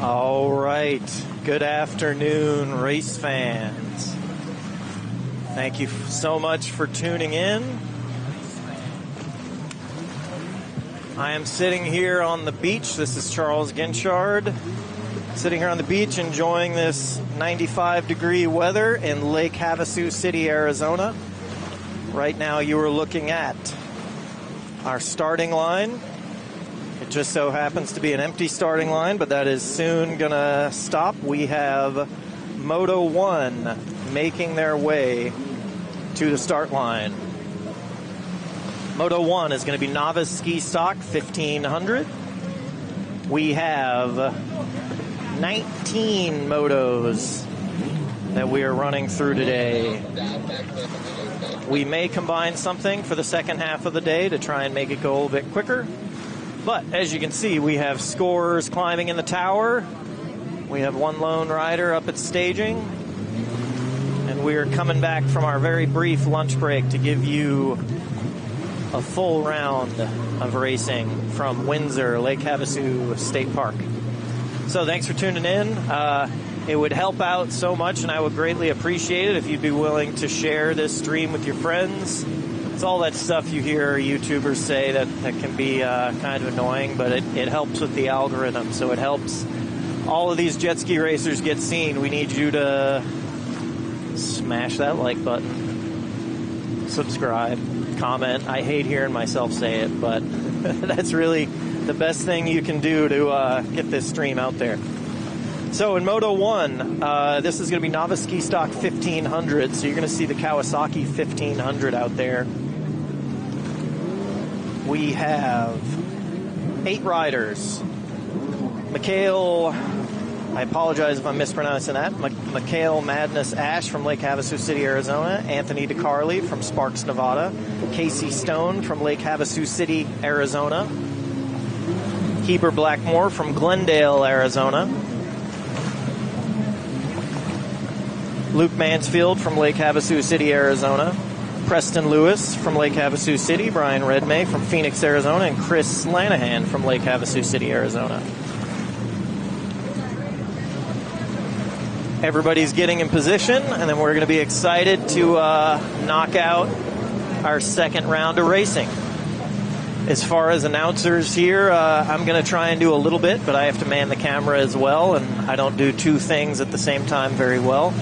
All right. Good afternoon, race fans. Thank you so much for tuning in. I am sitting here on the beach. This is Charles Ginchard. Sitting here on the beach enjoying this 95-degree weather in Lake Havasu City, Arizona. Right now you are looking at our starting line. It just so happens to be an empty starting line, but that is soon going to stop. We have Moto 1 making their way to the start line. Moto 1 is going to be Novice Ski Stock 1500. We have 19 motos that we are running through today. We may combine something for the second half of the day to try and make it go a little bit quicker. But as you can see, we have scorers climbing in the tower. We have one lone rider up at staging. And we are coming back from our very brief lunch break to give you a full round of racing from Windsor, Lake Havasu State Park. So thanks for tuning in. It would help out so much, and I would greatly appreciate it if you'd be willing to share this stream with your friends. It's all that stuff you hear YouTubers say that can be kind of annoying, but it helps with the algorithm. So it helps all of these jet ski racers get seen. We need you to smash that like button, subscribe, comment. I hate hearing myself say it, but that's really the best thing you can do to get this stream out there. So in Moto 1, this is going to be Novice Ski Stock 1500, so you're going to see the Kawasaki 1500 out there. We have 8 riders. Mikhail, I apologize if I'm mispronouncing that, Mikhail Madness Ash from Lake Havasu City, Arizona, Anthony DeCarli from Sparks, Nevada, Casey Stone from Lake Havasu City, Arizona, Heber Blackmore from Glendale, Arizona, Luke Mansfield from Lake Havasu City, Arizona, Preston Lewis from Lake Havasu City, Brian Redmay from Phoenix, Arizona, and Chris Lanahan from Lake Havasu City, Arizona. Everybody's getting in position, and then we're going to be excited to knock out our second round of racing. As far as announcers here, I'm going to try and do a little bit, but I have to man the camera as well, and I don't do two things at the same time very well.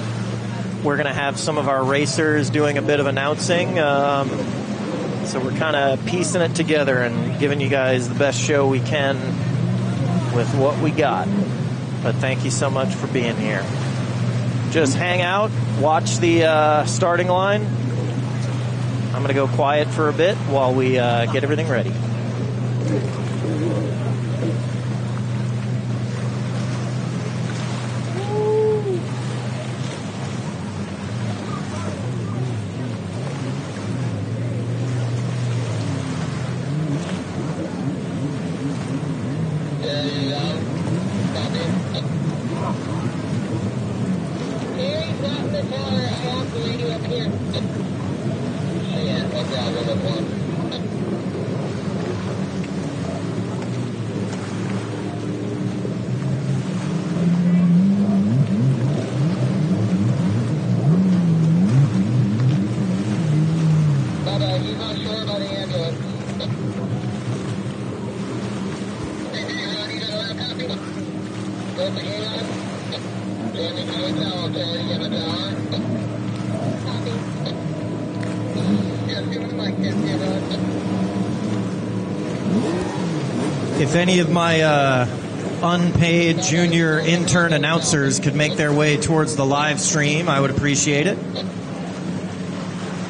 We're going to have some of our racers doing a bit of announcing, so we're kind of piecing it together and giving you guys the best show we can with what we got. But thank you so much for being here. Just hang out, watch the starting line. I'm going to go quiet for a bit while we get everything ready. If any of my unpaid junior intern announcers could make their way towards the live stream, I would appreciate it.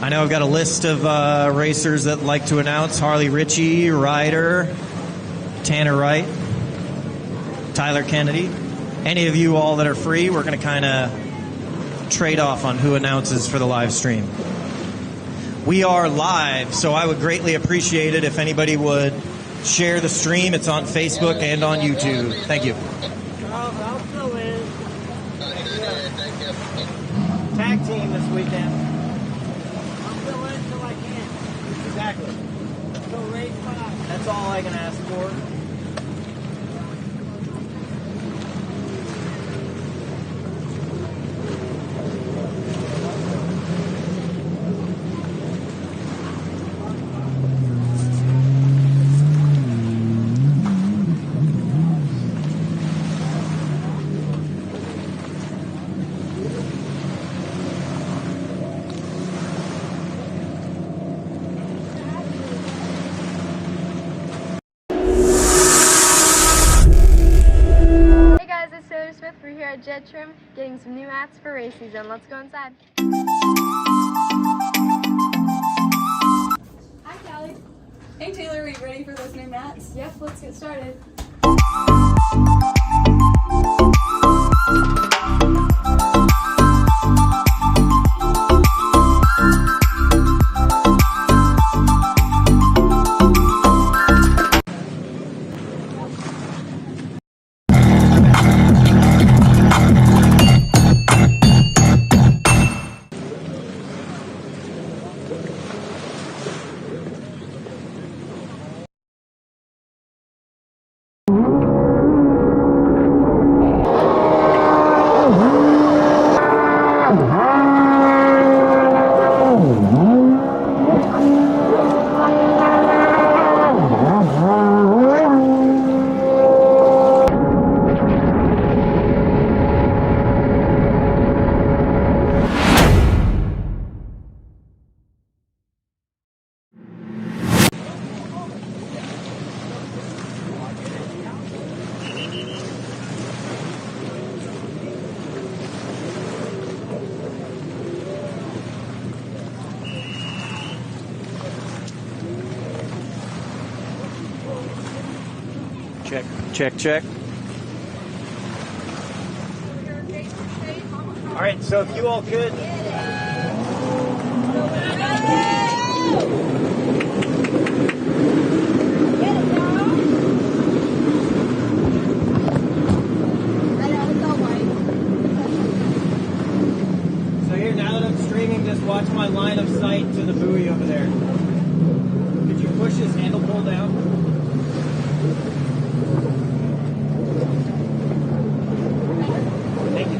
I know I've got a list of racers that like to announce: Harley Ritchie, Ryder, Tanner Wright, Tyler Kennedy. Any of you all that are free, we're going to kind of trade off on who announces for the live stream. We are live, so I would greatly appreciate it if anybody would share the stream. It's on Facebook and on YouTube. Thank you. I'll fill in. Tag team this weekend. I'll fill in until I can. Exactly. So race 5. That's all I can ask for. at Jettrim getting some new mats for race season. Let's go inside. Hi, Callie. Hey, Taylor, are you ready for those new mats? Yep, let's get started. Check, check, check. All right, so if you all could. So here, now that I'm streaming, just watch my line of sight to the buoy over there. Could you push this handle pull down? Thank you.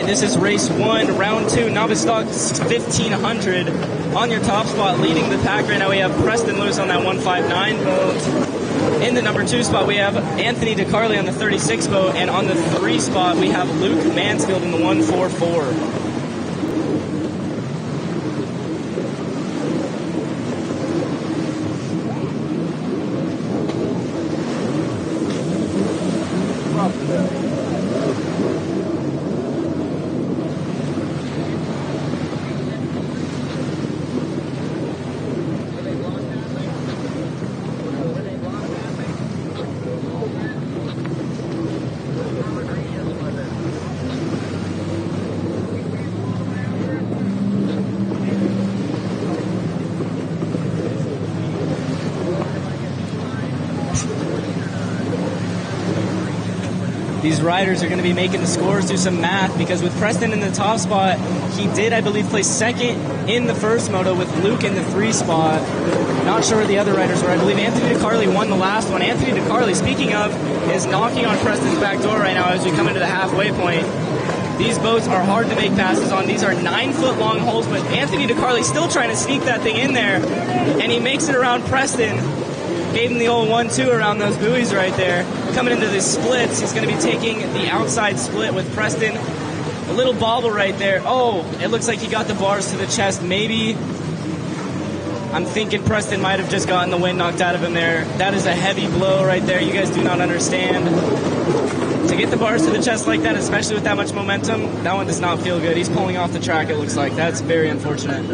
This is race 1, round 2, novice stock 1500. On your top spot, leading the pack right now, we have Preston Lewis on that 159 boat. In the number 2 spot, we have Anthony DeCarli on the 36 boat, and on the 3 spot, we have Luke Mansfield in the 144. These riders are going to be making the scores, do some math, because with Preston in the top spot, he did, I believe, place second in the first moto with Luke in the 3 spot. Not sure where the other riders were. I believe Anthony DeCarli won the last one. Anthony DeCarli, speaking of, is knocking on Preston's back door right now as we come into the halfway point. These boats are hard to make passes on. These are 9-foot long holes, but Anthony DeCarli's still trying to sneak that thing in there, and he makes it around Preston. Gave him the old 1-2 around those buoys right there. Coming into the splits, he's going to be taking the outside split with Preston. A little bobble right there. Oh, it looks like he got the bars to the chest. Maybe, I'm thinking Preston might have just gotten the wind knocked out of him there. That is a heavy blow right there. You guys do not understand. To get the bars to the chest like that, especially with that much momentum, that one does not feel good. He's pulling off the track, it looks like. That's very unfortunate.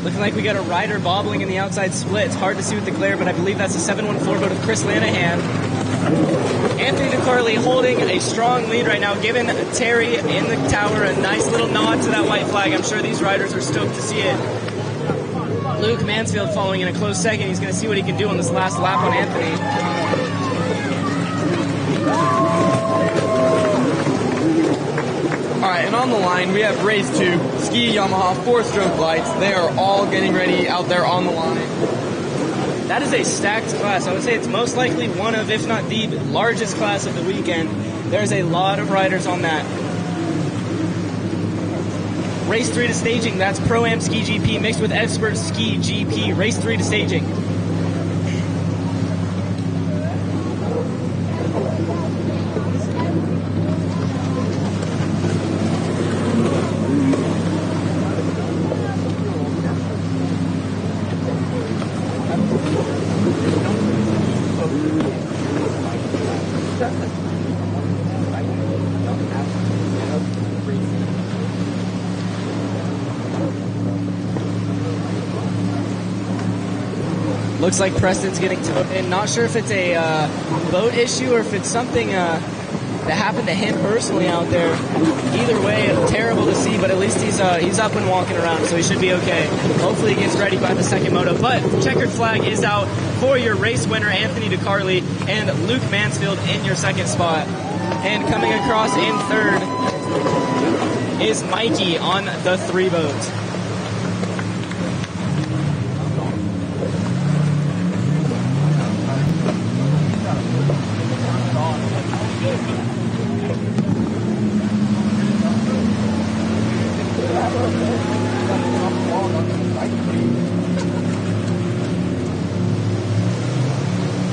Looking like we got a rider bobbling in the outside split. It's hard to see with the glare, but I believe that's a 714 boat of Chris Lanahan. Anthony DeCarli holding a strong lead right now, giving Terry in the tower a nice little nod to that white flag. I'm sure these riders are stoked to see it. Luke Mansfield following in a close second. He's going to see what he can do on this last lap on Anthony. All right, and on the line, we have race 2, Ski Yamaha 4-stroke lights. They are all getting ready out there on the line. That is a stacked class. I would say it's most likely one of, if not the largest class of the weekend. There's a lot of riders on that. Race 3 to staging. That's Pro-Am Ski GP mixed with Expert Ski GP. Race 3 to staging. Looks like Preston's getting towed in. Not sure if it's a boat issue or if it's something that happened to him personally out there. Either way, terrible to see, but at least he's up and walking around, so he should be okay. Hopefully he gets ready by the second moto. But checkered flag is out for your race winner, Anthony DeCarli, and Luke Mansfield in your second spot. And coming across in third is Mikey on the 3 boat.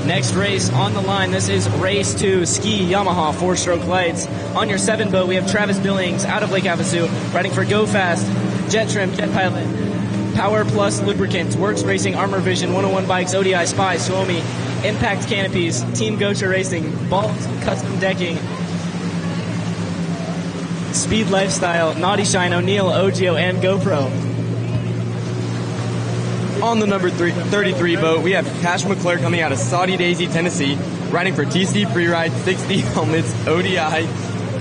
Next race on the line, this is race 2, Ski Yamaha 4-stroke lights. On your 7 boat, we have Travis Billings out of Lake Havasu, riding for Go Fast, Jettrim, Jet Pilot, Power Plus Lubricants, Worx Racing, Armor Vision, 101 Bikes, ODI Spy, Suomi, Impact Canopies, Team Gocha Racing, Balt Custom Decking, Speed Lifestyle, Naughty Shine, O'Neill, Ogio, and GoPro. On the number 33 boat, we have Cash McClure coming out of Saudi Daisy, Tennessee, riding for TC Freeride, 60 Helmets, ODI,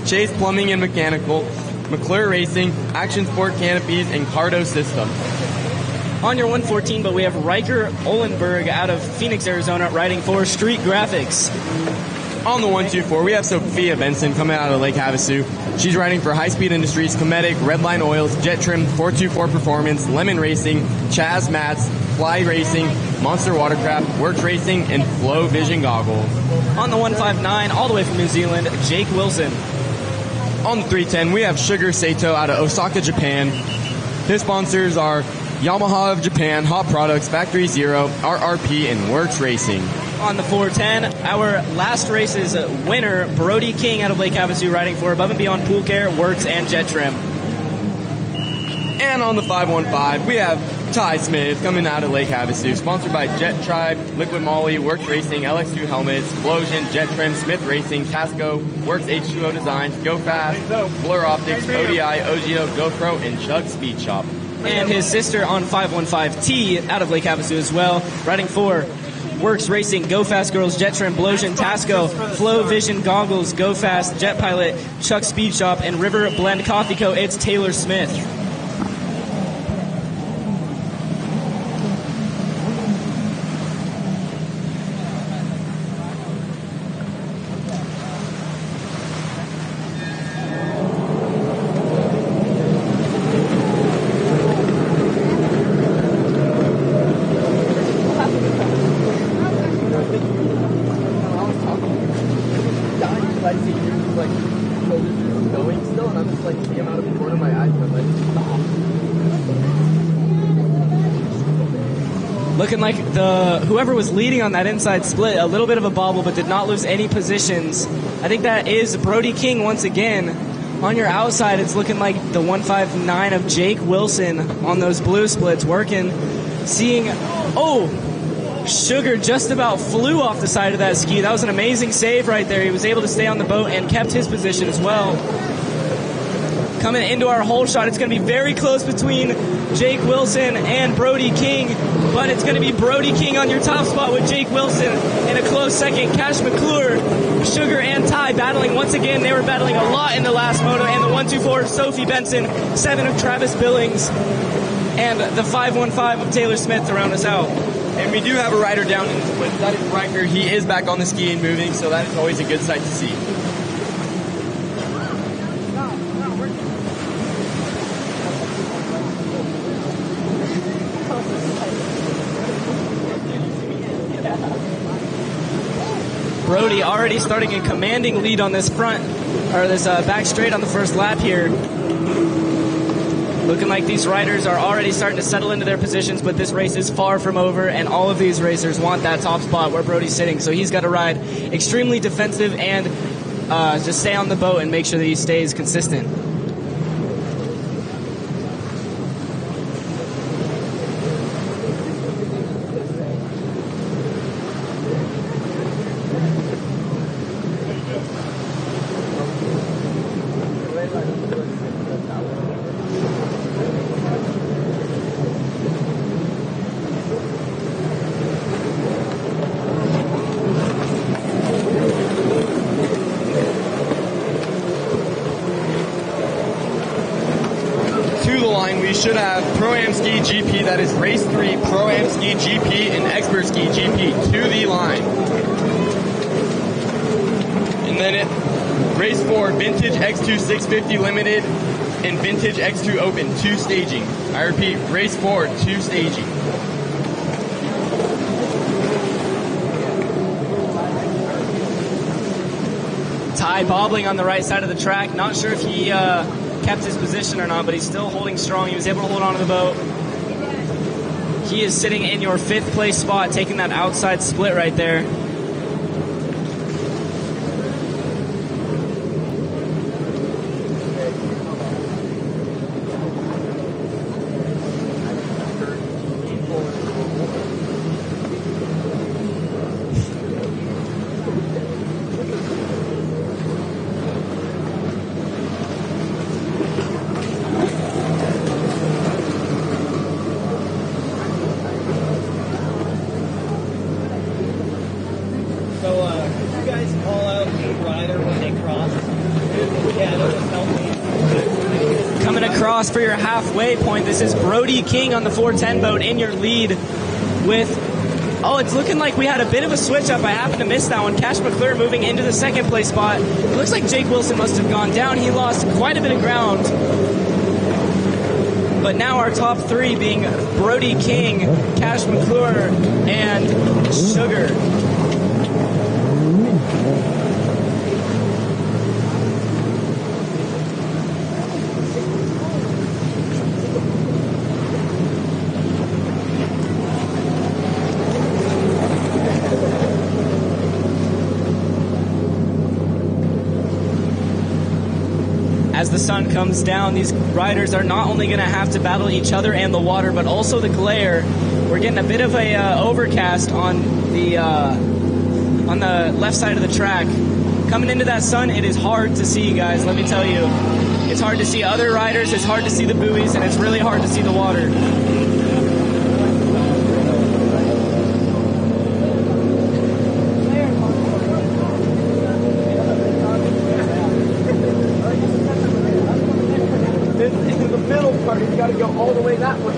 Chase Plumbing and Mechanical, McClure Racing, Action Sport Canopies, and Cardo System. On your 114 boat, we have Riker Olenberg out of Phoenix, Arizona, riding for Street Graphics. On the 124, we have Sophia Benson coming out of Lake Havasu. She's riding for High Speed Industries, Cometic, Redline Oils, Jettrim, 424 Performance, Lemon Racing, Chaz Mats, Fly Racing, Monster Watercraft, Worx Racing, and Flow Vision Goggles. On the 159, all the way from New Zealand, Jake Wilson. On the 310, we have Sugar Sato out of Osaka, Japan. His sponsors are Yamaha of Japan, Hot Products, Factory Zero, RRP, and Worx Racing. On the 410, our last race's winner, Brody King out of Lake Havasu, riding for Above and Beyond Pool Care, Worx, and Jettrim. And on the 515, we have Ty Smith coming out of Lake Havasu, sponsored by Jettribe, Liquid Moly, Worx Racing, LX2 Helmets, Explosion, Jettrim, Smith Racing, Casco, Worx H2O Designs, Go Fast, Blur Optics, ODI, Ogio, GoPro, and Chug Speed Shop. And his sister on 515T out of Lake Havasu as well, riding for Worx Racing, Go Fast Girls, Jettrim, Blosian, Tasco, Flow Vision Goggles, Go Fast, Jet Pilot, Chuck Speed Shop, and River Blend Coffee Co. It's Taylor Smith. like going still, and I'm just like seeing him out of the corner of my eyes, and I'm like, stop. Looking like whoever was leading on that inside split, a little bit of a bobble, but did not lose any positions. I think that is Brody King once again. On your outside, it's looking like the 159 of Jake Wilson on those blue splits working. Seeing, Sugar just about flew off the side of that ski. That was an amazing save right there. He was able to stay on the boat and kept his position as well. Coming into our hole shot, it's going to be very close between Jake Wilson and Brody King, but it's going to be Brody King on your top spot with Jake Wilson in a close second. Cash McClure, Sugar, and Ty battling once again. They were battling a lot in the last moto, and the 124 of Sophie Benson, 7 of Travis Billings, and the 515 of Taylor Smith to round us out. And we do have a rider down in the split. That is Riker. He is back on the ski and moving, so that is always a good sight to see. Brody already starting a commanding lead on this front, or this back straight on the first lap here. Looking like these riders are already starting to settle into their positions, but this race is far from over, and all of these racers want that top spot where Brody's sitting, so he's got to ride extremely defensive and just stay on the boat and make sure that he stays consistent. We should have ProAm Ski GP, that is race 3, ProAm Ski GP, and Expert Ski GP to the line. And then race 4, Vintage X2 650 Limited and Vintage X2 Open, 2 staging. I repeat, race 4, 2 staging. Ty bobbling on the right side of the track. Not sure if he kept his position or not, but he's still holding strong. He was able to hold on to the boat. He is sitting in your 5th place spot, taking that outside split right there. For your halfway point, this is Brody King on the 410 boat in your lead with, it's looking like we had a bit of a switch up. I happened to miss that one. Cash McClure moving into the 2nd place spot. It looks like Jake Wilson must have gone down. He lost quite a bit of ground. But now our top 3 being Brody King, Cash McClure, and Sugar. As the sun comes down, these riders are not only going to have to battle each other and the water, but also the glare. We're getting a bit of a overcast on the left side of the track. Coming into that sun, it is hard to see, guys, let me tell you. It's hard to see other riders, it's hard to see the buoys, and it's really hard to see the water. You got to go all the way that way.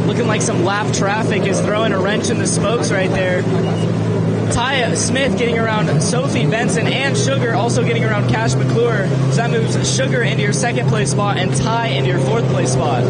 Looking like some lap traffic is throwing a wrench in the spokes right there. Ty Smith getting around Sophie Benson, and Sugar also getting around Cash McClure. So that moves Sugar into your second place spot and Ty into your fourth place spot.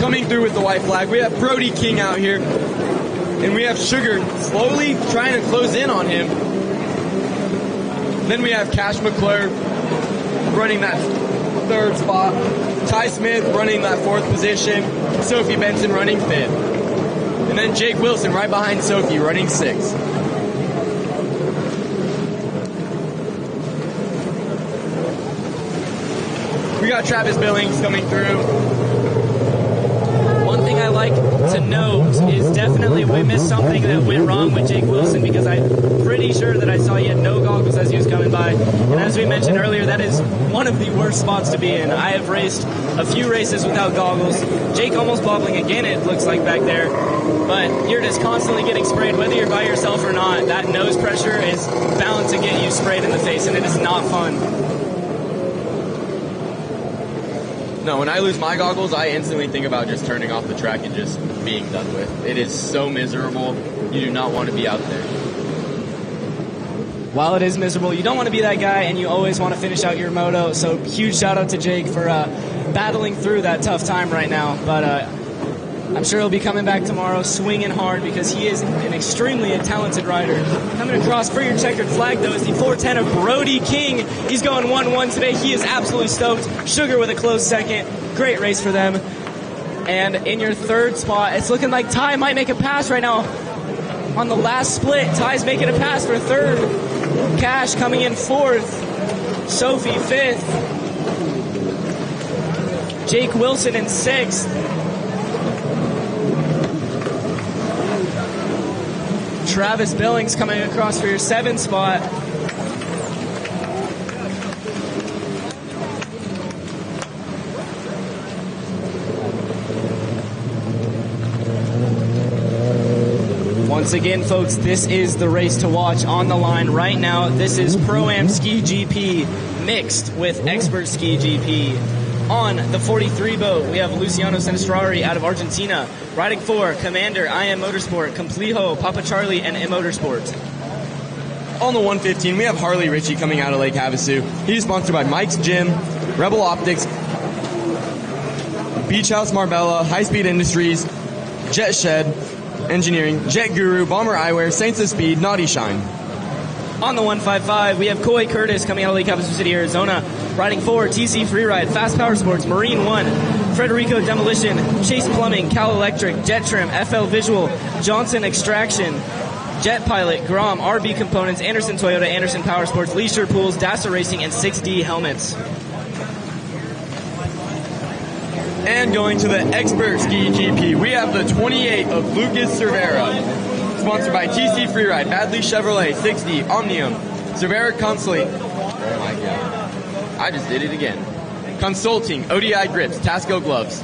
Coming through with the white flag, we have Brody King out here, and we have Sugar slowly trying to close in on him. Then we have Cash McClure running that third spot, Ty Smith running that fourth position, Sophie Benson running fifth, and then Jake Wilson right behind Sophie running sixth. We got Travis Billings coming through. One thing I like to note is definitely we missed something that went wrong with Jake Wilson, because I'm pretty sure that I saw he had no goggles as he was coming by. And as we mentioned earlier, that is one of the worst spots to be in. I have raced a few races without goggles. Jake almost bobbling again, it looks like back there. But you're just constantly getting sprayed, whether you're by yourself or not. That nose pressure is bound to get you sprayed in the face, and it is not fun. No, when I lose my goggles, I instantly think about just turning off the track and just being done with. It is so miserable. You do not want to be out there. While it is miserable, you don't want to be that guy, and you always want to finish out your moto. So huge shout out to Jake for battling through that tough time right now. But I'm sure he'll be coming back tomorrow swinging hard, because he is an extremely talented rider. Coming across for your checkered flag, though, is the 410 of Brody King. He's going 1-1 today. He is absolutely stoked. Sugar with a close second. Great race for them. And in your third spot, it's looking like Ty might make a pass right now. On the last split, Ty's making a pass for third. Cash coming in fourth. Sophie fifth. Jake Wilson in sixth. Travis Billings coming across for your seventh spot. Once again, folks, this is the race to watch on the line right now. This is ProAm Ski GP mixed with Expert Ski GP. On the 43 boat, we have Luciano Sinistrari out of Argentina. Riding for Commander, IM Motorsport, Complejo, Papa Charlie, and M Motorsport. On the 115, we have Harley Ritchie coming out of Lake Havasu. He's sponsored by Mike's Gym, Rebel Optics, Beach House Marbella, High Speed Industries, Jet Shed Engineering, Jet Guru, Bomber Eyewear, Saints of Speed, Naughty Shine. On the 155, we have Coy Curtis coming out of Lake Havasu City, Arizona. Riding for TC Freeride, Fast Powersports, Marine One, Frederico Demolition, Chase Plumbing, Cal Electric, Jettrim, FL Visual, Johnson Extraction, Jet Pilot, Grom, RB Components, Anderson Toyota, Anderson Powersports, Leisure Pools, Dasa Racing, and 6D Helmets. And going to the Expert Ski GP, we have the 28 of Lucas Cervera, sponsored by TC Freeride, Badley Chevrolet, 6D, Omnium, Cervera Consulting. Oh my god. I just did it again. Consulting, ODI Grips, Tasco Gloves.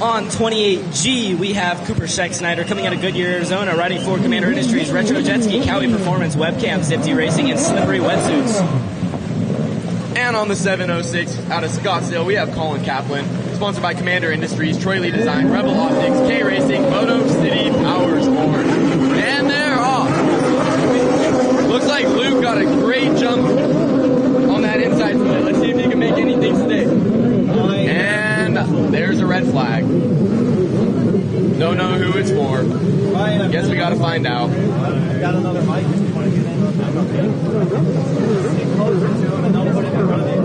On 28G, we have Cooper Scheck Snyder coming out of Goodyear, Arizona, riding for Commander Industries, Retro Jet Ski, Cowie Performance, Webcam, Zipsy Racing, and Slippery Wetsuits. And on the 706 out of Scottsdale, we have Colin Kaplan, sponsored by Commander Industries, Troy Lee Design, Rebel Optics, K Racing, Moto City Powersports. And they're off. Looks like Luke got a great jump on that inside split. Let's see if he can make anything stick. And there's a red flag. Don't know who it's for. Guess we gotta find out. Got another mic if you want to get in. Stick closer to him and they'll put it in front of you.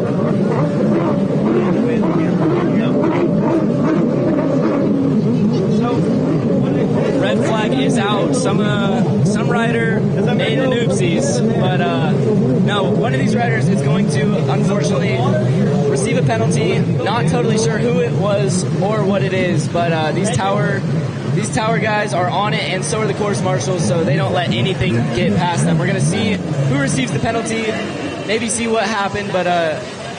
Red flag is out. Some rider made an oopsies, but no, one of these riders is going to unfortunately receive a penalty. Not totally sure who it was or what it is, but these tower guys are on it, and so are the course marshals, so they don't let anything get past them. We're gonna see who receives the penalty, maybe see what happened, but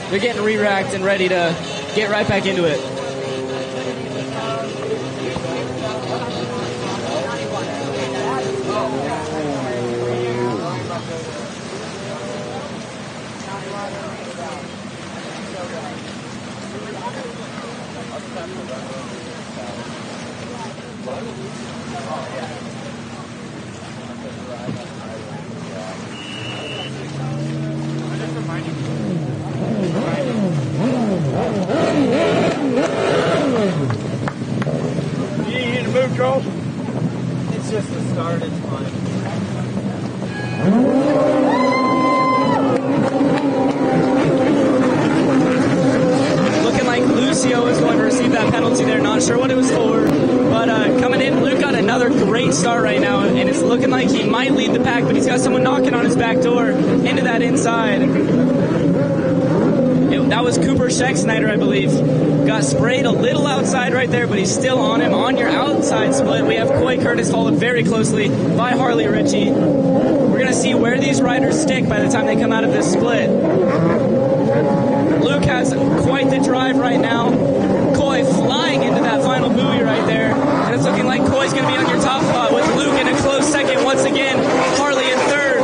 they're getting re-racked and ready to get right back into it. It's just the start, it's fine. Looking like Lucio is going to receive that penalty there. Not sure what it was for, but coming in, Luke got another great start right now, and it's looking like he might lead the pack, but he's got someone knocking on his back door into that inside. That was Cooper Scheck-Snyder, I believe. Got sprayed a little outside right there, but he's still on him. On your outside split, we have Coy Curtis followed very closely by Harley Ritchie. We're going to see where these riders stick by the time they come out of this split. Luke has quite the drive right now. Coy flying into that final buoy right there. And it's looking like Coy's going to be on your top spot with Luke in a close second once again. Harley in third.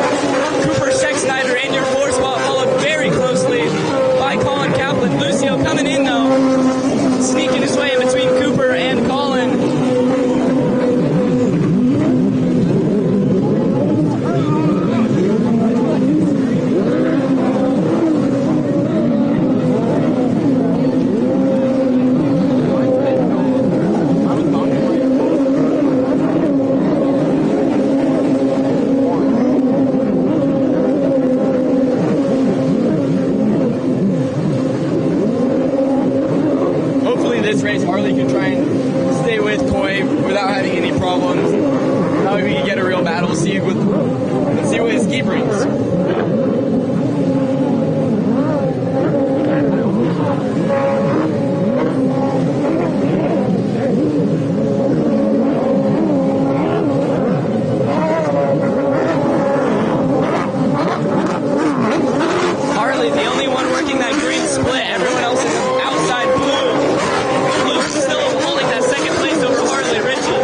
Cooper Scheck-Snyder in your fourth spot, followed very closely by Colin Kaplan. Lucio coming in though, sneaking his way in between Cooper and Colin. Harley can try and stay with Coy without having any problems. How we can get a real battle, see what his ski brings. Harley, the only one working that green split. Everyone else is outside blue. Still holding that second place over Harley Ritchie.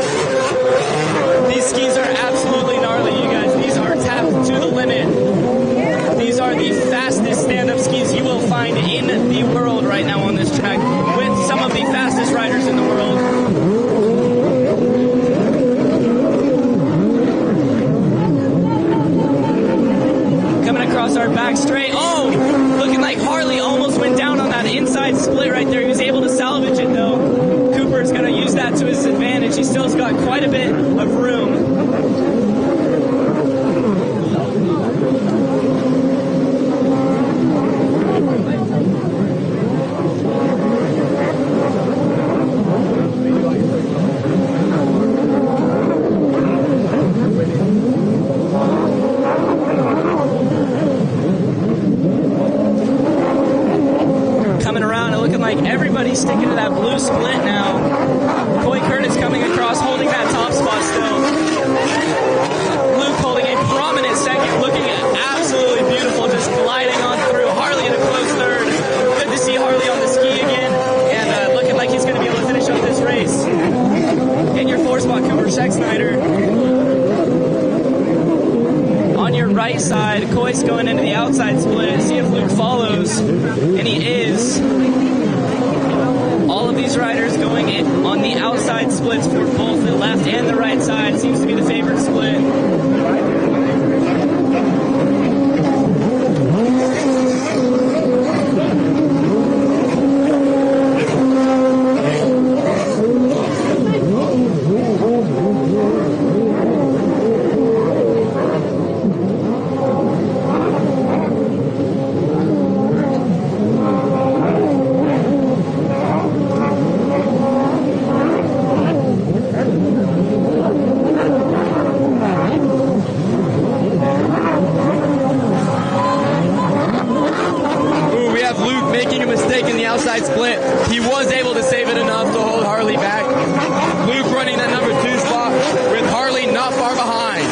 These skis are absolutely gnarly, you guys. These are tapped to the limit. These are the fastest stand-up skis you will find in the world right now on this track, with some of the fastest riders in the world. Coming across our back straight. Oh, looking like Harley almost went down on that inside split right there. He was able to salvage it though. Cooper's going to use that to his advantage. He still's got quite a bit of room. Everybody's sticking to that blue split now. Coy Curtis coming across, holding that top spot still. Luke holding a prominent second, looking absolutely beautiful, just gliding on through. Harley in a close third. Good to see Harley on the ski again, and looking like he's going to be able to finish up this race. In your fourth spot, Cooper Scheck-Snyder. On your right side, Coy's going into the outside split. See if Luke follows, and he is. All of these riders going in on the outside splits for both the left and the right side. Seems to be the favorite split. in the outside split. He was able to save it enough to hold Harley back. Luke running that number 2 spot with Harley not far behind.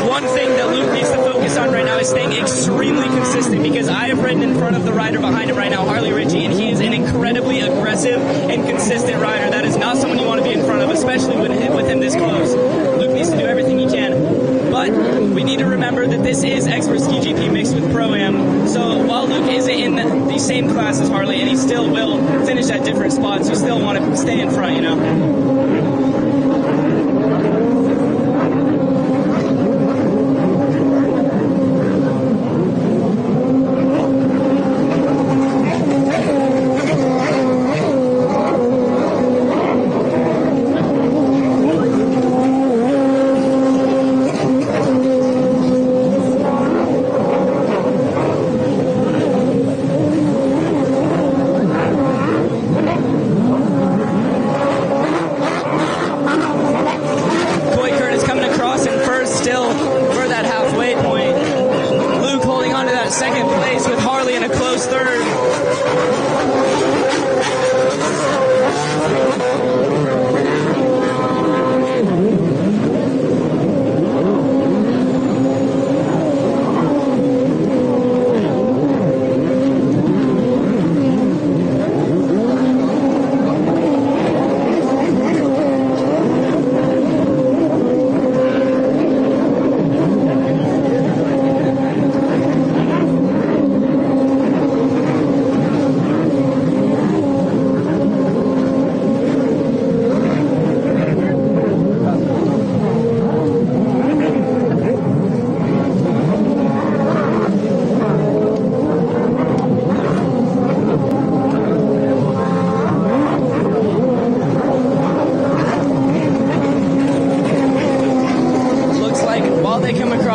One thing that Luke needs to focus on right now is staying extremely consistent, because I have ridden in front of the rider behind him right now, Harley Ritchie, and he is an incredibly aggressive and consistent rider. That is not someone you want to be in front of, especially with him this close. Luke needs to do everything he can. But we need to remember that this is Expert Ski GP mixed with Pro-Am. So while Luke isn't in the same class as Harley, and he still will finish at different spots, you still want to stay in front, you know?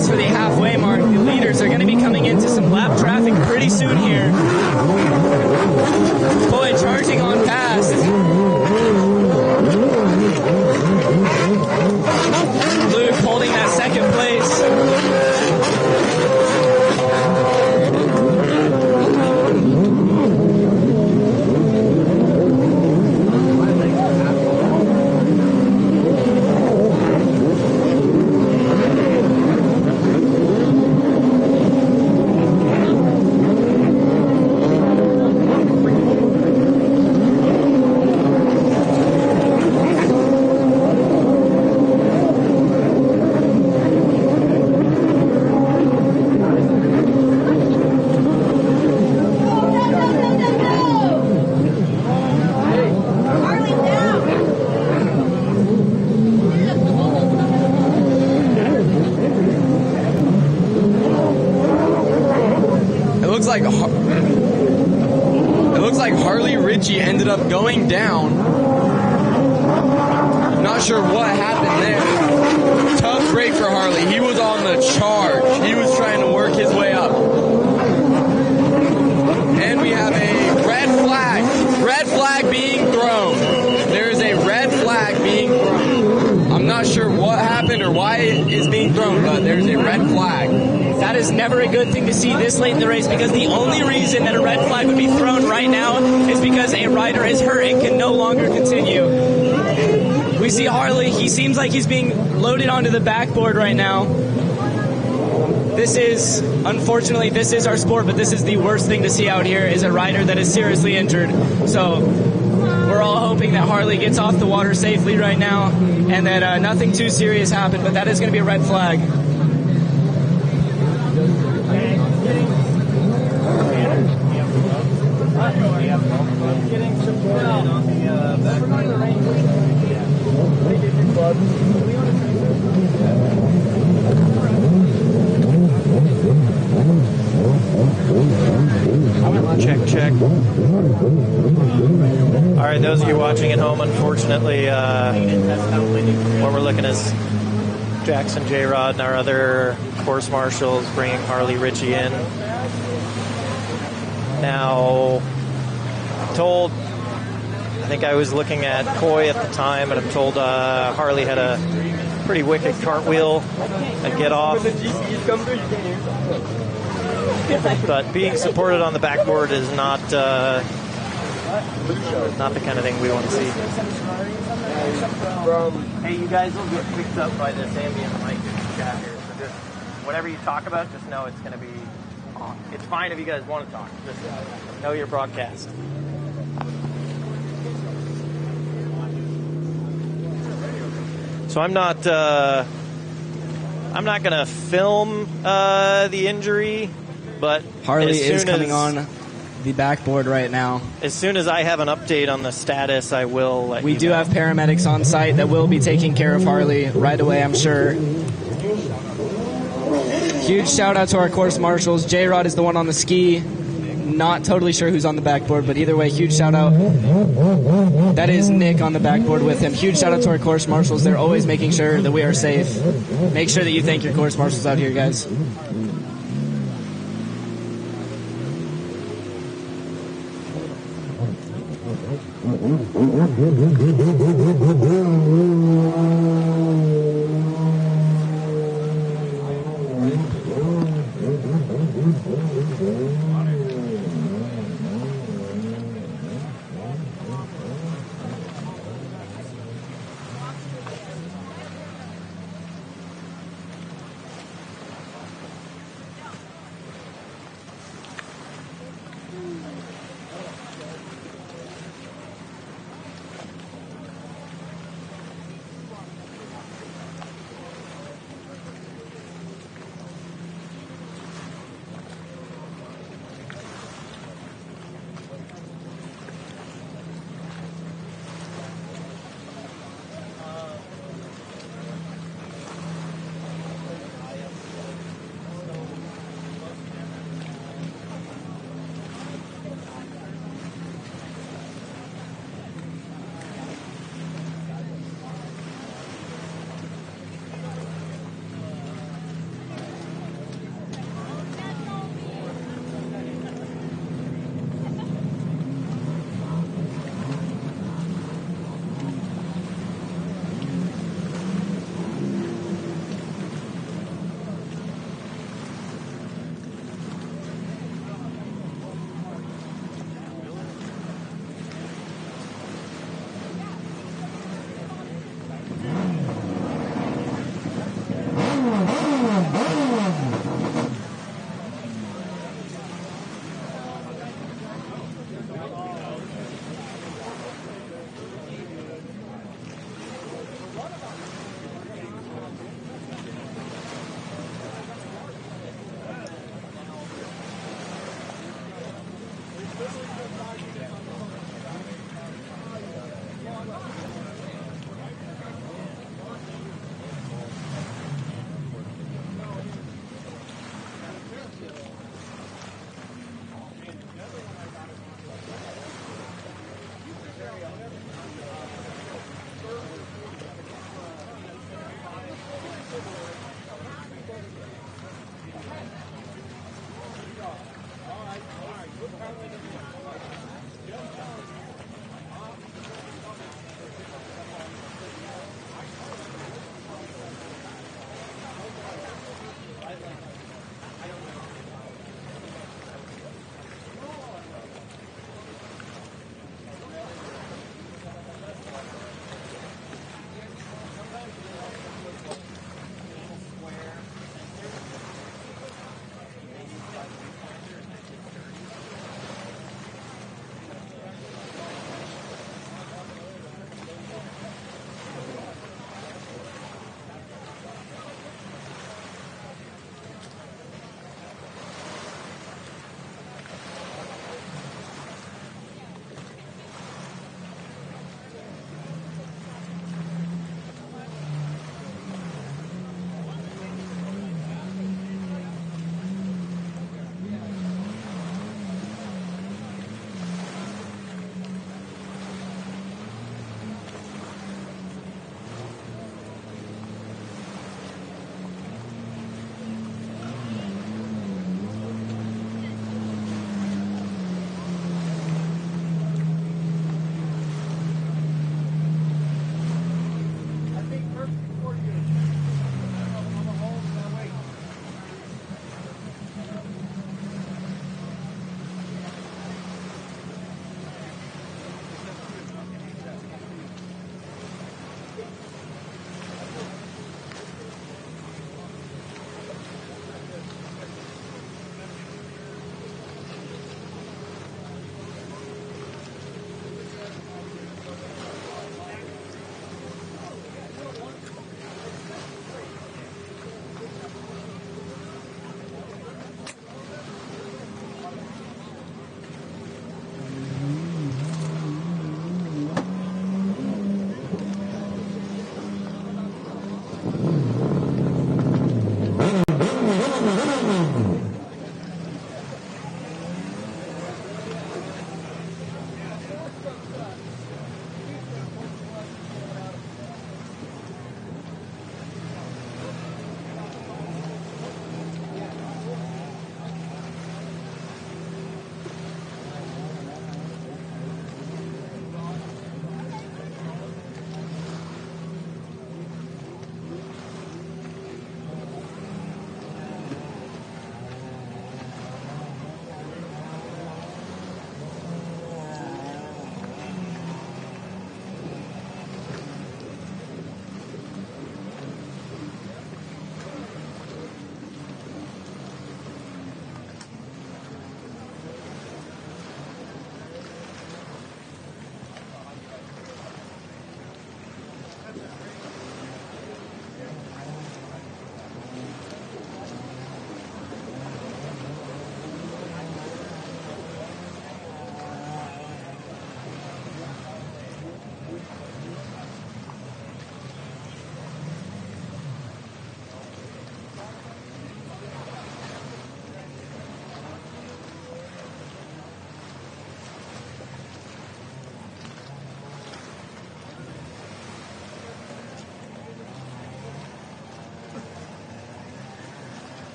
For the halfway mark, the leaders are going to be coming into some lap traffic pretty soon here. Boy, charging on past. Luke holding that second place. It looks like Harley Ritchie ended up going down. Not sure what happened there. Tough break for Harley. He was on the charge. He was trying to work his way up. And we have a red flag. Red flag being thrown. There is a red flag being thrown. I'm not sure what happened or why it is being thrown, but there's a red flag. That is never a good thing to see this late in the race, because the only reason that a red flag would be thrown right now is because a rider is hurt and can no longer continue. We see Harley, he seems like he's being loaded onto the backboard right now. This is, unfortunately, this is our sport, but this is the worst thing to see out here, is a rider that is seriously injured. So we're all hoping that Harley gets off the water safely right now and that nothing too serious happened, but that is going to be a red flag. Getting supported on the back part of the range. Check. All right, those of you watching at home, unfortunately, what we're looking is Jackson J. Rod and our other course marshals bringing Harley Ritchie in. Now, told, I think I was looking at Coy at the time, and I'm told Harley had a pretty wicked cartwheel and get off. But being supported on the backboard is not the kind of thing we want to see. Hey, you guys will get picked up by this ambient mic in the chat here. So just whatever you talk about, just know it's going to be on. It's fine if you guys want to talk. Just know your broadcast. So I'm not going to film the injury, but Harley is coming on the backboard right now. As soon as I have an update on the status, I will let We you do know. have paramedics on site that will be taking care of Harley right away, I'm sure. Huge shout out to our course marshals. J-Rod is the one on the ski. Not totally sure who's on the backboard, but either way, huge shout out. That is Nick on the backboard with him. Huge shout out to our course marshals. They're always making sure that we are safe. Make sure that you thank your course marshals out here, guys.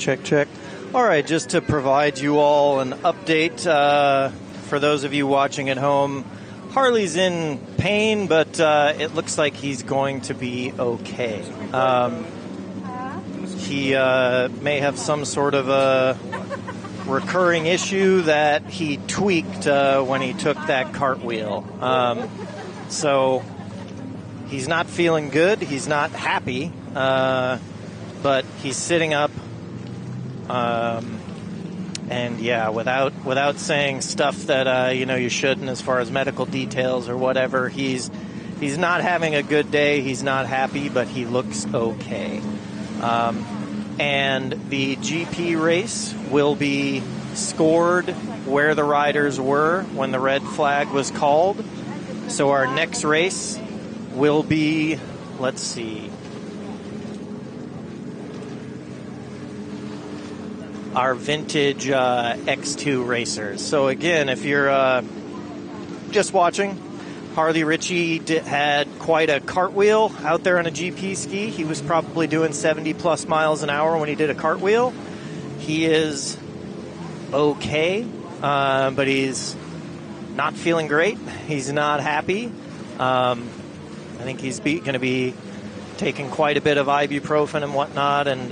check, check. All right, just to provide you all an update, for those of you watching at home, Harley's in pain, but it looks like he's going to be okay. He may have some sort of a recurring issue that he tweaked when he took that cartwheel. So he's not feeling good. He's not happy, but he's sitting up. And yeah, without saying stuff that you shouldn't as far as medical details or whatever, he's not having a good day. He's not happy, but he looks okay. And the GP race will be scored where the riders were when the red flag was called. So our next race will be, let's see, our vintage X2 racers. So again, if you're just watching, Harley Ritchie had quite a cartwheel out there on a GP ski. He was probably doing 70 plus miles an hour when he did a cartwheel. He is okay, but he's not feeling great. He's not happy. I think he's going to be taking quite a bit of ibuprofen and whatnot, and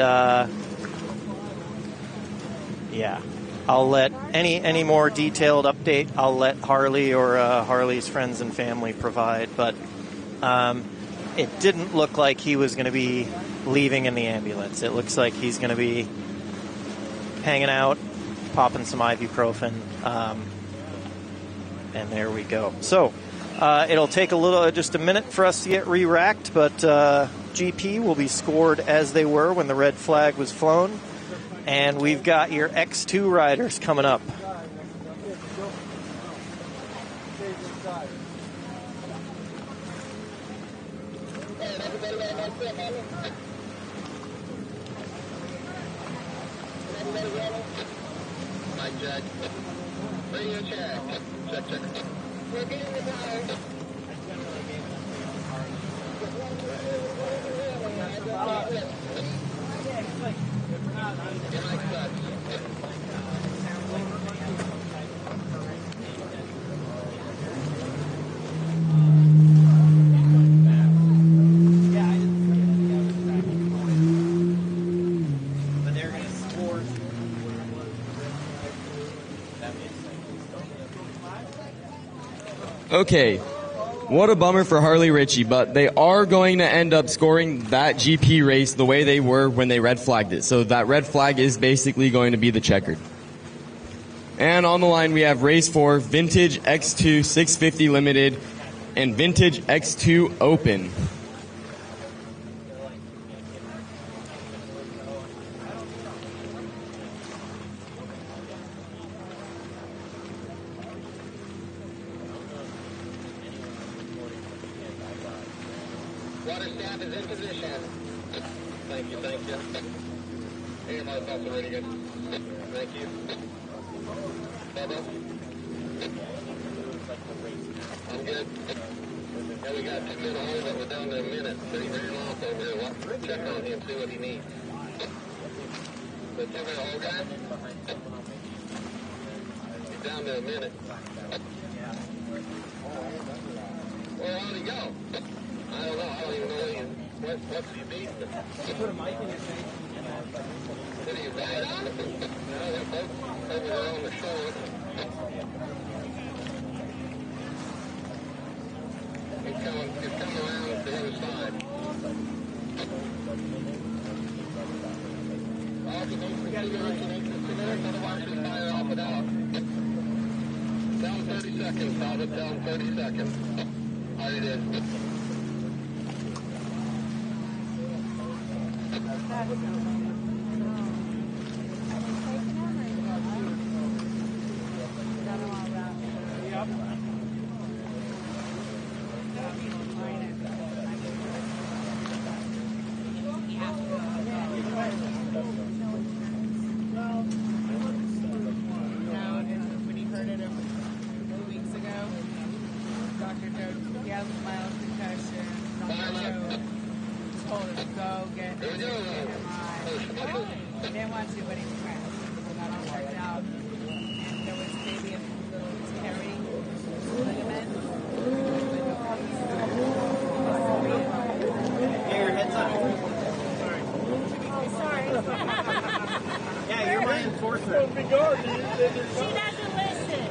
yeah, I'll let any more detailed update, I'll let Harley or Harley's friends and family provide, but it didn't look like he was going to be leaving in the ambulance. It looks like he's going to be hanging out, popping some ibuprofen, and there we go. So it'll take just a minute for us to get re-racked, but GP will be scored as they were when the red flag was flown. And we've got your X2 riders coming up. Okay, what a bummer for Harley Ritchie, but they are going to end up scoring that GP race the way they were when they red flagged it. So that red flag is basically going to be the checkered. And on the line we have race 4, Vintage X2 650 Limited and Vintage X2 Open. Water staff is in position. Thank you. Hey, your mother's also ready good. Thank you. Bubba? I'm good. Yeah, we got 2 minute hold, but we're down to a minute. But he ran off over here. We'll check on him, see what he needs. The 2 minute hold guy? He's down to a minute. Where how'd he go? I don't know. I don't even know what's he beating. Put a mic in your face. Did he ride on it? No, they're both over there on the shore. He's coming around the other side. We got to get Russian otherwise we'll fire off without. Down 30 seconds, Albert. Down 30 seconds. All right, it is. didn't want to, but he crashed. So got all checked out. And there was maybe a little tearing ligament. Hey, your head's up. Sorry. Yeah, you're my enforcer. She doesn't listen.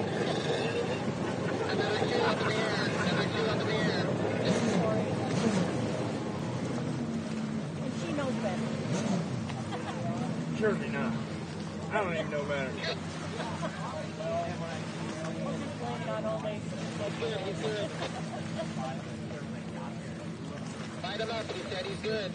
She knows better. Surely not. I don't even know better. Fight him up, he said he's good.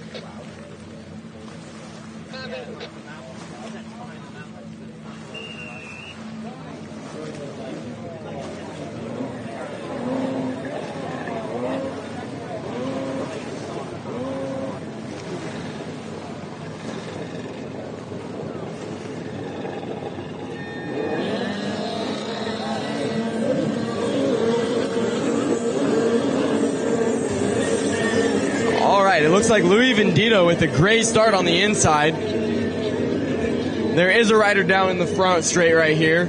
It looks like Louis Vendito with a gray start on the inside. There is a rider down in the front straight right here.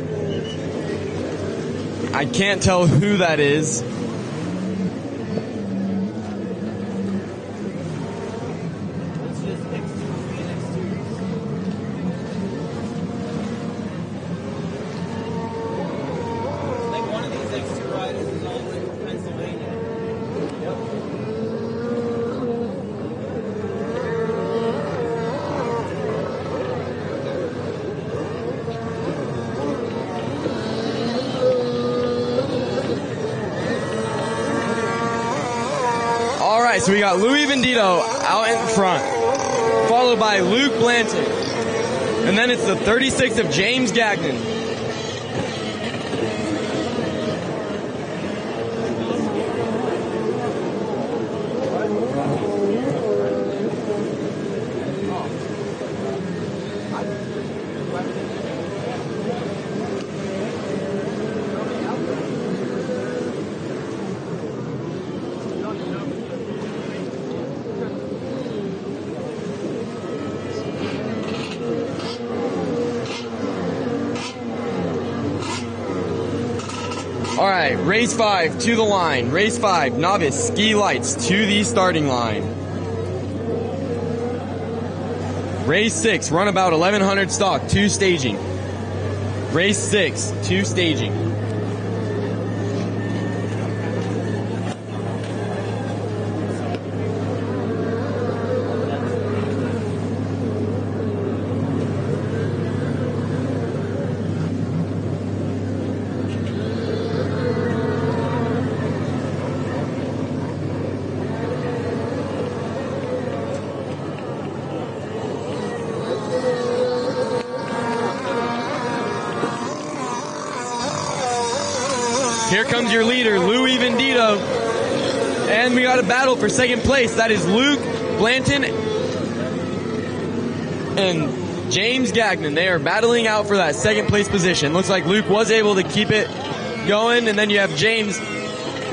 I can't tell who that is. So we got Louis Vendito out in front, followed by Luke Blanton. And then it's the 36 of James Gagnon. All right, race 5 to the line. Race 5, novice ski lights to the starting line. Race 6, runabout 1100 stock, 2 staging. Race 6, 2 staging. Here comes your leader, Louis Vendito. And we got a battle for second place. That is Luke Blanton and James Gagnon. They are battling out for that second place position. Looks like Luke was able to keep it going. And then you have James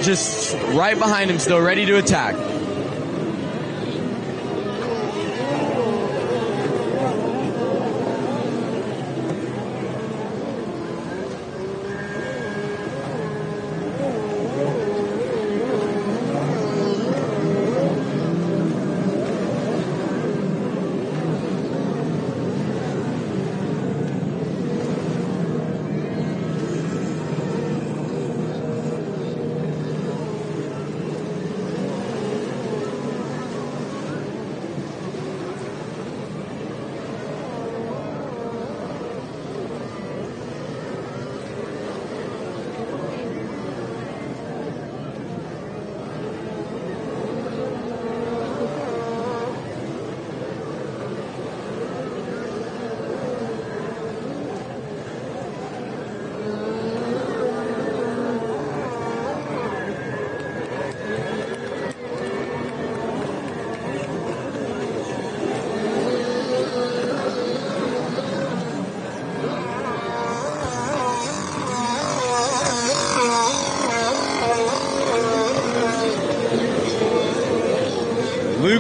just right behind him still, ready to attack.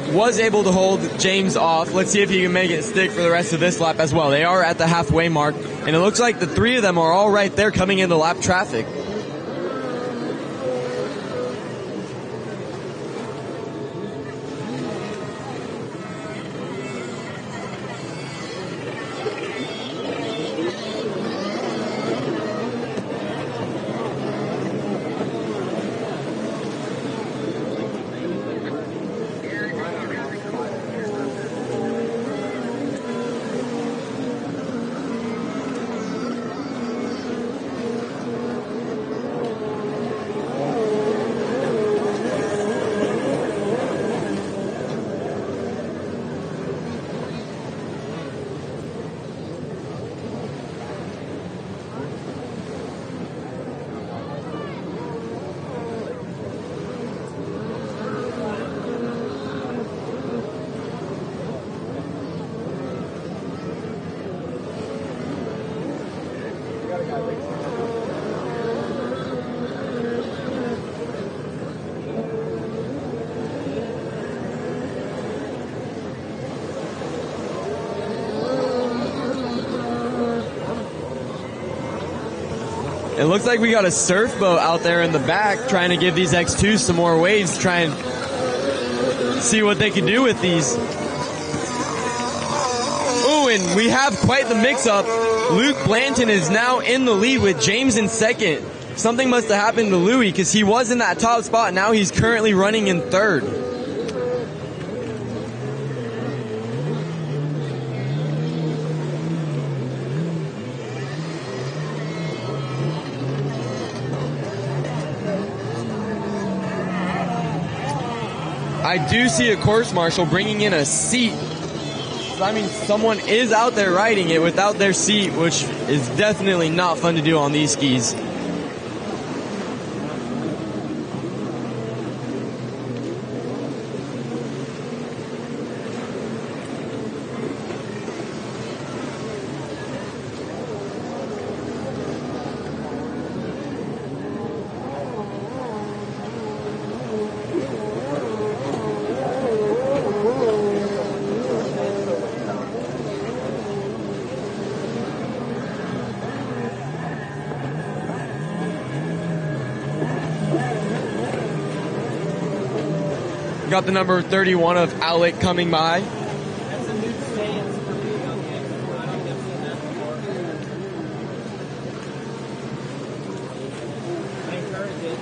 Luke was able to hold James off. Let's see if he can make it stick for the rest of this lap as well. They are at the halfway mark, and it looks like the three of them are all right there coming into lap traffic. It looks like we got a surf boat out there in the back trying to give these X2s some more waves, try and see what they can do with these. Ooh, and we have quite the mix-up. Luke Blanton is now in the lead with James in second. Something must have happened to Louis because he was in that top spot. Now he's currently running in third. I do see a course marshal bringing in a seat. I mean, someone is out there riding it without their seat, which is definitely not fun to do on these skis. Got the number 31 of Alec coming by. That's a new stance for me on the X2. I don't think I've seen that before. I encourage it.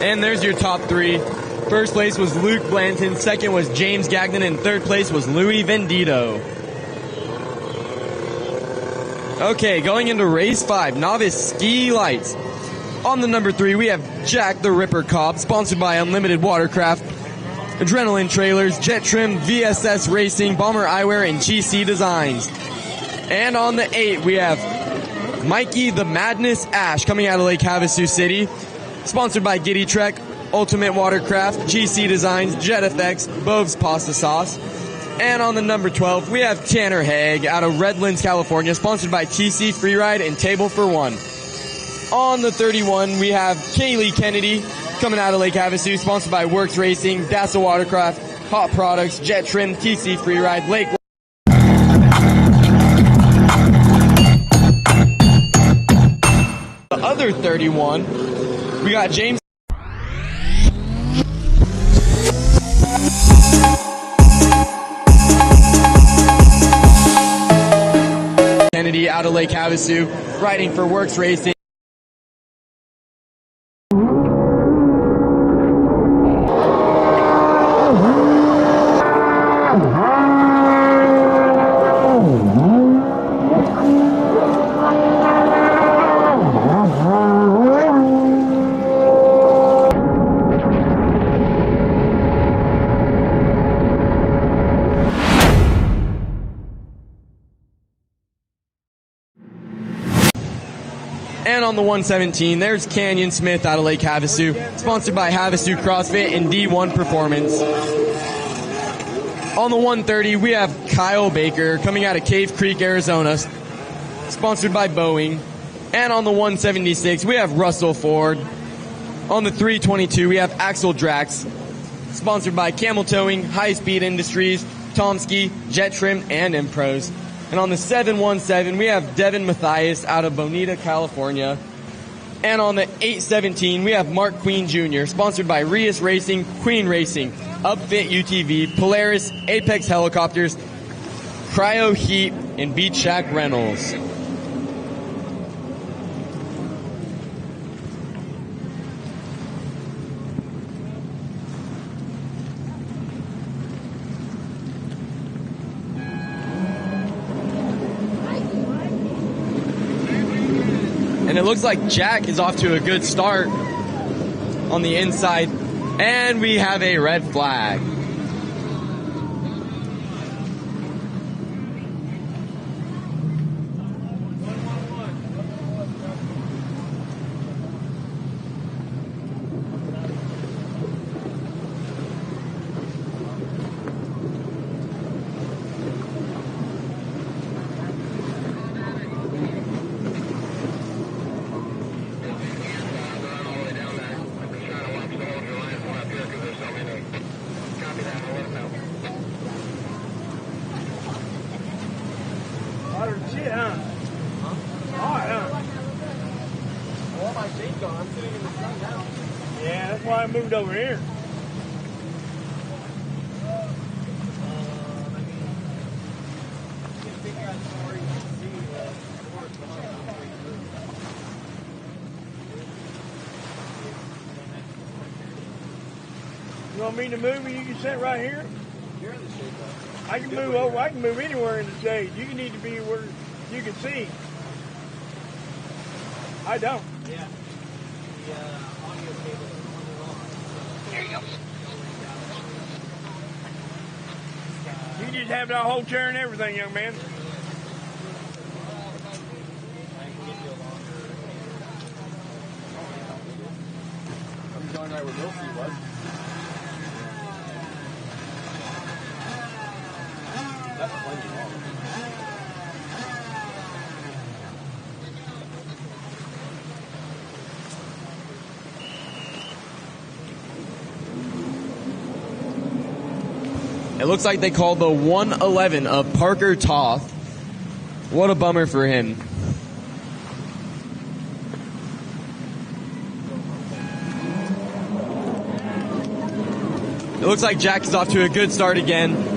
And there's your top three. First place was Luke Blanton, second was James Gagnon, and third place was Louis Vendito. Okay, going into race 5, Novice Ski Lights. On the number 3, we have Jack the Ripper Cobb, sponsored by Unlimited Watercraft, Adrenaline Trailers, Jettrim, VSS Racing, Bomber Eyewear, and GC Designs. And on the 8, we have Mikey the Madness Ash, coming out of Lake Havasu City, sponsored by Giddy Trek, Ultimate Watercraft, GC Designs, Jet FX, Bove's Pasta Sauce. And on the number 12, we have Tanner Haig out of Redlands, California, sponsored by TC Freeride and Table for One. On the 31, we have Kaylee Kennedy coming out of Lake Havasu, sponsored by Worx Racing, Dassel Watercraft, Hot Products, Jettrim, TC Freeride, Lake. The other 31, we got James Kennedy out of Lake Havasu, riding for Worx Racing. And on the 117, there's Canyon Smith out of Lake Havasu, sponsored by Havasu CrossFit and D1 Performance. On the 130, we have Kyle Baker coming out of Cave Creek, Arizona, sponsored by Boeing. And on the 176, we have Russell Ford. On the 322, we have Axel Drax, sponsored by Camel Towing, High Speed Industries, Tomsky, Jettrim, and Impros. And on the 717, we have Devin Mathias out of Bonita, California. And on the 817, we have Mark Queen Jr., sponsored by Rias Racing, Queen Racing, Upfit UTV, Polaris, Apex Helicopters, Cryo Heat, and Beach Shack Rentals. And it looks like Jack is off to a good start on the inside. And we have a red flag. Yeah, that's why I moved over here. You want me to move and you can sit right here? You're in the shade though. I can move over. I can move anywhere in the shade. You need to be where you can see. I don't. Yeah. The audio cable is on. There you go. You just have that whole chair and everything, young man. I'm going right where Milky was. That's plenty long. It looks like they called the 111 of Parker Toth. What a bummer for him. It looks like Jack is off to a good start again.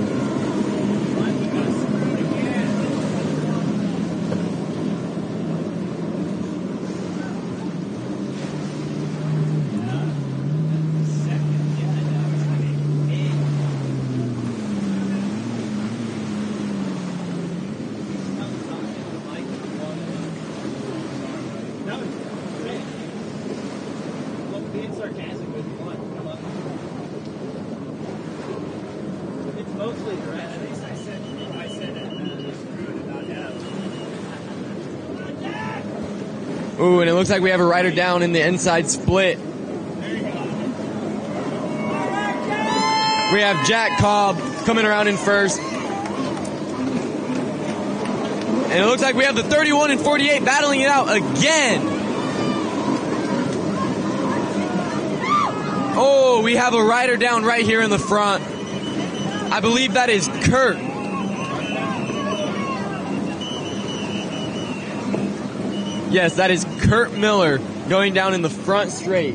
Ooh, and it looks like we have a rider down in the inside split. We have Jack Cobb coming around in first. And it looks like we have the 31 and 48 battling it out again. Oh, we have a rider down right here in the front. I believe that is Kurt. Yes, that is Kurt Miller going down in the front straight.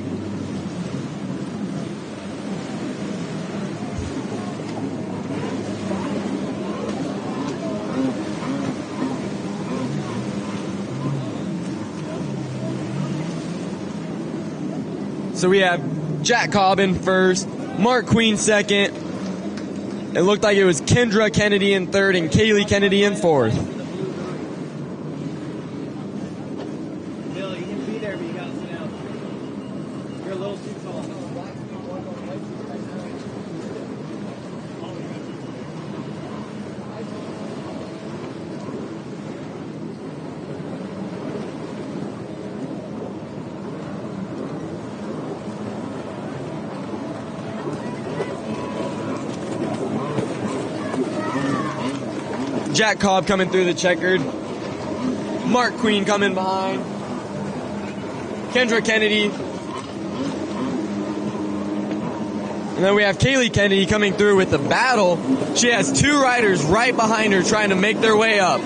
So we have Jack Cobb in first, Mark Queen second. It looked like it was Kendra Kennedy in third and Kaylee Kennedy in fourth. Jack Cobb coming through the checkered. Mark Queen coming behind. Kendra Kennedy. And then we have Kaylee Kennedy coming through with the battle. She has 2 riders right behind her trying to make their way up.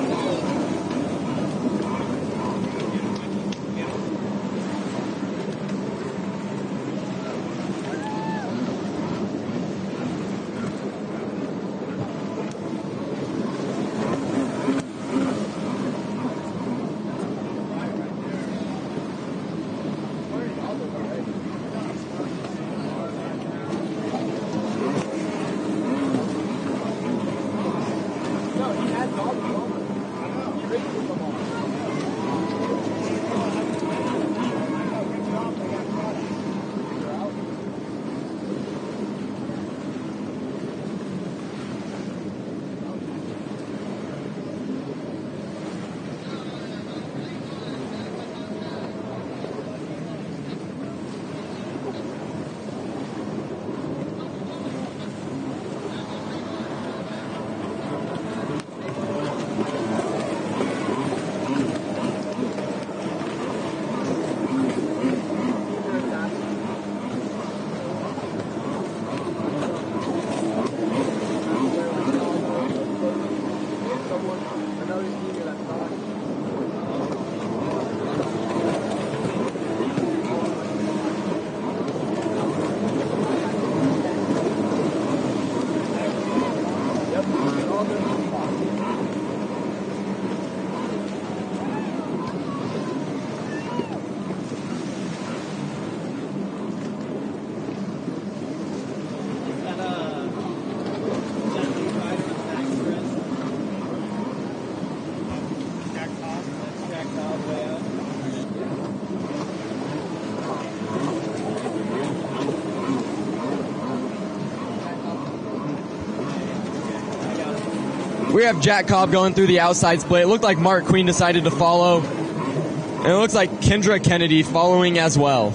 We have Jack Cobb going through the outside split. It looked like Mark Queen decided to follow. And it looks like Kendra Kennedy following as well.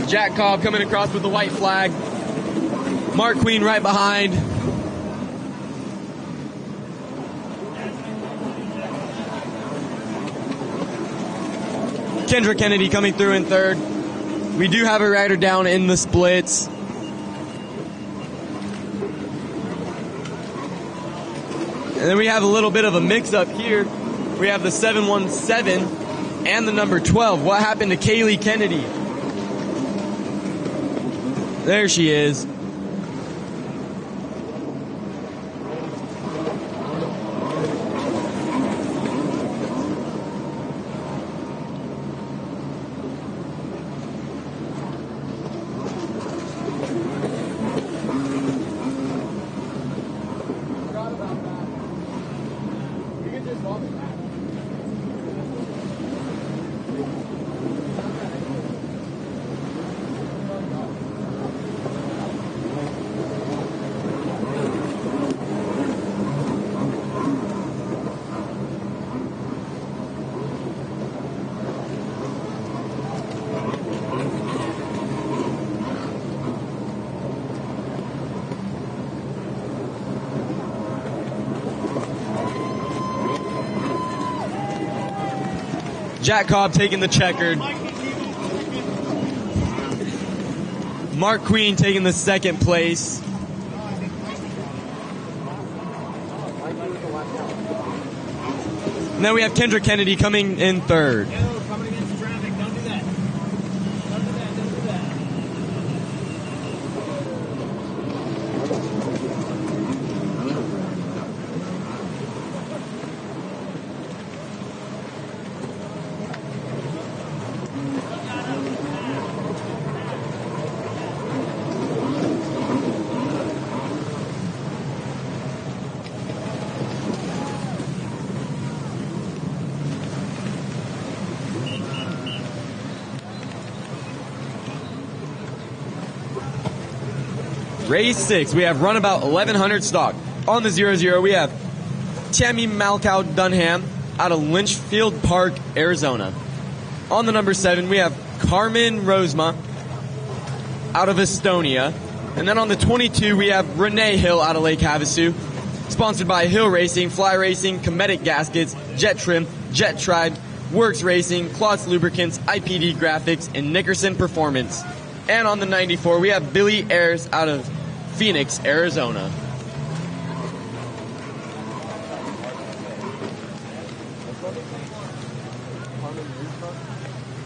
Jack Cobb coming across with the white flag. Mark Queen right behind. Kendra Kennedy coming through in third. We do have a rider down in the splits. And then we have a little bit of a mix-up here. We have the 717 and the number 12. What happened to Kaylee Kennedy? There she is. Jack Cobb taking the checkered. Mark Queen taking the second place. And then we have Kendra Kennedy coming in third. Coming against traffic, don't do that. Don't do that, don't do that. Race 6, we have Runabout 1100 stock. On the 00, we have Tammy Malkow Dunham out of Lynchfield Park, Arizona. On the number 7, we have Carmen Rosma out of Estonia. And then on the 22, we have Renee Hill out of Lake Havasu. Sponsored by Hill Racing, Fly Racing, Cometic Gaskets, Jettrim, Jettribe, Worx Racing, Klotz Lubricants, IPD Graphics, and Nickerson Performance. And on the 94, we have Billy Ayers out of Phoenix, Arizona.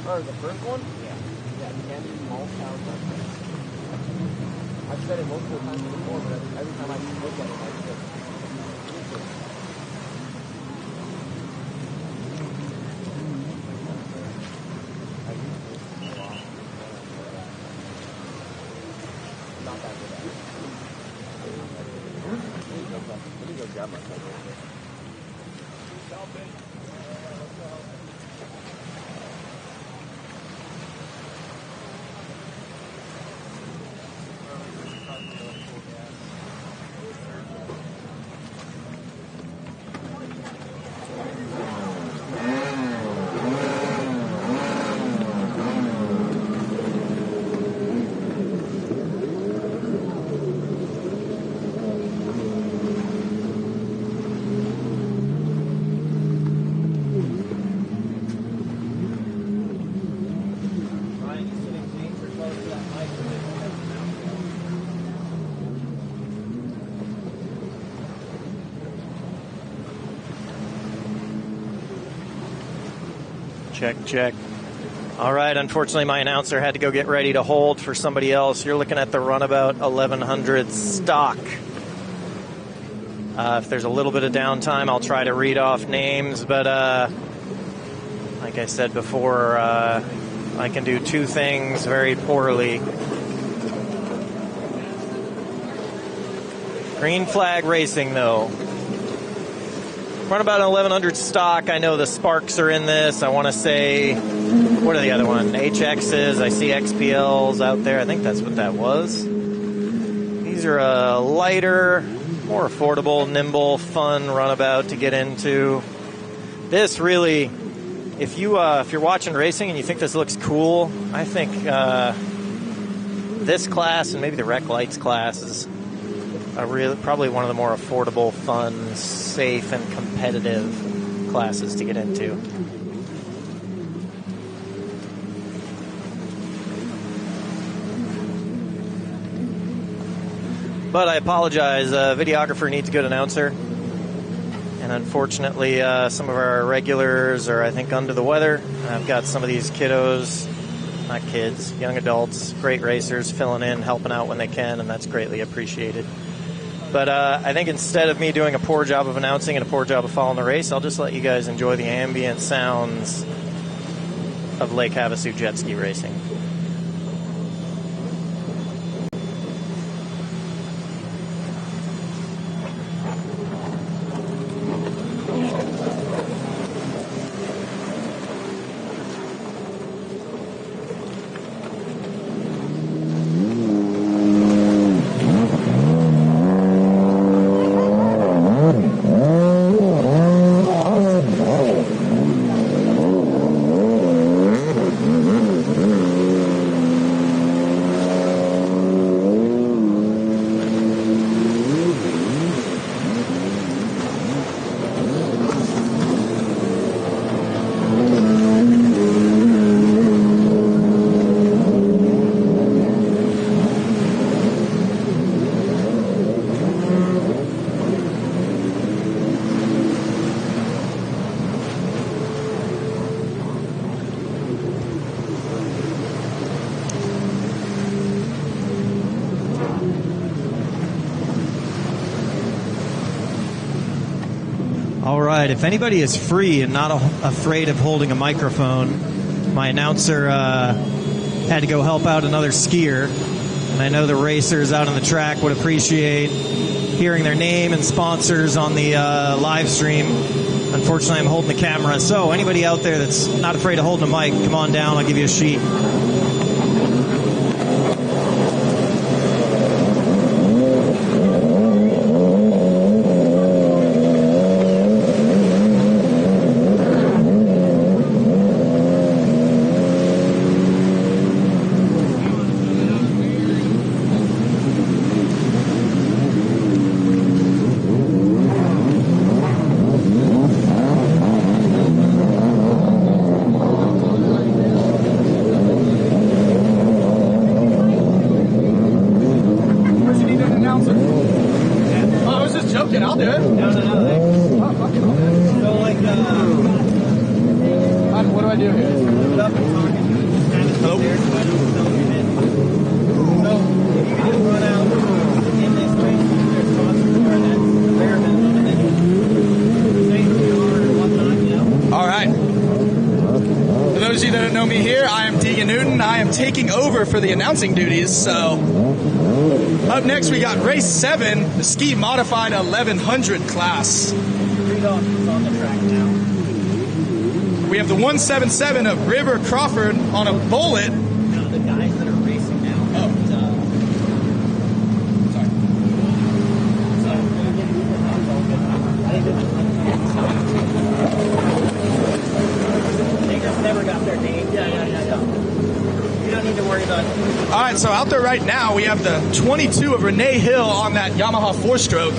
Or the first one? Yeah, Candy Malkow. I've said it multiple times before, but every time I look at it, I just... Not that good at it. Let me go grab my phone real quick. Check. All right, unfortunately, my announcer had to go get ready to hold for somebody else. You're looking at the Runabout 1100 stock. If there's a little bit of downtime, I'll try to read off names, but like I said before, I can do two things very poorly. Green Flag Racing, though. Runabout 1100 stock. I know the Sparks are in this. I want to say, what are the other one? HXs. I see XPLs out there. I think that's what that was. These are a lighter, more affordable, nimble, fun runabout to get into. This really, if you're watching racing and you think this looks cool, I think this class and maybe the Rec Lights class is probably one of the more affordable, fun, safe, and competitive classes to get into. But I apologize, videographer needs a good announcer. And unfortunately, some of our regulars are, I think, under the weather. I've got some of these kiddos, not kids, young adults, great racers, filling in, helping out when they can, and that's greatly appreciated. But I think instead of me doing a poor job of announcing and a poor job of following the race, I'll just let you guys enjoy the ambient sounds of Lake Havasu jet ski racing. All right, if anybody is free and not afraid of holding a microphone, my announcer had to go help out another skier, and I know the racers out on the track would appreciate hearing their name and sponsors on the live stream. Unfortunately, I'm holding the camera, so anybody out there that's not afraid of holding a mic, come on down, I'll give you a sheet. I do here? Move up and talk and have it Hello? there so I don't tell you in. So if you can just run out in this space, there's sponsors where that's the bare minimum, and then you say who you are and whatnot, you know? All right. For those of you that don't know me here, I am Deegan Newton. I am taking over for the announcing duties. So up next, we got race 7, the ski modified 1100 class. Read off who's on the track now. We have the 177 of River Crawford on a bullet. Now the guys that are racing now. They just never got their name. Yeah. You don't need to worry about it. All right, so out there right now, we have the 22 of Renee Hill on that Yamaha 4-stroke.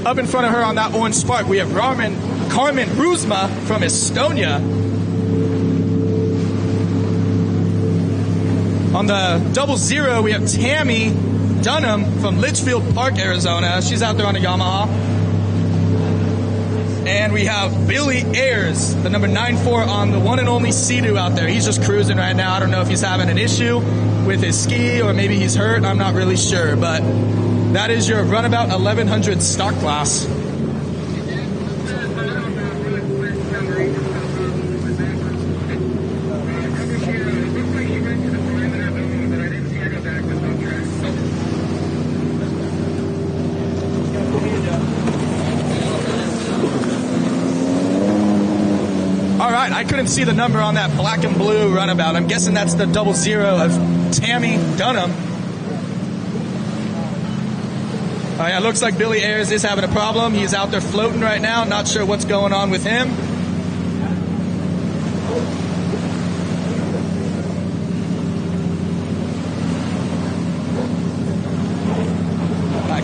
Up in front of her on that orange Spark, we have Carmen Rusma from Estonia. On the 00, we have Tammy Dunham from Litchfield Park, Arizona. She's out there on a Yamaha. And we have Billy Ayers, the number 94 on the one and only Sea-Doo out there. He's just cruising right now. I don't know if he's having an issue with his ski or maybe he's hurt. I'm not really sure, but that is your Runabout 1100 stock class. All right, I couldn't see the number on that black and blue Runabout. I'm guessing that's the 00 of Tammy Dunham. Oh yeah, it looks like Billy Ayers is having a problem. He's out there floating right now. Not sure what's going on with him.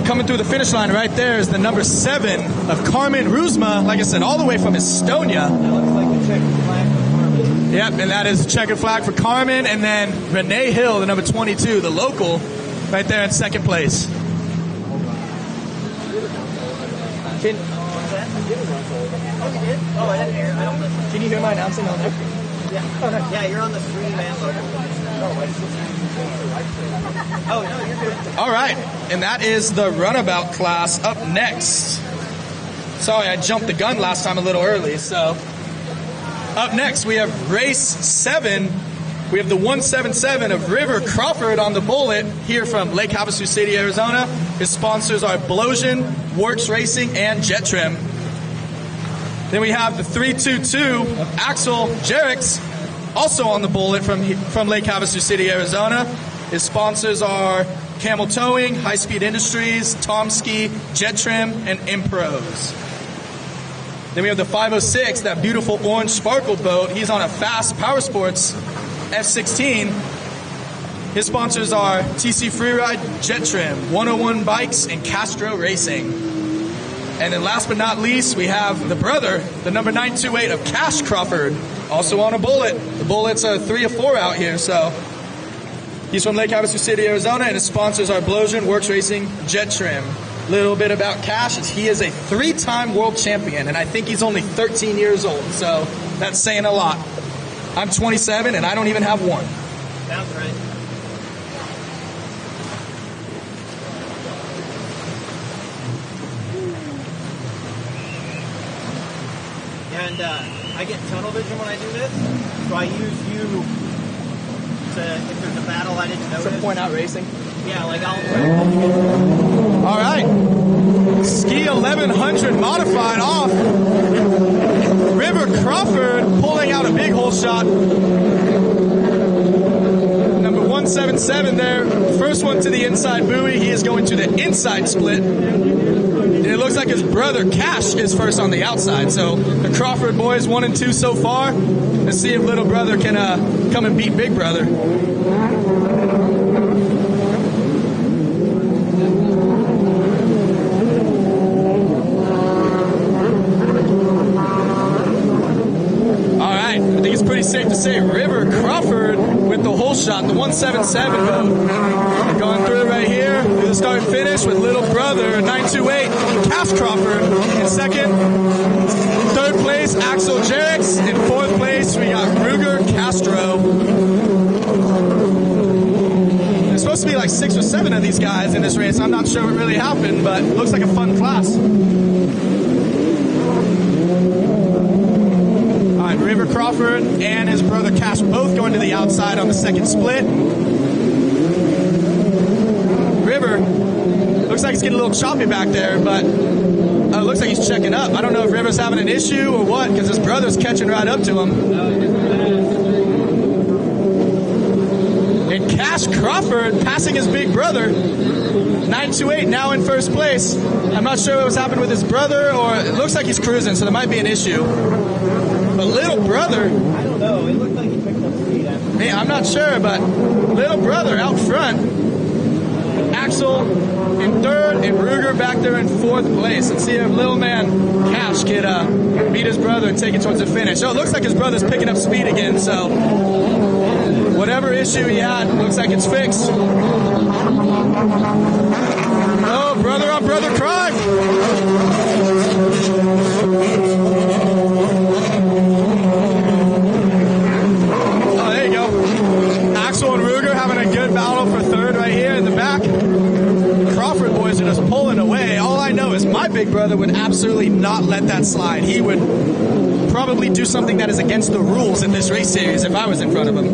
Coming through the finish line right there is the number 7 of Carmen Rusma, like I said, all the way from Estonia. That looks like the checkered flag for Carmen. Yep, and that is the checkered flag for Carmen, and then Renee Hill, the number 22, the local, right there in second place. Can you hear my announcing on there? Yeah. Oh, no. Yeah, you're on the stream and oh, no, you're good. All right, and that is the Runabout class up next. Sorry, I jumped the gun last time a little early. So up next, we have race 7. We have the 177 of River Crawford on the bullet here from Lake Havasu City, Arizona. His sponsors are Blosian, Worx Racing, and Jettrim. Then we have the 322 of Axel Jerix, also on the bullet from Lake Havasu City, Arizona. His sponsors are Camel Towing, High Speed Industries, Tomski, Jettrim, and Impros. Then we have the 506, that beautiful orange sparkle boat. He's on a fast Powersports F16. His sponsors are TC Freeride, Jettrim, 101 Bikes, and Castro Racing. And then last but not least, we have the brother, the number 928 of Cash Crawford, also on a bullet. The bullet's a 3 or 4 out here, so he's from Lake Havasu City, Arizona, and his sponsors are Blosian, Worx Racing, Jettrim. Little bit about Cash is he is a 3-time world champion, and I think he's only 13 years old, so that's saying a lot. I'm 27, and I don't even have one. Sounds right. And I get tunnel vision when I do this, so I use you to, if there's a battle I didn't notice. To point out racing? Yeah, like I'll... All right. Ski 1100 modified off. River Crawford pulling out a big hole shot. Number 177 there. First one to the inside buoy. He is going to the inside split. And it looks like his brother Cash is first on the outside. So the Crawford boys 1 and 2 so far. Let's see if little brother can come and beat big brother. Pretty safe to say River Crawford with the hole shot, the 177 boat. Going through right here, through the start and finish with little brother 928 Cash Crawford in second. Third place, Axel Jerix. In fourth place, we got Ruger 6 or 7 of these guys in this race. I'm not sure what really happened, but it looks like a fun class. All right, River Crawford and his brother Cash both going to the outside on the second split. River looks like he's getting a little choppy back there, but looks like he's checking up. I don't know if River's having an issue or what, because his brother's catching right up to him. And Cash Crawford passing his big brother. 928 now in first place. I'm not sure what was happening with his brother, or it looks like he's cruising, so there might be an issue. But little brother, I don't know. It looked like he picked up speed. hey, I'm not sure, but little brother out front. Axel in third, and Ruger back there in fourth place. Let's see if little man Cash could beat his brother and take it towards the finish. Oh, it looks like his brother's picking up speed again, so whatever issue he had, looks like it's fixed. Oh, brother on brother crime. Oh, there you go. Axel and Ruger having a good battle for third right here in the back. Crawford boys are just pulling away. All I know is my big brother would absolutely not let that slide. He would probably do something that is against the rules in this race series if I was in front of him.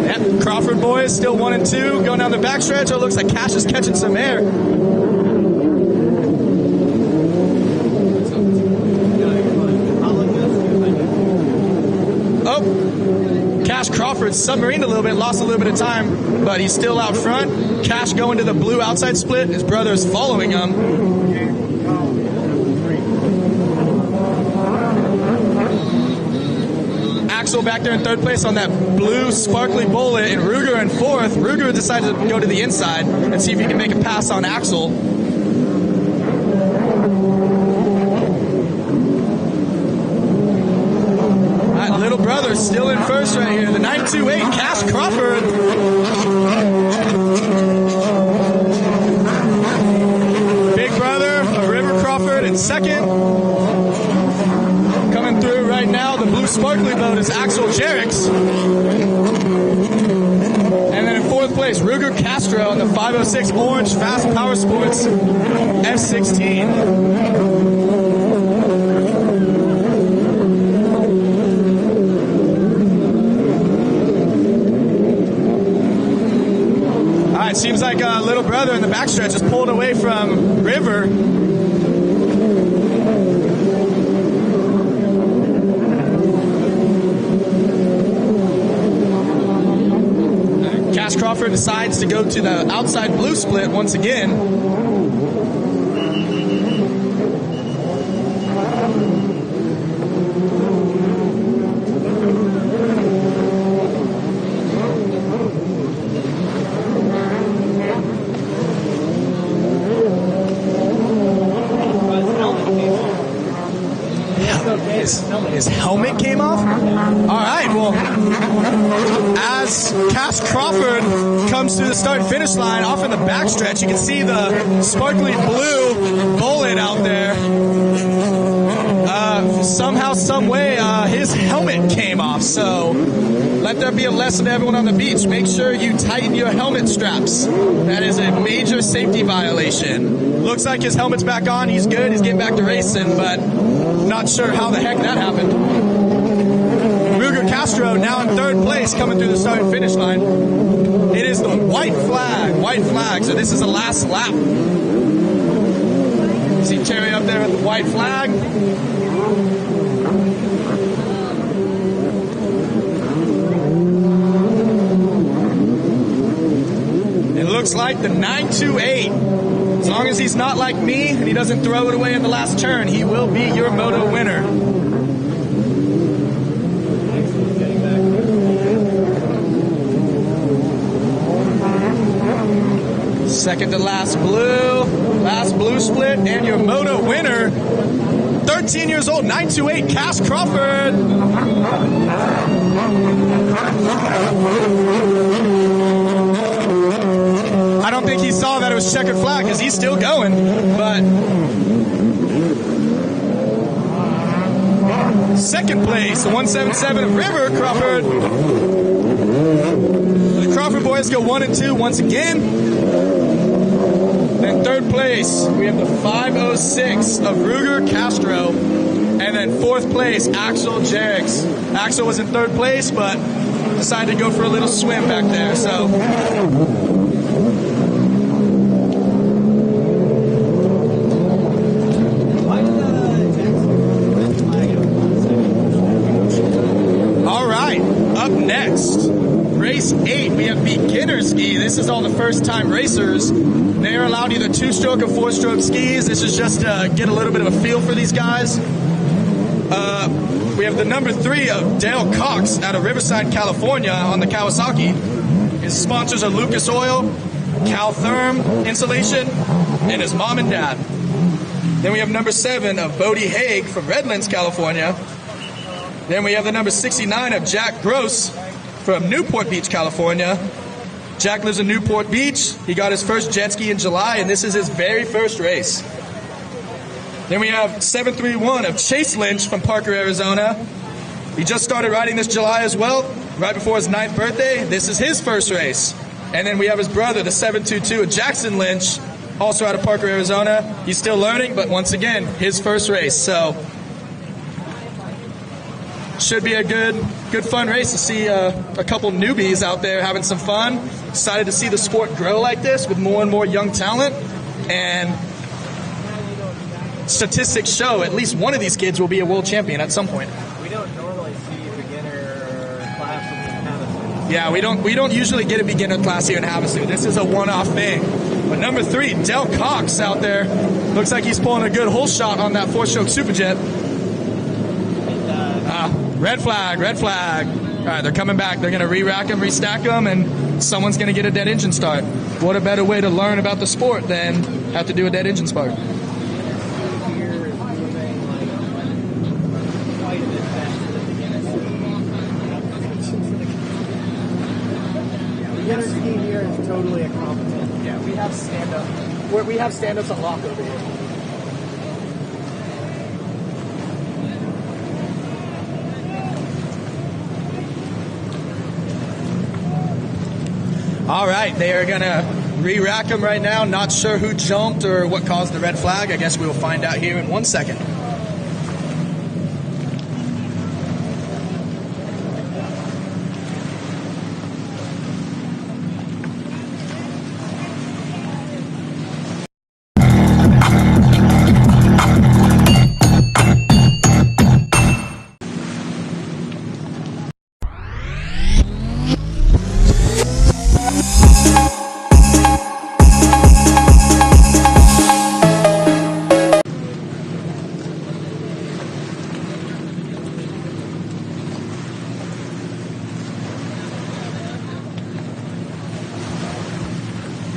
Yep, Crawford boys still 1 and 2 going down the backstretch. Oh, it looks like Cash is catching some air. Oh, Cash Crawford submarined a little bit, lost a little bit of time, but he's still out front. Cash going to the blue outside split. His brother's following him. Axel back there in third place on that blue sparkly bullet, and Ruger in fourth. Ruger decided to go to the inside and see if he can make a pass on Axel. Little brother still in first right here. The 928 Cash Crawford. Big brother of River Crawford in second. Coming through right now, the blue sparkly boat is Axel Jerix. And then in fourth place, Ruger Castro on the 506 Orange Fast Powersports F16. It seems like little brother in the backstretch is pulled away from River. Cash Crawford decides to go to the outside blue split once again. His helmet came off? All right, well, as Cash Crawford comes to the start and finish line off in the backstretch, you can see the sparkly blue bullet out there. Somehow, some way, his helmet came off. So let there be a lesson to everyone on the beach. Make sure you tighten your helmet straps. That is a major safety violation. Looks like his helmet's back on. He's good. He's getting back to racing, but not sure how the heck that happened. Ruger Castro now in third place coming through the start and finish line. It is the white flag. So this is the last lap. See Terry up there with the white flag. It looks like the 928. As long as he's not like me and he doesn't throw it away in the last turn, he will be your moto winner. Second to last blue split, and your moto winner, 13 years old, 928 Cash Crawford. I don't think he saw that it was checkered flag because he's still going, but Second place, the 177 of River Crawford. The Crawford boys go 1 and 2 once again. Then third place, we have the 506 of Ruger Castro. And then fourth place, Axel Jerix. Axel was in third place, but decided to go for a little swim back there. So. All right, up next, race 8, we have beginner ski. This is all the first time racers. They are allowed either 2-stroke or 4-stroke skis. This is just to get a little bit of a feel for these guys. We have the number 3 of Dale Cox out of Riverside, California on the Kawasaki. His sponsors are Lucas Oil, Caltherm Insulation, and his mom and dad. Then we have number 7 of Bodie Haig from Redlands, California. Then we have the number 69 of Jack Gross from Newport Beach, California. Jack lives in Newport Beach. He got his first jet ski in July, and this is his very first race. Then we have 731 of Chase Lynch from Parker, Arizona. He just started riding this July as well, right before his 9th birthday. This is his first race. And then we have his brother, the 722 of Jackson Lynch, also out of Parker, Arizona. He's still learning, but once again, his first race. So should be a good fun race to see a couple newbies out there having some fun. Excited to see the sport grow like this with more and more young talent. And statistics show at least one of these kids will be a world champion at some point. We don't normally see beginner classes in Havasu. Yeah, we don't usually get a beginner class here in Havasu. This is a one-off thing. But number 3, Del Cox out there. Looks like he's pulling a good hole shot on that 4-stroke Superjet. Red flag, red flag. All right, they're coming back. They're going to re-rack them, restack them, and someone's going to get a dead engine start. What a better way to learn about the sport than have to do a dead engine start. Beginner ski here is totally a competition. Yeah, we have stand-up. We have stand-ups on lock over here. All right, they are going to re-rack them right now. Not sure who jumped or what caused the red flag. I guess we will find out here in 1 second.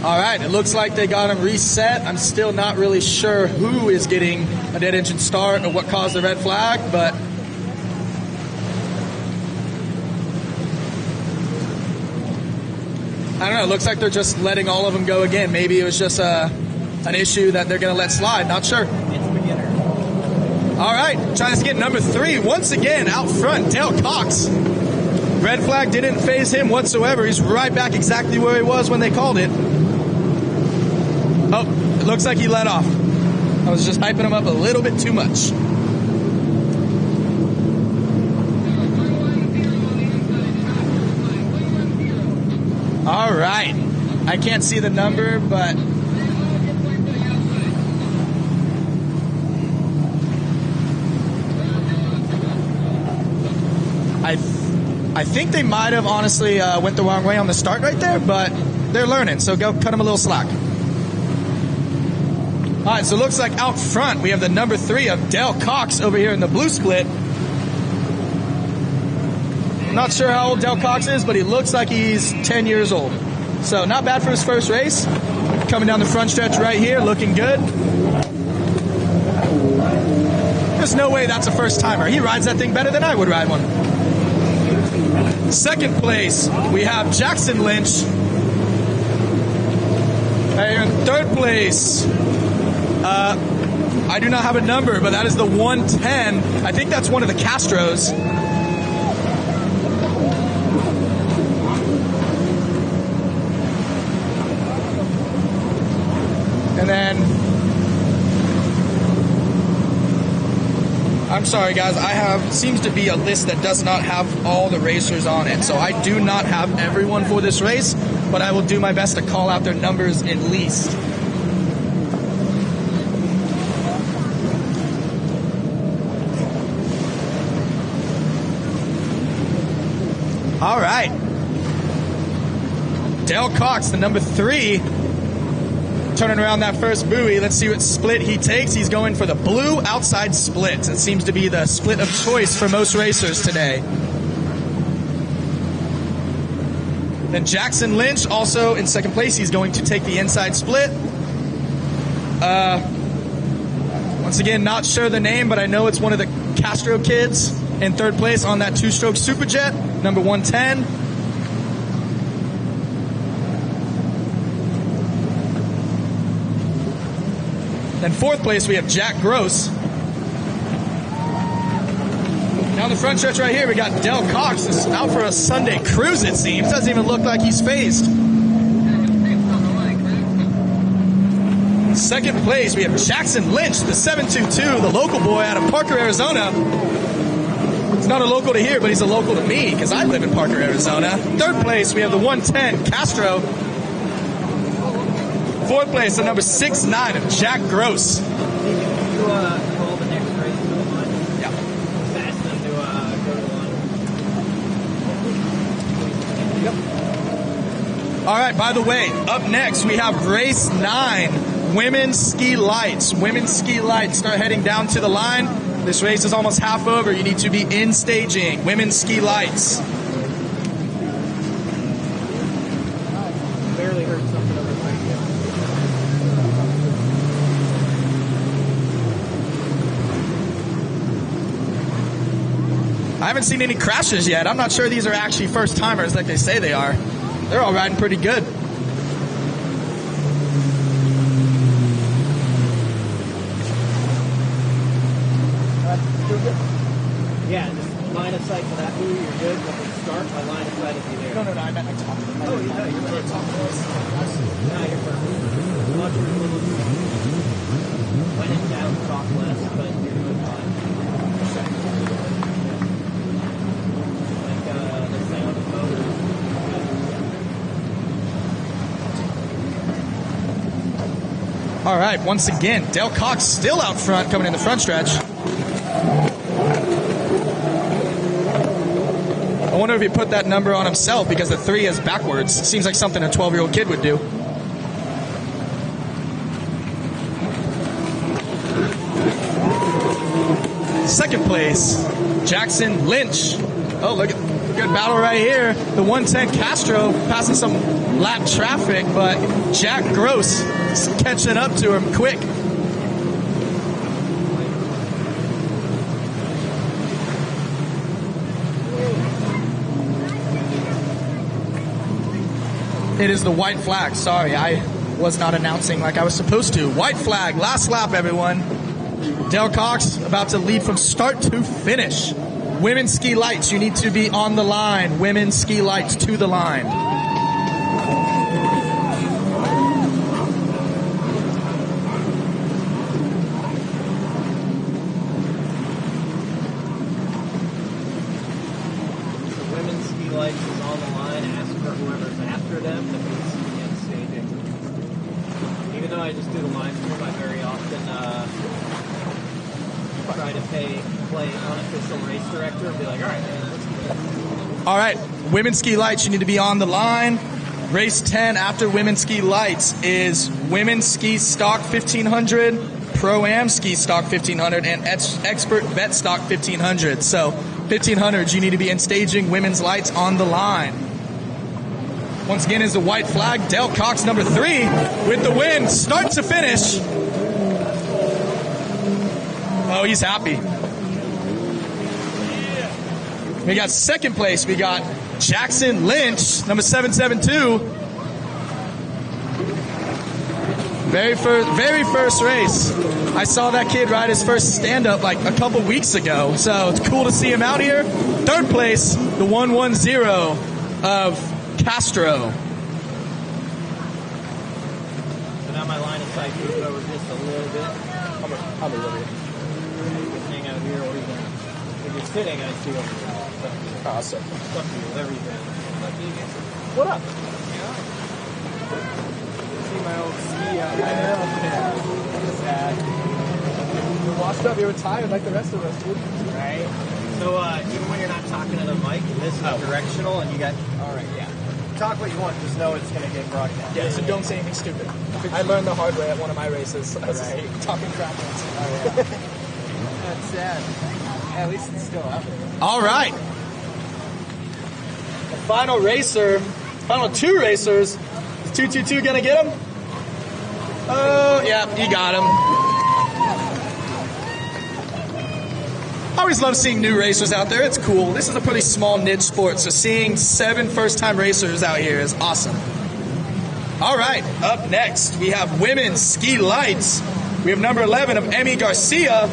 All right, it looks like they got them reset. I'm still not really sure who is getting a dead engine start or what caused the red flag, but I don't know. It looks like they're just letting all of them go again. Maybe it was just an issue that they're going to let slide. Not sure. It's beginner. All right, trying to get number 3 once again out front, Dale Cox. Red flag didn't phase him whatsoever. He's right back exactly where he was when they called it. Oh, it looks like he let off. I was just hyping him up a little bit too much. All right. I can't see the number, but I think they might have honestly went the wrong way on the start right there, but they're learning, so go cut them a little slack. All right, so it looks like out front we have the number 3 of Dale Cox over here in the blue split. Not sure how old Dale Cox is, but he looks like he's 10 years old. So not bad for his first race. Coming down the front stretch right here, looking good. There's no way that's a first timer. He rides that thing better than I would ride one. Second place, we have Jackson Lynch. Right here in third place, I do not have a number, but that is the 110. I think that's one of the Castros. And then, I'm sorry guys, seems to be a list that does not have all the racers on it. So I do not have everyone for this race, but I will do my best to call out their numbers at least. All right. Dale Cox, the number 3, turning around that first buoy. Let's see what split he takes. He's going for the blue outside split. It seems to be the split of choice for most racers today. Then Jackson Lynch, also in second place. He's going to take the inside split. Once again, not sure the name, but I know it's one of the Castro kids in third place on that 2-stroke Superjet, number 110. Then fourth place, we have Jack Gross. Down the front stretch right here, we got Del Cox. This is out for a Sunday cruise, it seems. Doesn't even look like he's phased. Second place, we have Jackson Lynch, the 722, the local boy out of Parker, Arizona. He's not a local to here, but he's a local to me because I live in Parker, Arizona. Third place, we have the 110, Castro. Fourth place, the number 69 of Jack Gross. Call the next race to the line. Yeah. Ask them to go to the line. Yep. All right, by the way, up next we have race 9, Women's Ski Lights. Women's Ski Lights start heading down to the line. This race is almost half over. You need to be in staging. Women's Ski Lights. Barely heard something over the radio. I haven't seen any crashes yet. I'm not sure these are actually first timers like they say they are. They're all riding pretty good. Yeah, just line of sight to that buoy, you're good. When we start, my line of sight will be there. No, I meant like top. Oh, you're right top of this. Nah, you're perfect. Watch your little when in doubt, talk less, but you're doing fine. Like the sound of motors. All right, once again, Dale Cox still out front coming in the front stretch. I wonder if he put that number on himself because the 3 is backwards. Seems like something a 12-year-old kid would do. Second place, Jackson Lynch. Oh, look at good battle right here. The 110 Castro passing some lap traffic, but Jack Gross is catching up to him quick. It is the white flag. Sorry, I was not announcing like I was supposed to. White flag, last lap, everyone. Dale Cox about to lead from start to finish. Women's Ski Lights, you need to be on the line. Women's Ski Lights to the line. Women's Ski Lights is on the line. Ask for whoever's after them to be in staging. Even though I just do the line stream, I very often try to play unofficial race director and be like, all right, man, let's do this. All right, Women's Ski Lights, you need to be on the line. Race 10 after Women's Ski Lights is Women's Ski Stock 1500, Pro-Am Ski Stock 1500, and Expert Vet Stock 1500. So 1500, you need to be in staging Women's Lights on the line. Once again is the white flag. Dale Cox, number 3, with the win, start to finish. Oh, he's happy. We got second place. We got Jackson Lynch, number 772. Very first race. I saw that kid ride his first stand-up like a couple weeks ago, so it's cool to see him out here. Third place, the 110 of Castro. So now my line of sight moves over just a little bit. I'll be over here. You can hang out here, or you can, if you're sitting, I see over there. Awesome. It's up to you, whatever you think. What up? See my old ski out there. Sad. You're washed up. You're retired like the rest of us, dude. Right? So even when you're not talking to the mic, this is directional, and you got. All right, yeah. Talk what you want, just know it's going to get broadcast. Yeah, so don't say anything stupid. I learned the hard way at one of my races. I was talking crap once. Oh, yeah. That's sad. Yeah, at least it's still up. All right. The final racer, final two racers. Is 222 going to get him? Oh, yeah, he got him. I always love seeing new racers out there. It's cool. This is a pretty small niche sport, so seeing 7 first-time racers out here is awesome. All right, up next, we have women's ski lights. We have number 11 of Emmy Garcia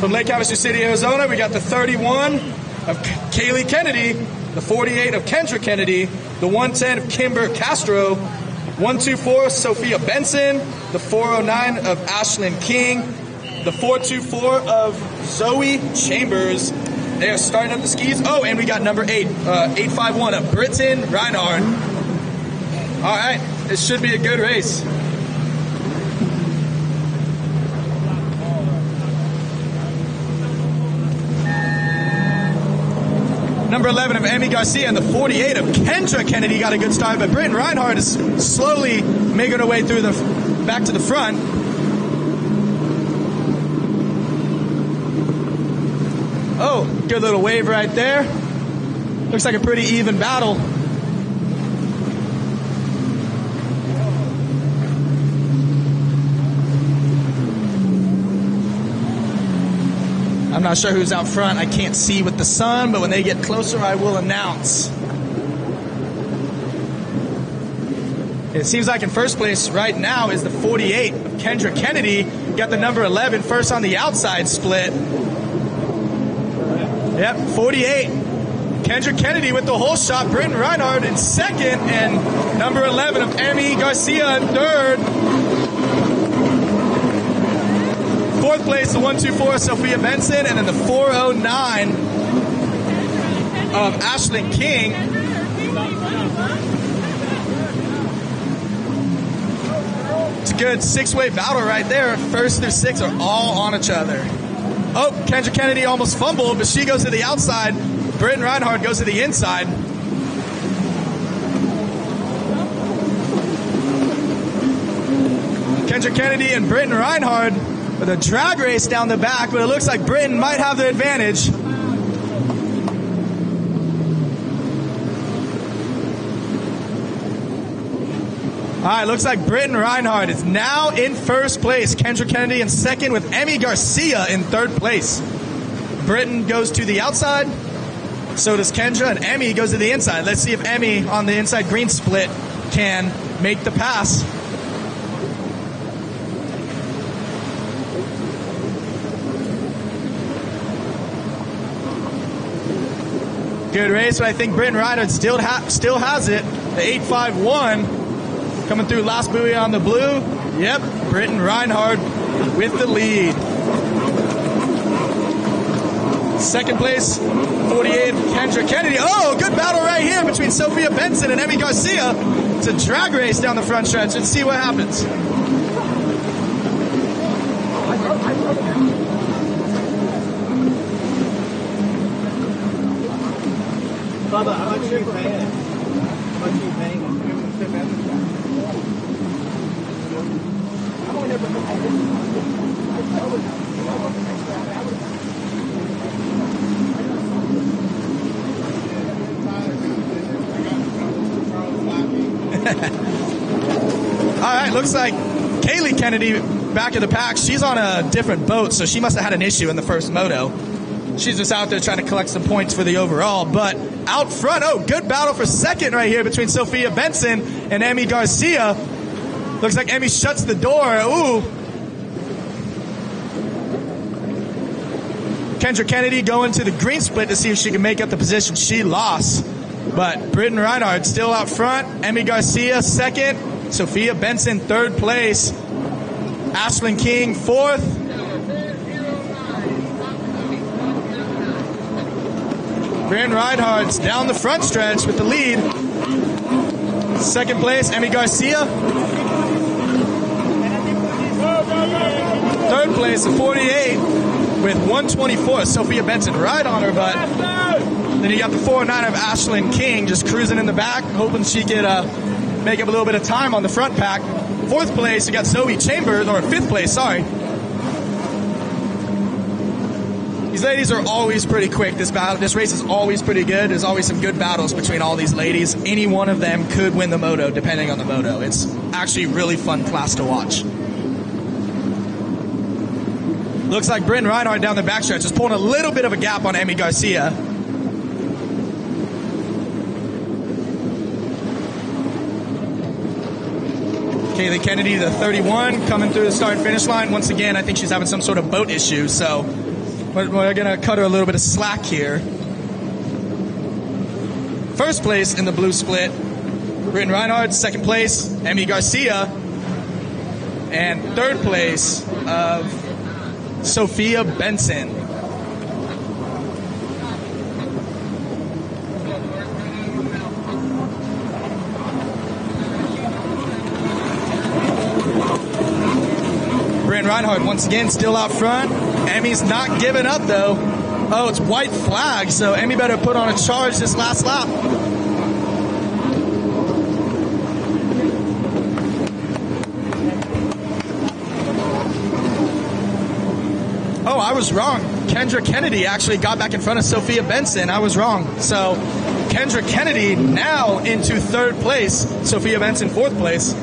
from Lake Havasu City, Arizona. We got the 31 of Kaylee Kennedy, the 48 of Kendra Kennedy, the 110 of Kimber Castro, 124 Sophia Benson, the 409 of Ashlyn King, the 424 of Zoe Chambers. They are starting up the skis. Oh, and we got number 851 of Britton Reinhardt. All right, this should be a good race. Number 11 of Emmy Garcia and the 48 of Kendra Kennedy got a good start, but Britton Reinhardt is slowly making her way through back to the front. Oh, good little wave right there. Looks like a pretty even battle. I'm not sure who's out front. I can't see with the sun, but when they get closer, I will announce. It seems like in first place right now is the 48 of Kendra Kennedy. Got the number 11 first on the outside split. Yep, 48. Kendra Kennedy with the whole shot. Britton Reinhardt in second, and number 11 of Emmy Garcia in third. Fourth place, the 124 Sophia Benson, and then the 409 of Ashlyn King. It's a good 6-way battle right there. First through 6 are all on each other. Oh, Kendra Kennedy almost fumbled, but she goes to the outside. Britton Reinhardt goes to the inside. Kendra Kennedy and Britton Reinhardt with a drag race down the back, but it looks like Britton might have the advantage. All right, looks like Britton Reinhardt is now in first place. Kendra Kennedy in second with Emmy Garcia in third place. Britton goes to the outside. So does Kendra, and Emmy goes to the inside. Let's see if Emmy on the inside green split can make the pass. Good race, but I think Britton Reinhardt still has it. The 851 coming through last buoy on the blue. Yep, Britton Reinhardt with the lead. Second place, 48, Kendra Kennedy. Oh, good battle right here between Sophia Benson and Emmy Garcia. It's a drag race down the front stretch. Let's see what happens. Bubba, how much are you paying? How much are you paying? All right, looks like Kaylee Kennedy back of the pack. She's on a different boat, so she must have had an issue in the first moto. She's just out there trying to collect some points for the overall. But out front, oh, good battle for second right here between Sophia Benson and Emmy Garcia. Looks like Emmy shuts the door. Ooh. Kendra Kennedy going to the green split to see if she can make up the position she lost. But Britton Reinhardt still out front. Emmy Garcia second. Sophia Benson third place. Ashlyn King fourth. Britton Reinhardt's down the front stretch with the lead. Second place, Emmy Garcia. Third place, a 48 with 124. Sophia Benson right on her, but then you got the 409 of Ashlyn King just cruising in the back, hoping she could make up a little bit of time on the front pack. Fourth place, you got Zoe Chambers, or fifth place, sorry. These ladies are always pretty quick. This race is always pretty good. There's always some good battles between all these ladies. Any one of them could win the moto, depending on the moto. It's actually a really fun class to watch. Looks like Britton Reinhardt down the backstretch is pulling a little bit of a gap on Emmy Garcia. Kaylee Kennedy, the 31, coming through the start and finish line. Once again, I think she's having some sort of boat issue, so we're going to cut her a little bit of slack here. First place in the blue split, Britton Reinhardt. Second place, Emmy Garcia. And third place of Sophia Benson. Britton Reinhardt once again still out front. Emmy's not giving up though. Oh, it's white flag, so Emmy better put on a charge this last lap. Oh, I was wrong. Kendra Kennedy actually got back in front of Sophia Benson. I was wrong. So Kendra Kennedy now into third place. Sophia Benson fourth place.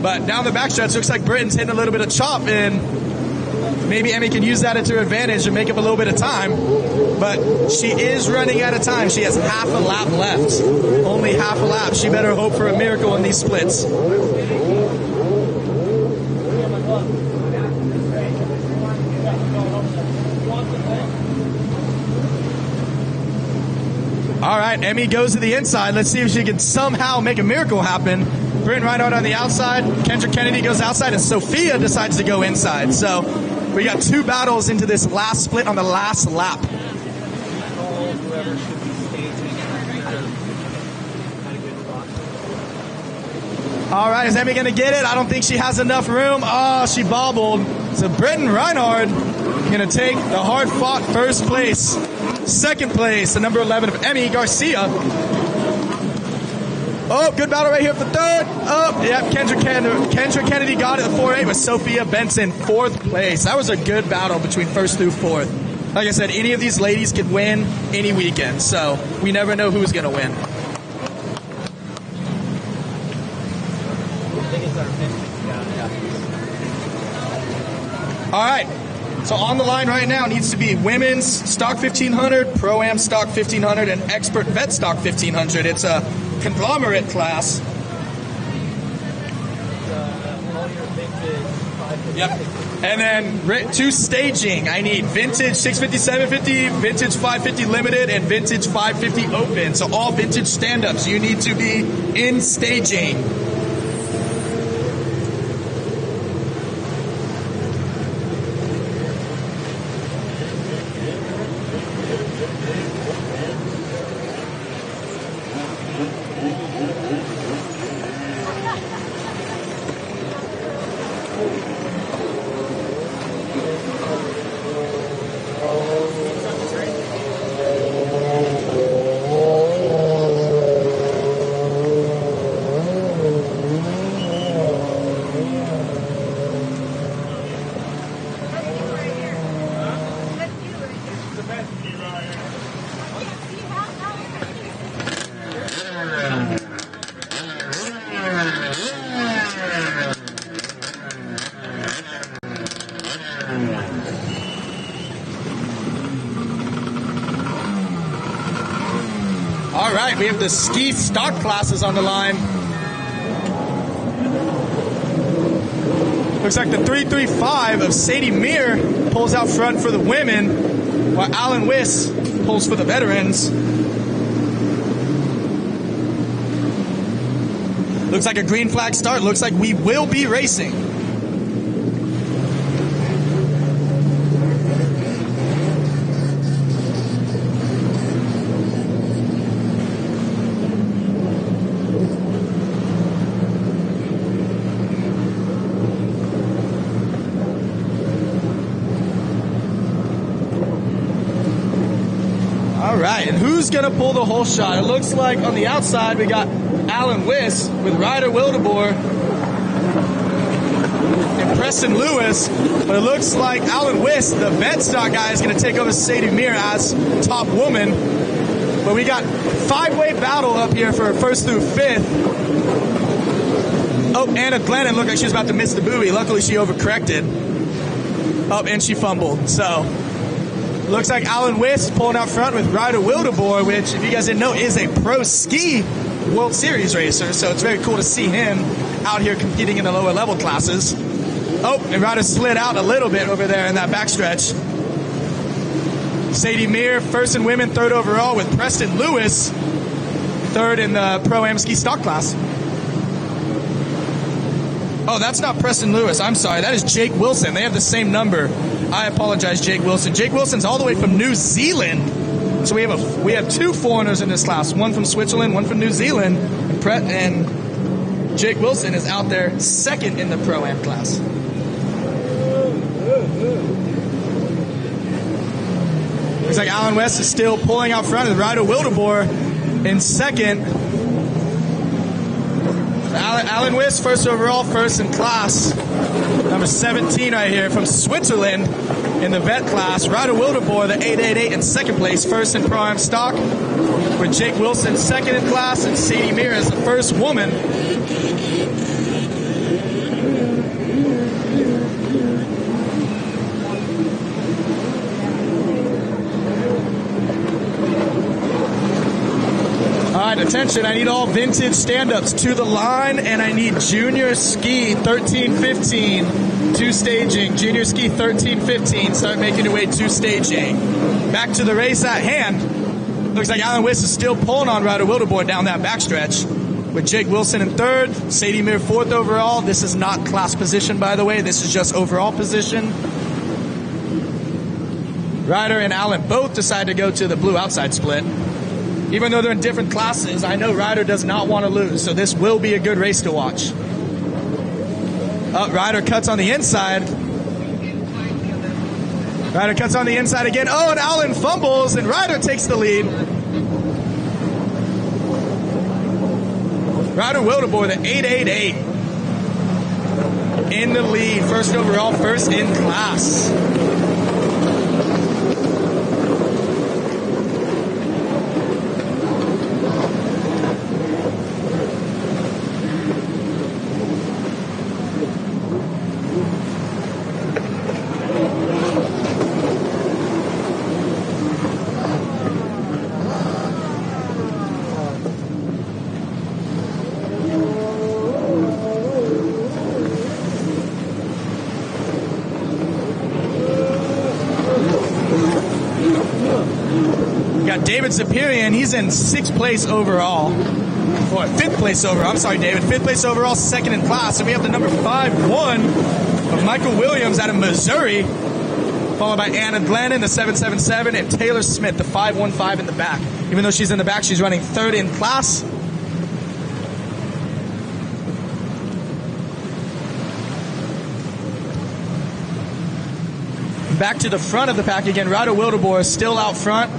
But down the backstretch, looks like Britton's hitting a little bit of chop, and maybe Emmy can use that to her advantage and make up a little bit of time. But she is running out of time. She has half a lap left. Only half a lap. She better hope for a miracle in these splits. All right, Emmy goes to the inside. Let's see if she can somehow make a miracle happen. Britton Reinhardt on the outside. Kendra Kennedy goes outside, and Sophia decides to go inside. So we got two battles into this last split on the last lap. All right, is Emmy going to get it? I don't think she has enough room. Oh, she bobbled. So Britton Reinhardt going to take the hard-fought first place. Second place, the number 11 of Emmy Garcia. Oh, good battle right here for third. Oh, yep, Kendra Kennedy got it at 4-8 with Sophia Benson, fourth place. That was a good battle between first through fourth. Like I said, any of these ladies could win any weekend, so we never know who's going to win. All right, so on the line right now needs to be women's stock 1500, Pro-Am stock 1500, and expert vet stock 1500. It's a conglomerate class. Yep. And then to staging, I need vintage 650, 750, vintage 550 limited, and vintage 550 open. So all vintage stand-ups. You need to be in staging. All right, we have the ski stock classes on the line. Looks like the 335 of Sadie Meir pulls out front for the women, while Alan Wiss pulls for the veterans. Looks like a green flag start. Looks like we will be racing. All right, and who's going to pull the whole shot? It looks like on the outside we got Alan Wiss with Ryder Wildeboer and Preston Lewis, but it looks like Alan Wiss, the vet stock guy, is going to take over Sadie Meir as top woman. But we got 5-way battle up here for first through fifth. Oh, Anna Glennon looked like she was about to miss the buoy. Luckily, she overcorrected. Oh, and she fumbled. So, looks like Alan Wiss pulling out front with Ryder Wildeboer, which, if you guys didn't know, is a pro ski World Series racer. So it's very cool to see him out here competing in the lower level classes. Oh, and Ryder slid out a little bit over there in that backstretch. Sadie Meir, first in women, third overall, with Preston Lewis, third in the Pro-Am ski stock class. Oh, that's not Preston Lewis. I'm sorry. That is Jake Wilson. They have the same number. I apologize, Jake Wilson. Jake Wilson's all the way from New Zealand. So we have two foreigners in this class. One from Switzerland, one from New Zealand. And Jake Wilson is out there second in the Pro-Am class. Looks like Alan West is still pulling out front with Ryder Wildeboer in second. Alan Wiss, first overall, first in class. Number 17 right here from Switzerland in the vet class. Ryder Wildeboer, the 888 in second place, first in Pro-Am stock. With Jake Wilson second in class and Sadie Meir as the first woman. All right, attention, I need all vintage stand-ups to the line, and I need junior ski 13-15 to staging. Junior ski 13-15, start making your way to staging. Back to the race at hand. Looks like Alan Wiss is still pulling on Ryder Wildeboer down that backstretch. With Jake Wilson in third, Sadie Meir fourth overall. This is not class position, by the way. This is just overall position. Ryder and Alan both decide to go to the blue outside split. Even though they're in different classes, I know Ryder does not want to lose, so this will be a good race to watch. Ryder cuts on the inside. Ryder cuts on the inside again. Oh, and Alan fumbles, and Ryder takes the lead. Ryder Wildeboer, the 888. In the lead, first overall, first in class. David Zapirian, he's in 6th place overall. Or 5th place overall. I'm sorry, David. 5th place overall, second in class. And we have the number 5-1 of Michael Williams out of Missouri. Followed by Anna Glennon, the 777, and Taylor Smith, the 515 in the back. Even though she's in the back, she's running third in class. Back to the front of the pack again. Ryder Wildeboer is still out front.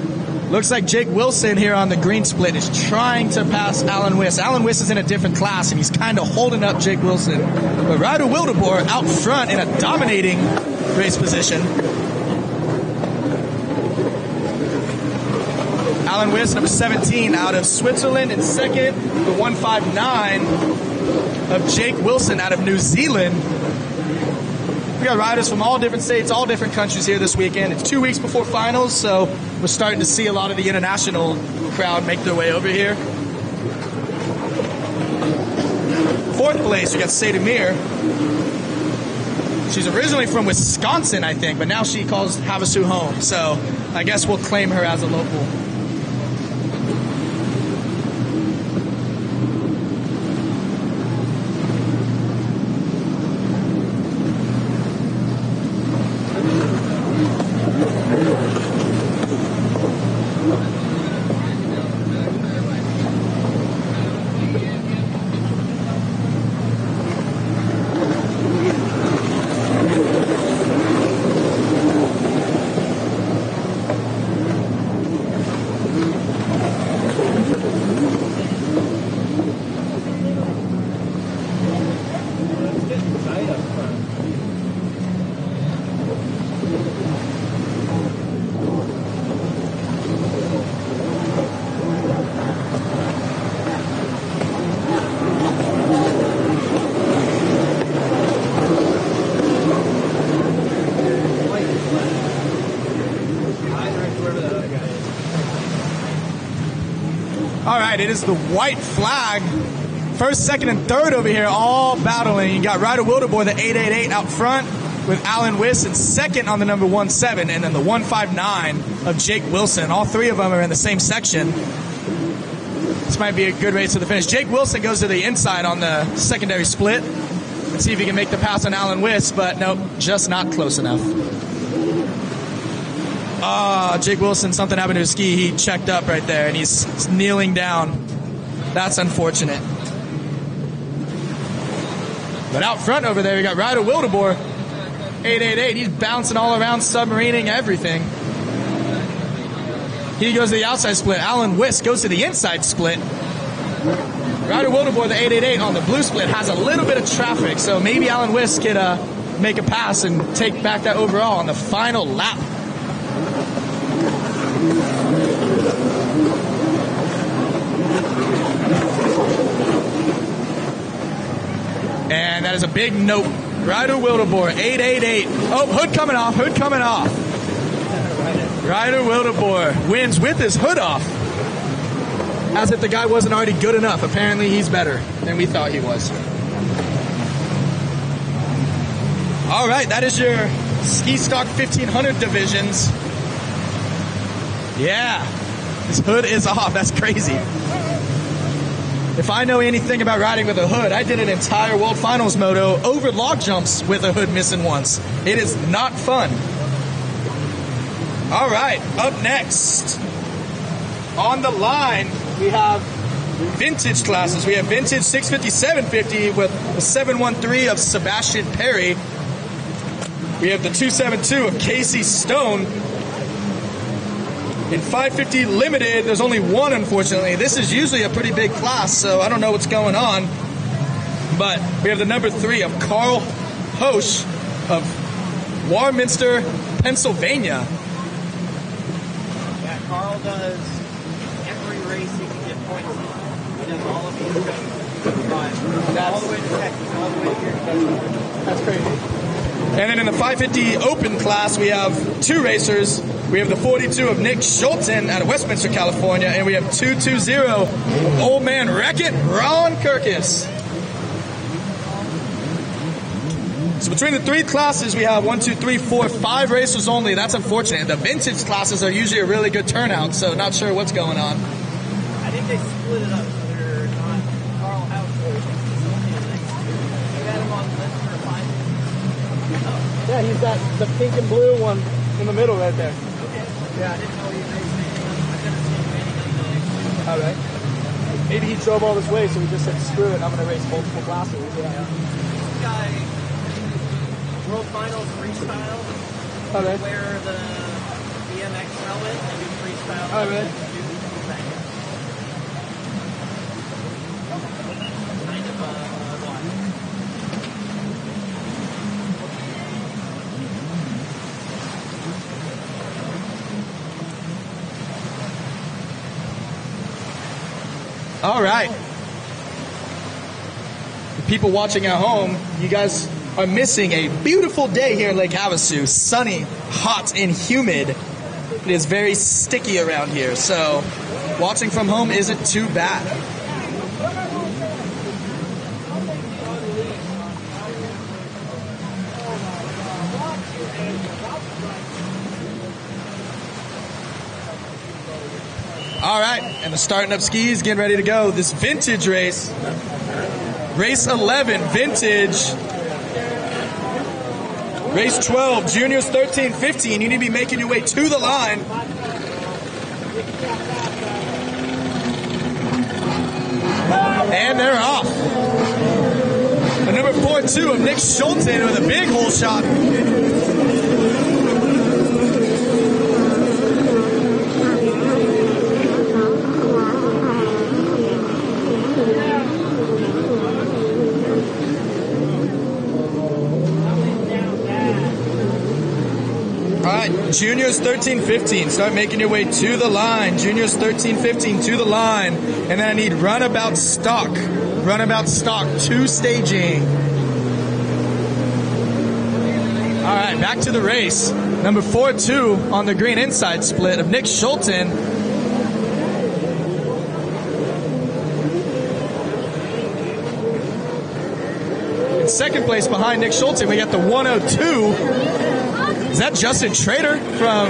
Looks like Jake Wilson here on the green split is trying to pass Alan Wiss. Alan Wiss is in a different class, and he's kind of holding up Jake Wilson. But Ryder Wildeboer out front in a dominating race position. Alan Wiss, number 17, out of Switzerland. In second, the 159 of Jake Wilson out of New Zealand. We got riders from all different states, all different countries here this weekend. It's 2 weeks before finals, so we're starting to see a lot of the international crowd make their way over here. 4th place, we got Sadie Meir. She's originally from Wisconsin, I think, but now she calls Havasu home. So I guess we'll claim her as a local. It is the white flag. First, second, and third over here, all battling. You got Ryder Wildeboy, the 888 out front with Alan Wiss, and second on the number 17, and then the 159 of Jake Wilson. All three of them are in the same section. This might be a good race to the finish. Jake Wilson goes to the inside on the secondary split. Let's see if he can make the pass on Alan Wiss, but nope, just not close enough. Jake Wilson, something happened to his ski. He checked up right there, and he's kneeling down. That's unfortunate. But out front over there, we got Ryder Wildeboy, 888. He's bouncing all around, submarining everything. He goes to the outside split. Alan Wiss goes to the inside split. Ryder Wildeboy, the 888 on the blue split, has a little bit of traffic, so maybe Alan Wiss could make a pass and take back that overall on the final lap. And that is a big note. Ryder Wildeboy, 888. Oh, hood coming off, hood coming off. Ryder Wildeboy wins with his hood off. As if the guy wasn't already good enough. Apparently he's better than we thought he was. All right, that is your Ski Stock 1500 divisions. Yeah, his hood is off. That's crazy. If I know anything about riding with a hood, I did an entire World Finals moto over log jumps with a hood missing once. It is not fun. All right, up next on the line, we have vintage classes. We have vintage 650, 750 with the 713 of Sebastian Perry. We have the 272 of Casey Stone. In 550 limited, there's only one, unfortunately. This is usually a pretty big class, so I don't know what's going on. But we have the number 3 of Carl Hosch of Warminster, Pennsylvania. Yeah, Carl does every race he can get points on. He does all of these races. All the way to Texas, all the way here to Texas. That's crazy. And then in the 550 open class, we have 2 racers. We have the 42 of Nick Schulten out of Westminster, California, and we have 220 Old Man Wreck-It, Ron Kirkus. So between the 3 classes, we have 1, 2, 3, 4, 5 racers only. That's unfortunate. The vintage classes are usually a really good turnout, so not sure what's going on. I think they split it up so they're not Carl House. They had him on the list for 5. Yeah, he's got the pink and blue one in the middle right there. Yeah, I didn't know he raced anything. I couldn't see him All right. Maybe he drove all this way, so he just said, screw it, I'm going to race multiple classes. Yeah. This guy, World Finals freestyle. All right. Wear the BMX helmet and do freestyle. All right. Kind of watch. All right. The people watching at home, you guys are missing a beautiful day here in Lake Havasu. Sunny, hot, and humid. It is very sticky around here, so watching from home isn't too bad. All right, and the starting up skis, getting ready to go. This vintage race, race 11, vintage. Race 12, juniors 13, 15. You need to be making your way to the line. And they're off. The number 4-2 of Nick Schulten with a big hole shot. Juniors 13-15, start making your way to the line. Juniors 13-15 to the line. And then I need Runabout stock. Runabout stock, 2 staging. All right, back to the race. Number 4-2 on the green inside split of Nick Schulten. In second place behind Nick Schulten, we got the 102. Is that Justin Trader from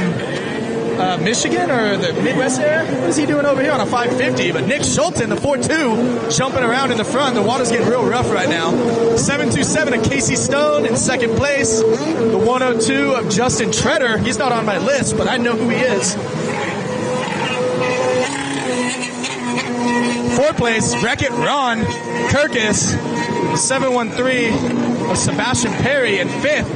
Michigan or the Midwest area? What is he doing over here on a 550? But Nick Schulten, the 4-2, jumping around in the front. The water's getting real rough right now. 727 of Casey Stone in second place. The 102 of Justin Trader. He's not on my list, but I know who he is. Fourth place, Wreck-It Ron Kirkus. 713 of Sebastian Perry in fifth.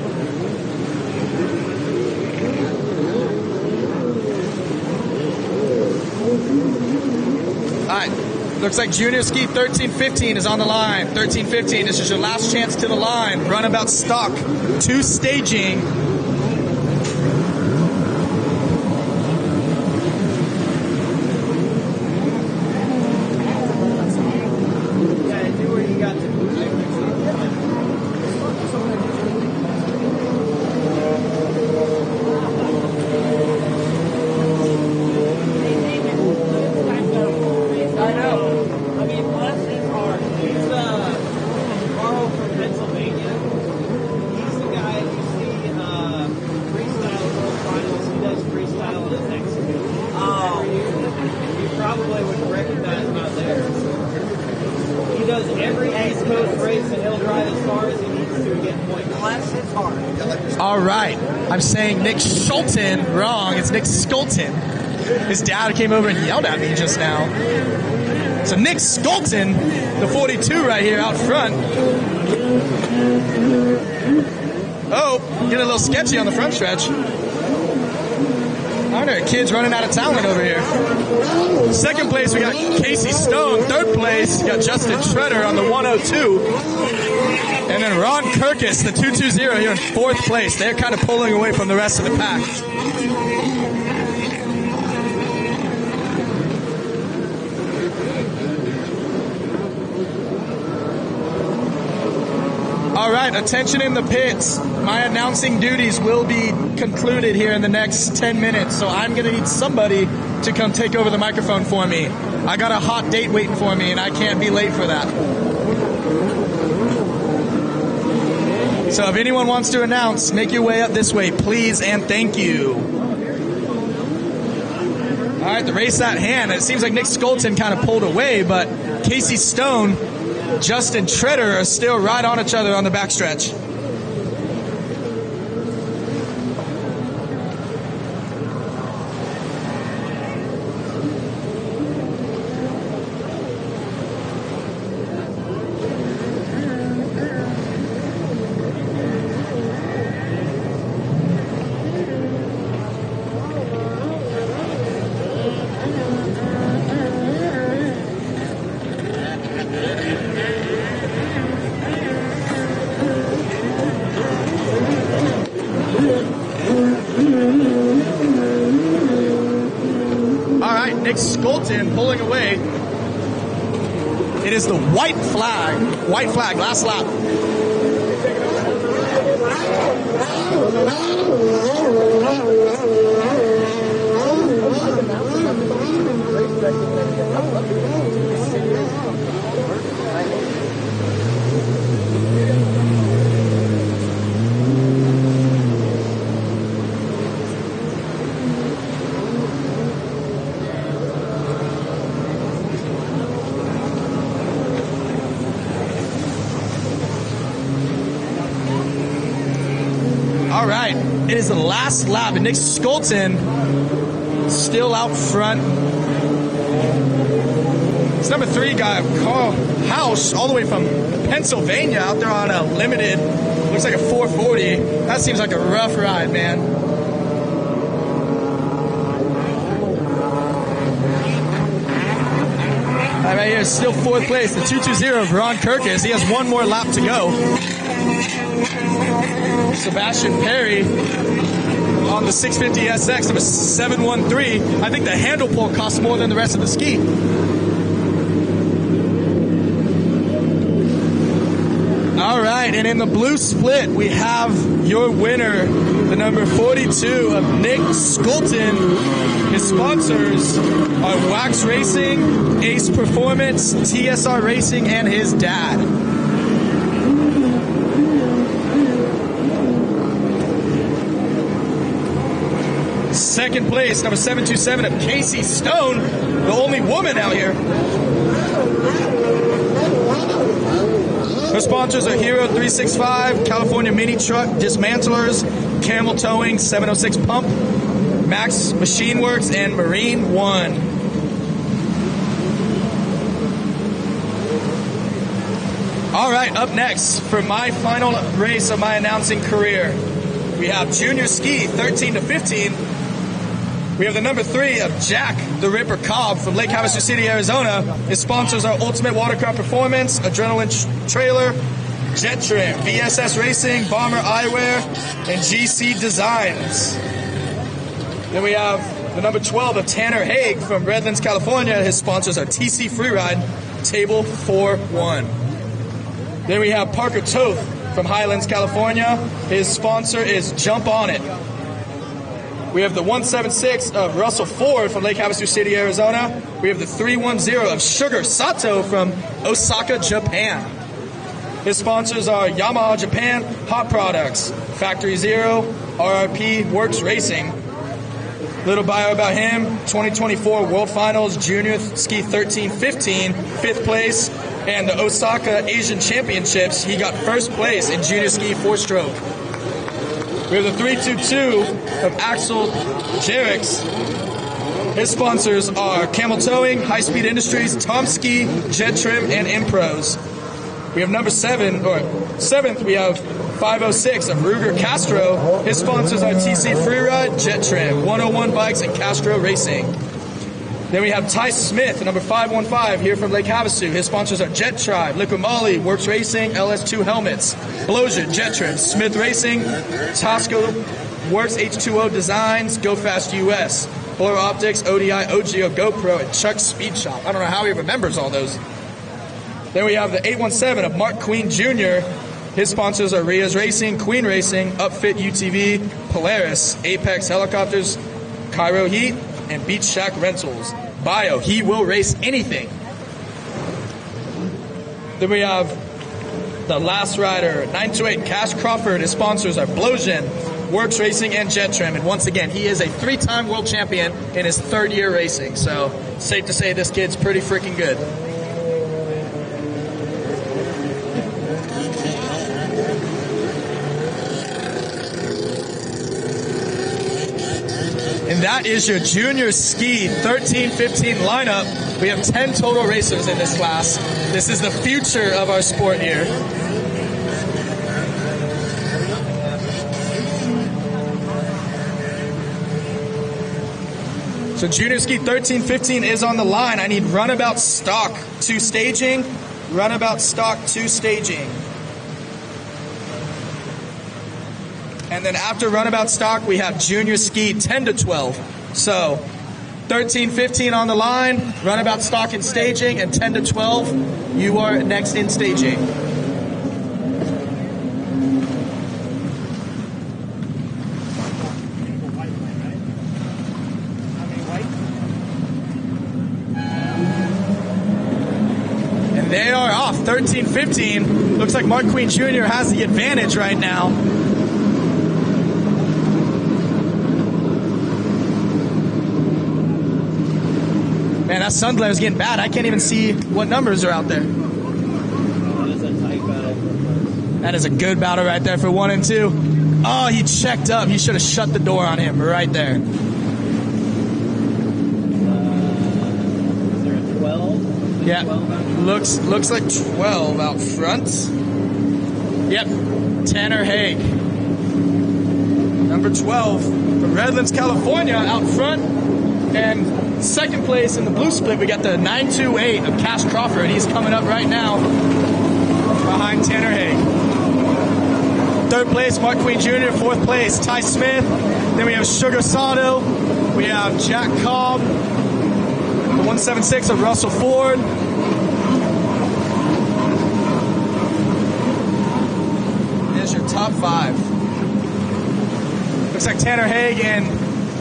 Looks like junior ski 13-15 is on the line. 13-15, this is your last chance to the line. Runabout stock, 2 staging. Saying Nick Schulten wrong. It's Nick Schulten. His dad came over and yelled at me just now. So Nick Schulten, the 42 right here out front. Oh, getting a little sketchy on the front stretch. I wonder, kids running out of talent over here. Second place, we got Casey Stone. Third place, we got Justin Shredder on the 102. And then Ron Kirkus, the 220 here in fourth place. They're kind of pulling away from the rest of the pack. All right, attention in the pits. My announcing duties will be concluded here in the next 10 minutes, so I'm going to need somebody to come take over the microphone for me. I got a hot date waiting for me, and I can't be late for that. So if anyone wants to announce, make your way up this way, please and thank you. All right, the race at hand. It seems like Nick Schulten kind of pulled away, but Casey Stone, Justin Treader are still right on each other on the backstretch. Pulling away. It is the white flag. White flag, last lap. All right, it is the last lap, and Nick Skolton still out front. It's number 3 guy, Carl Hausch, all the way from Pennsylvania, out there on a limited, looks like a 440. That seems like a rough ride, man. All right, right here, still 4th place, the 220 of Ron Kirkus. He has one more lap to go. Sebastian Perry on the 650 SX, number 713. I think the handle pull costs more than the rest of the ski. All right, and in the blue split, we have your winner, the number 42 of Nick Skolton. His sponsors are Wax Racing, Ace Performance, TSR Racing, and his dad. Second place, number 727 of Casey Stone, the only woman out here. Her sponsors are Hero 365, California Mini Truck Dismantlers, Camel Towing, 706 Pump, Max Machine Works, and Marine One. All right, up next for my final race of my announcing career, we have Junior Ski 13 to 15. We have the number 3 of Jack the Ripper Cobb from Lake Havasu City, Arizona. His sponsors are Ultimate Watercraft Performance, Adrenaline Trailer, Jettrim, VSS Racing, Bomber Eyewear, and GC Designs. Then we have the number 12 of Tanner Haig from Redlands, California. His sponsors are TC Freeride, Table 4-1. Then we have Parker Toth from Highlands, California. His sponsor is Jump On It. We have the 176 of Russell Ford from Lake Havasu City, Arizona. We have the 310 of Sugar Sato from Osaka, Japan. His sponsors are Yamaha Japan, Hot Products, Factory Zero, RRP, Worx Racing. Little bio about him, 2024 World Finals, Junior Ski 13-15, 5th place, and the Osaka Asian Championships, he got 1st place in Junior Ski 4-stroke. We have the 322 of Axel Jerix. His sponsors are Camel Towing, High Speed Industries, Tom Ski, Jettrim, and Impros. We have number 7th, we have 506 of Ruger Castro. His sponsors are TC Freeride, Jettrim, 101 Bikes, and Castro Racing. Then we have Ty Smith, number 515, here from Lake Havasu. His sponsors are Jettribe, Liqui Moly, Worx Racing, LS2 Helmets, Blosion, Jettrim, Smith Racing, Tosco, Worx H2O Designs, Go Fast US, Polar Optics, ODI, OGO, GoPro, and Chuck Speed Shop. I don't know how he remembers all those. Then we have the 817 of Mark Queen Jr. His sponsors are Ria's Racing, Queen Racing, Upfit UTV, Polaris, Apex Helicopters, Cairo Heat, and Beach Shack Rentals. Bio, he will race anything. Then we have the last rider, 928 Cash Crawford. His sponsors are Blosion, Worx Racing, and Jettrim. And once again, he is a 3-time world champion in his 3rd year racing. So safe to say this kid's pretty freaking good. And that is your Junior Ski 13-15 lineup. We have 10 total racers in this class. This is the future of our sport here. So Junior Ski 13-15 is on the line. I need Runabout Stock 2 staging. Runabout Stock 2 staging. And then after Runabout Stock, we have Junior Ski 10-12. So 13-15 on the line, Runabout Stock in staging, and 10-12, you are next in staging. And they are off, 13-15. Looks like Mark Queen Jr. has the advantage right now. Man, that sun glare is getting bad. I can't even see what numbers are out there. That is a good battle right there for 1 and 2. Oh, he checked up. He should have shut the door on him right there. Is there a 12? Yeah, looks like 12 out front. Yep, Tanner Haig. Number 12 from Redlands, California out front. And second place in the blue split, we got the 928 of Cash Crawford. He's coming up right now behind Tanner Haig. Third place, Mark Queen Jr. Fourth place, Ty Smith. Then we have Sugar Sato. We have Jack Cobb. The 176 of Russell Ford. There's your top 5. Looks like Tanner Haig and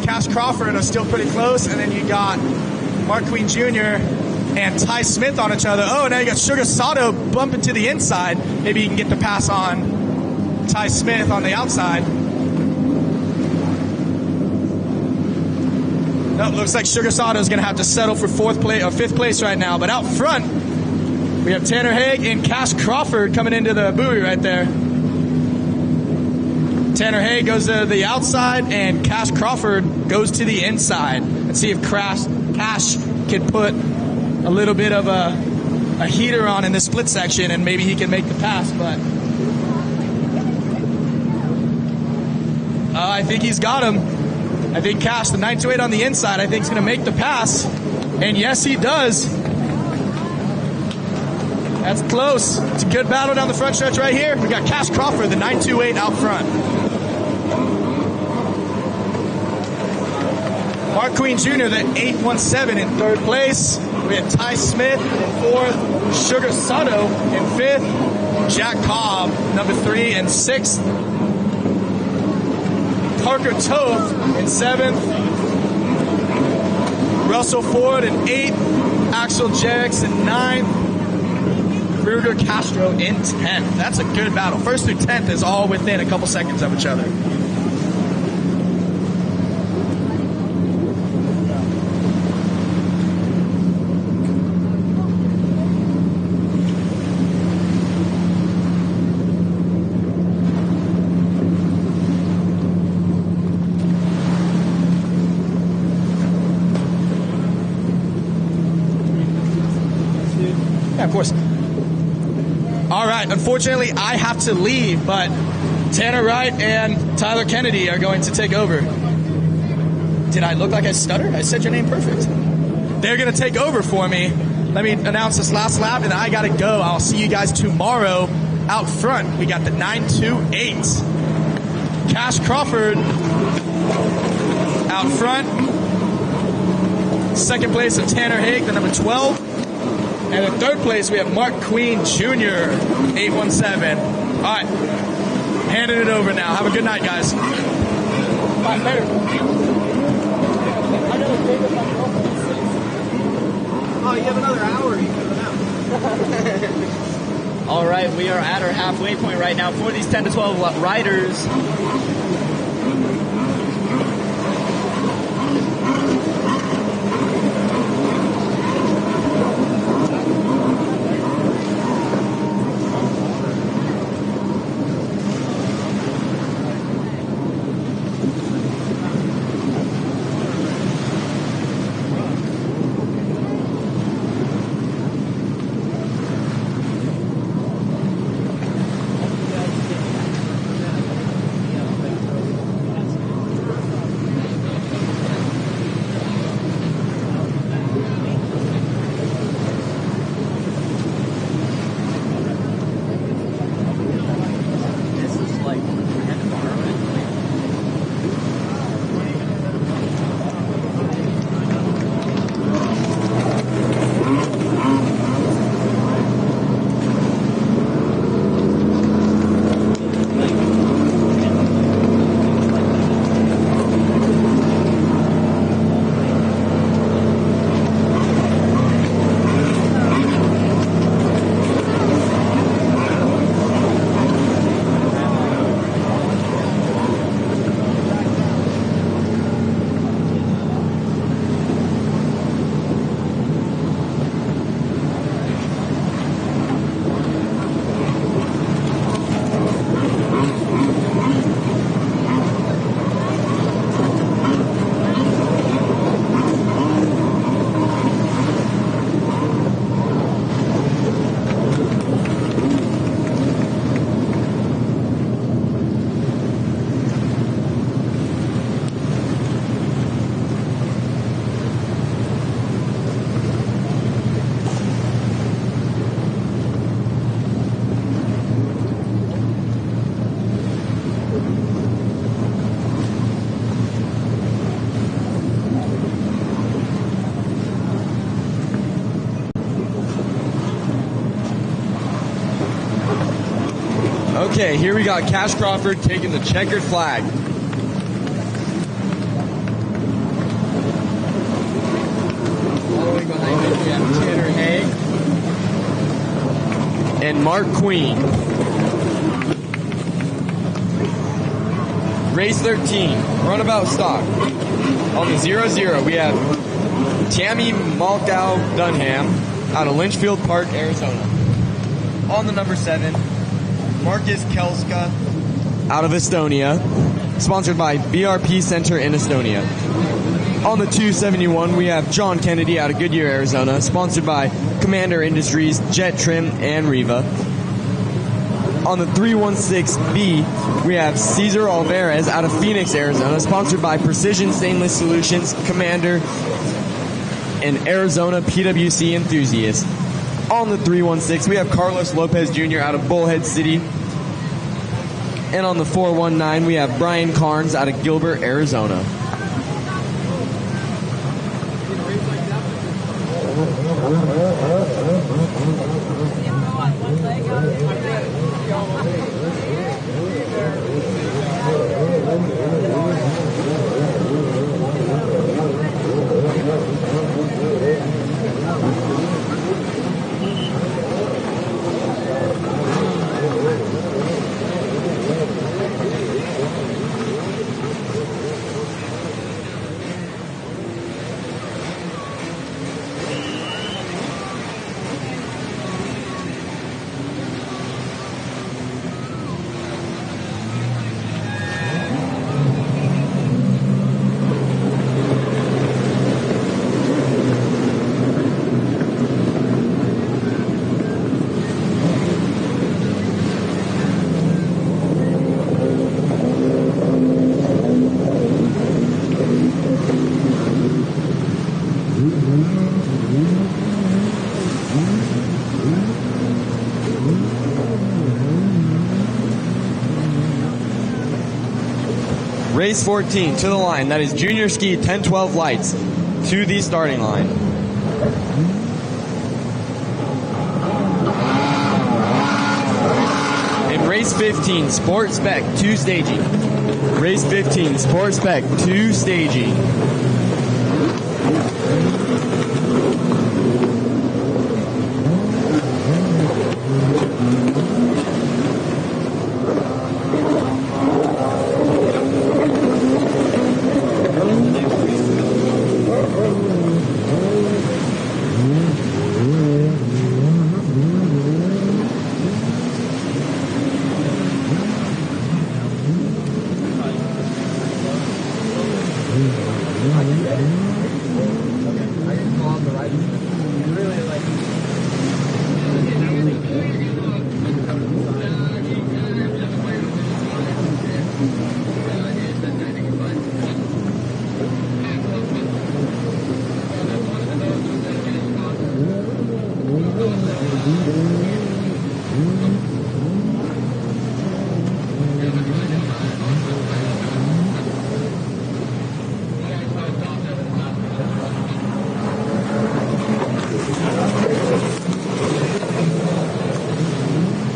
Cash Crawford are still pretty close. And then you got Mark Queen Jr. and Ty Smith on each other. Oh, now you got Sugar Sato bumping to the inside. Maybe you can get the pass on Ty Smith on the outside. No, looks like Sugar Sato is going to have to settle for fifth place right now. But out front, we have Tanner Haig and Cash Crawford coming into the buoy right there. Tanner Haig goes to the outside, and Cash Crawford goes to the inside. Let's see if Cash can put a little bit of a heater on in this split section, and maybe he can make the pass. But I think he's got him. I think Cash, the 928 on the inside, I think is going to make the pass. And yes, he does. That's close. It's a good battle down the front stretch right here. We got Cash Crawford, the 928 out front. Mark Queen Jr., the 817 in third place. We have Ty Smith in fourth. Sugar Sato in fifth. Jack Cobb, number 3 and 6th. Parker Tove in 7th. Russell Ford in 8th. Axel Jerix in 9th. Ruger Castro in 10th. That's a good battle. 1st through 10th is all within a couple seconds of each other. Of course. All right, unfortunately, I have to leave, but Tanner Wright and Tyler Kennedy are going to take over. Did I look like I stuttered? I said your name perfect. They're going to take over for me. Let me announce this last lap, and I got to go. I'll see you guys tomorrow out front. We got the 928. Cash Crawford out front. Second place of Tanner Haig, the number 12. And in third place, we have Mark Queen Jr., 817. All right, handing it over now. Have a good night, guys. Bye, later. Oh, you have another hour. You can come out. All right, we are at our halfway point right now for these 10 to 12 riders. Okay, here we got Cash Crawford taking the checkered flag. Following behind him, we have Tanner Hay and Mark Queen. Race 13, Runabout stock. On the 0-0, we have Tammy Malkow Dunham out of Lynchfield Park, Arizona. On the number 7, Marcus Kelska out of Estonia, sponsored by BRP Center in Estonia. On the 271, we have John Kennedy out of Goodyear, Arizona, sponsored by Commander Industries, Jettrim, and Riva. On the 316B, we have Cesar Alvarez out of Phoenix, Arizona, sponsored by Precision Stainless Solutions, Commander, and Arizona PWC Enthusiast. On the 316, we have Carlos Lopez Jr. out of Bullhead City. And on the 419, we have Brian Carnes out of Gilbert, Arizona. Race 14 to the line. That is Junior Ski 1012 Lights to the starting line. In race 15, Sport Spec 2 staging. Race 15, Sport Spec 2 staging.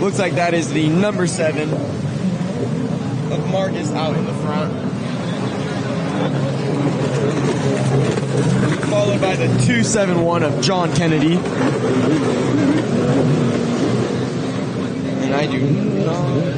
Looks like that is the number 7 of Marcus out in the front. Followed by the 271 of John Kennedy. And I do not...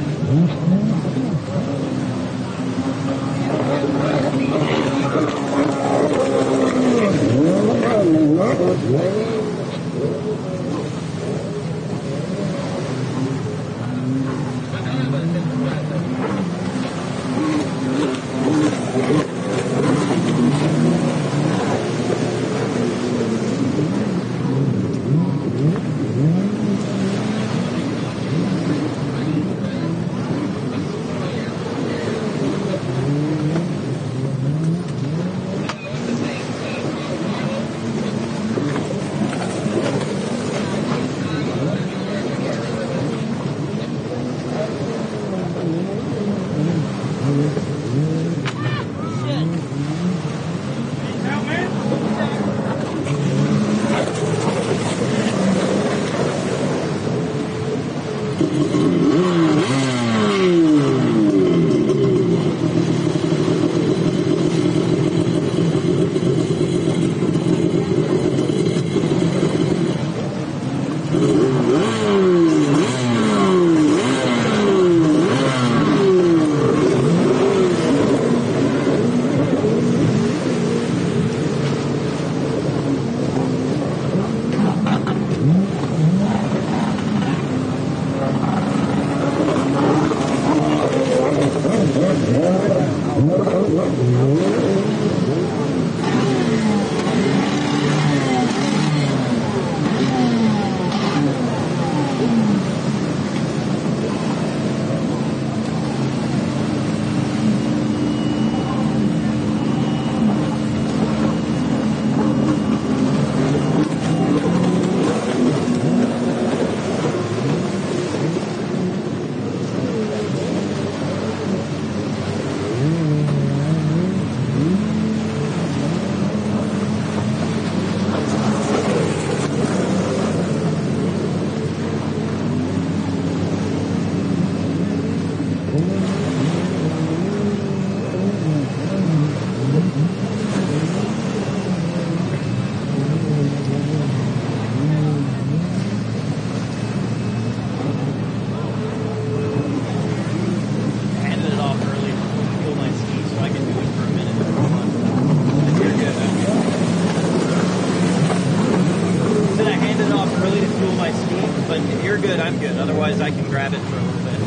I can grab it for a little bit.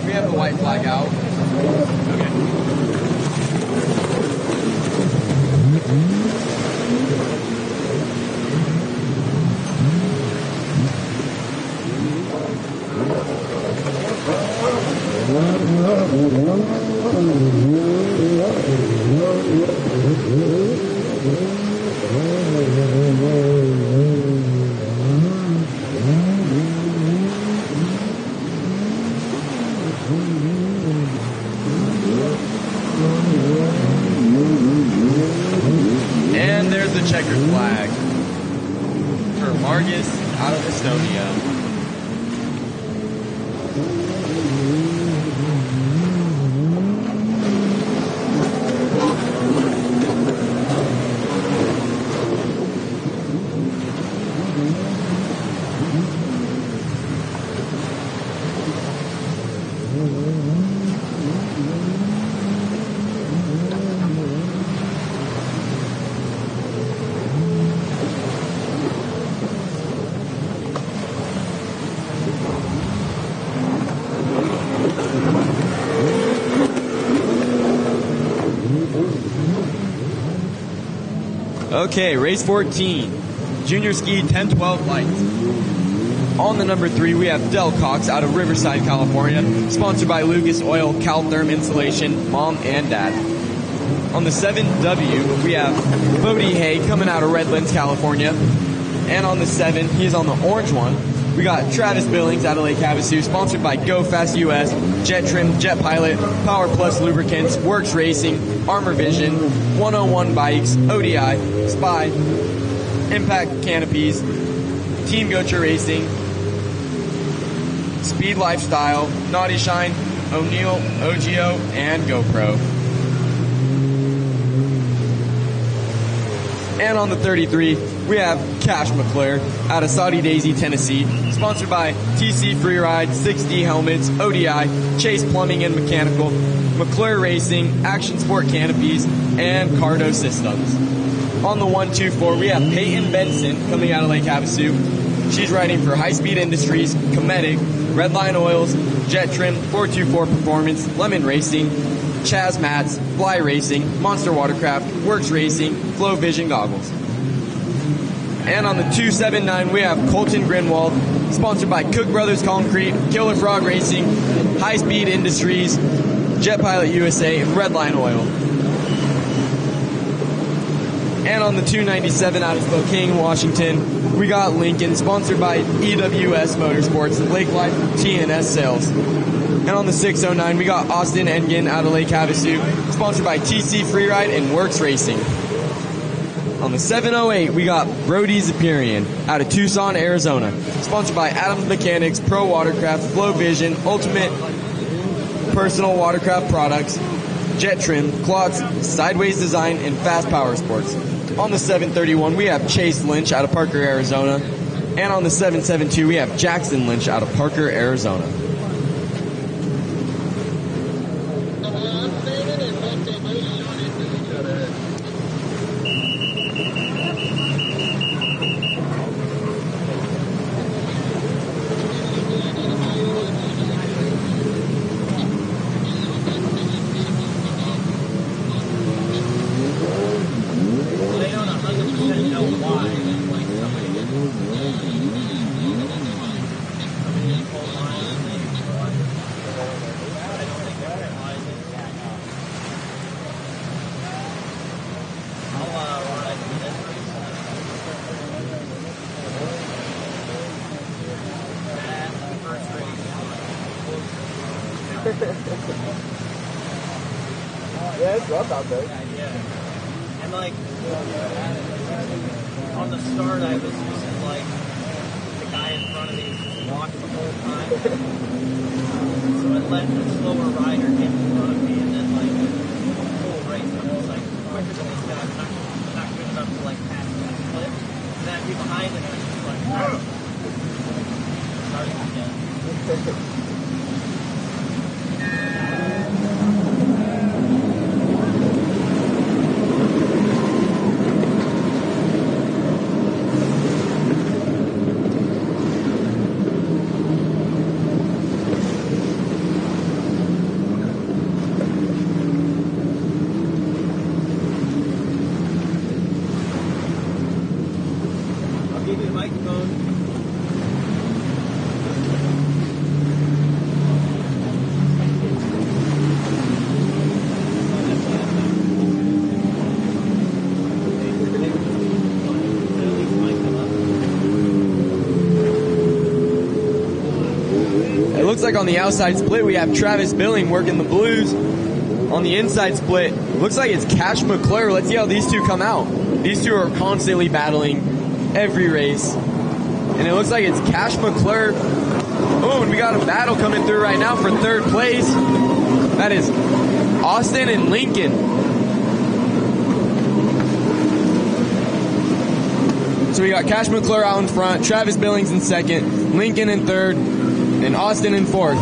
We have the white flag out. And there's the checkered flag for Margus out of Estonia. Okay, race 14, junior ski 10-12 lights. On the number 3, we have Del Cox out of Riverside, California, sponsored by Lucas Oil, Caltherm Insulation, mom and dad. On the 7W, we have Bodie Hay coming out of Redlands, California. And on the 7, he's on the orange one. We got Travis Billings out of Lake Havasu, sponsored by Go Fast US, Jettrim, Jet Pilot, Power Plus Lubricants, Worx Racing, Armor Vision, 101 Bikes, ODI, Spy, Impact Canopies, Team Gocha Racing, Speed Lifestyle, Naughty Shine, O'Neill, OGO, and GoPro. And on the 33, we have Cash McClure out of Saudi Daisy, Tennessee, sponsored by TC Freeride, 6D Helmets, ODI, Chase Plumbing and Mechanical, McClure Racing, Action Sport Canopies, and Cardo Systems. On the 124, we have Peyton Benson coming out of Lake Havasu. She's riding for High Speed Industries, Cometic, Redline Oils, Jettrim, 424 Performance, Lemon Racing, Chaz Mats, Fly Racing, Monster Watercraft, Worx Racing, Flow Vision Goggles. And on the 279, we have Colton Grinwald, sponsored by Cook Brothers Concrete, Killer Frog Racing, High Speed Industries, Jet Pilot USA, and Redline Oil. And on the 297 out of Spokane, Washington, we got Lincoln, sponsored by EWS Motorsports, Lake Life TNS Sales. And on the 609, we got Austin Engen out of Lake Havasu, sponsored by TC Freeride and Worx Racing. On the 708, we got Brody Zapirian out of Tucson, Arizona, sponsored by Adams Mechanics, Pro Watercraft, Flow Vision, Ultimate Personal Watercraft Products, Jettrim, Clots, Sideways Design, and Fast Powersports. On the 731, we have Chase Lynch out of Parker, Arizona. And on the 772, we have Jackson Lynch out of Parker, Arizona. Yeah, it's rough out there. Yeah. And like on the start, I was just like the guy in front of me just walked the whole time. So I let the slower rider get in front of me, and then like the whole race, I was like quicker than this guy. I'm not good enough to like pass that clip. And then I'd be behind him, and I was just like starting again. Looks like on the outside split we have Travis Billing working the blues. On the inside split, looks like it's Cash McClure. Let's see how these two come out. These two are constantly battling every race. And it looks like it's Cash McClure. Oh, and we got a battle coming through right now for third place. That is Austin and Lincoln. So we got Cash McClure out in front, Travis Billings in second, Lincoln in third, and Austin in fourth.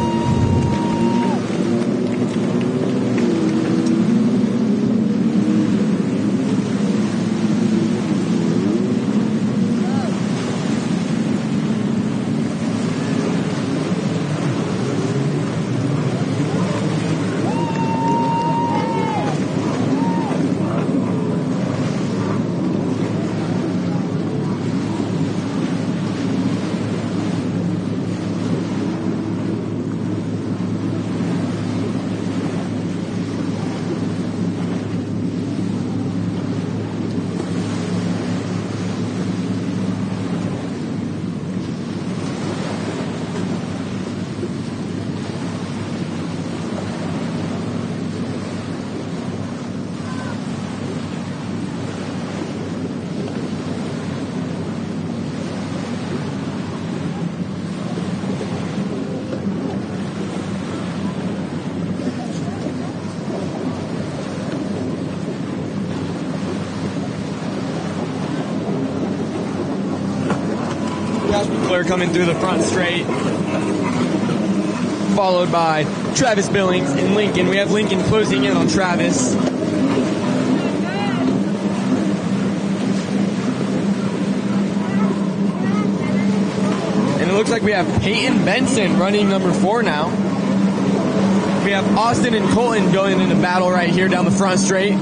Coming through the front straight, followed by Travis Billings and Lincoln. We have Lincoln closing in on Travis. And it looks like we have Peyton Benson running number 4 now. We have Austin and Colton going into battle right here down the front straight.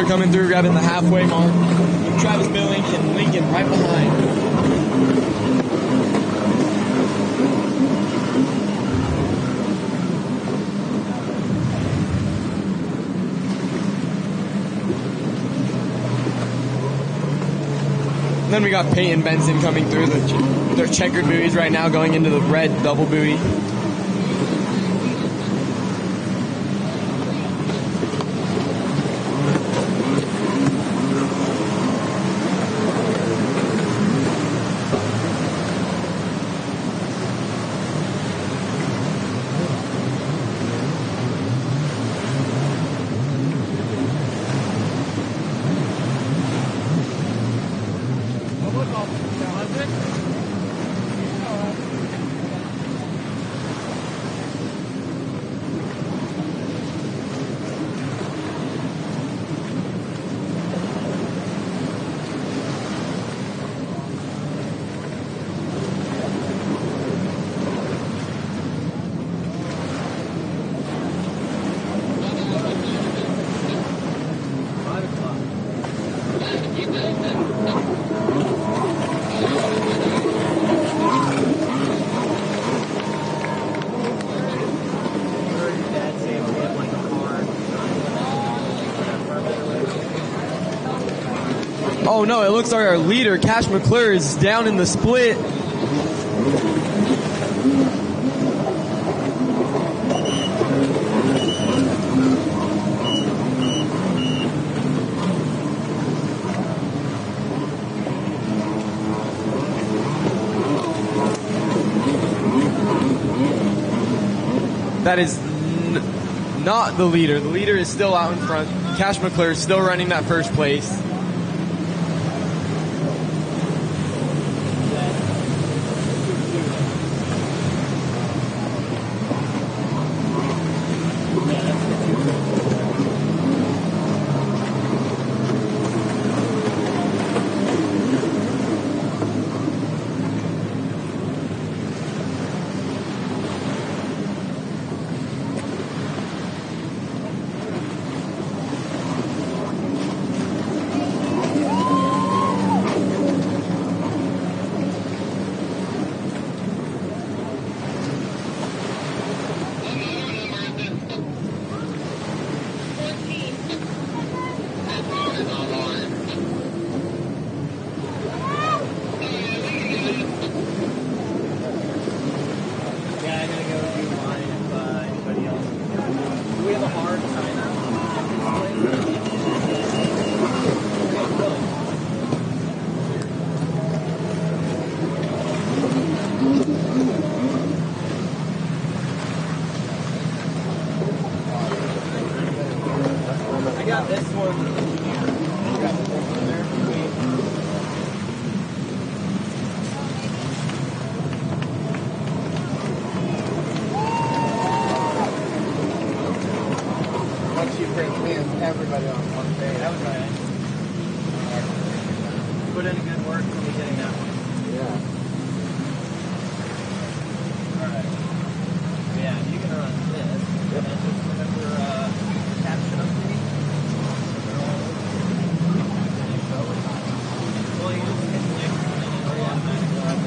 Coming through, grabbing the halfway mark. Travis Billing and Lincoln right behind. Then we got Peyton Benson coming through their checkered buoys right now, going into the red double buoy. Oh no, it looks like our leader, Cash McClure, is down in the split. That is not the leader. The leader is still out in front. Cash McClure is still running that first place. Everybody on one day. That was right. Put in a good work for me getting that one. Yeah. Alright. Yeah, you can run this. Yep. And just remember caption update. Well, you just hit the next one and it'll automatically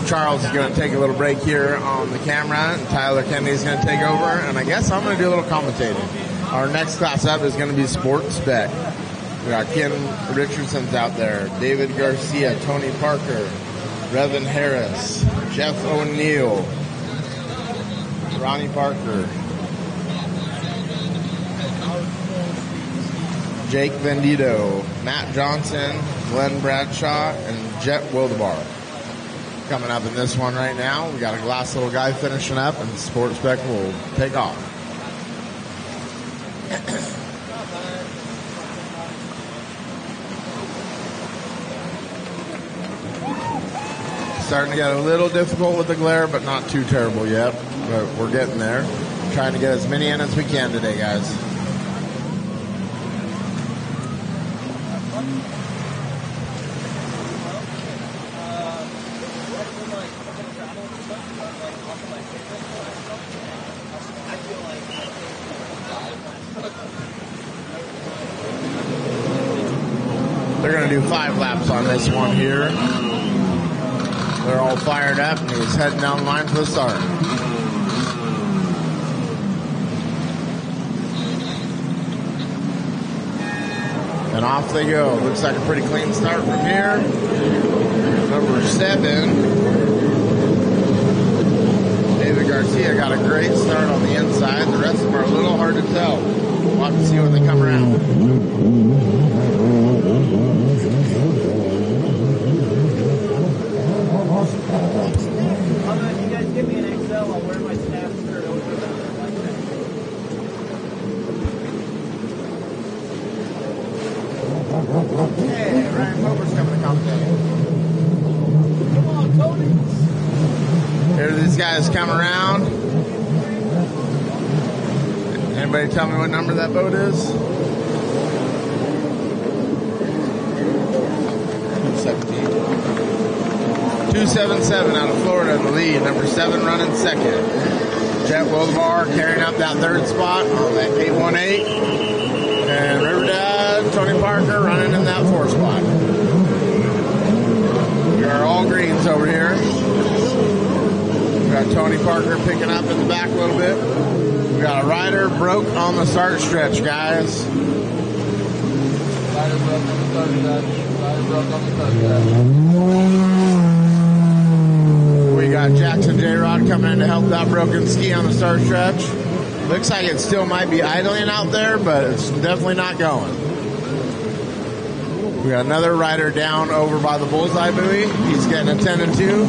Charles is going to take a little break here on the camera, and Tyler Kennedy's going to take over, and I guess I'm going to do a little commentating. Our next class up is going to be Sport Spec. We got Ken Richardson's out there, David Garcia, Tony Parker, Revan Harris, Jeff O'Neill, Ronnie Parker, Jake Vendito, Matt Johnson, Glenn Bradshaw, and Jet Wildebar. Coming up in this one right now, we got a glass little guy finishing up, and Sport Spec will take off. Starting to get a little difficult with the glare, but not too terrible yet. But we're getting there. Trying to get as many in as we can today, guys. They're going to do 5 laps on this one here. They're all fired up, and he's heading down the line for the start. And off they go. Looks like a pretty clean start from here. Number 7, David Garcia got a great start on the inside. The rest of them are a little hard to tell. We'll have to see when they come around. If you guys give me an XL, I'll wear my staff shirt over the light. Hey, Ryan Mober's coming to commentate. Come on, Tony. Here these guys come around. Anybody tell me what number that boat is? 277 out of Florida in the lead. Number 7 running second. Jet Wildebar carrying up that third spot on that 818. And River Dad, Tony Parker running in that 4th spot. We are all greens over here. We got Tony Parker picking up in the back a little bit. We got a rider broke on the start stretch, guys. Rider broke on the start stretch. Rider broke on the start stretch. We got Jackson J-Rod coming in to help that broken ski on the start stretch. Looks like it still might be idling out there, but it's definitely not going. We got another rider down over by the bullseye buoy. He's getting attended to.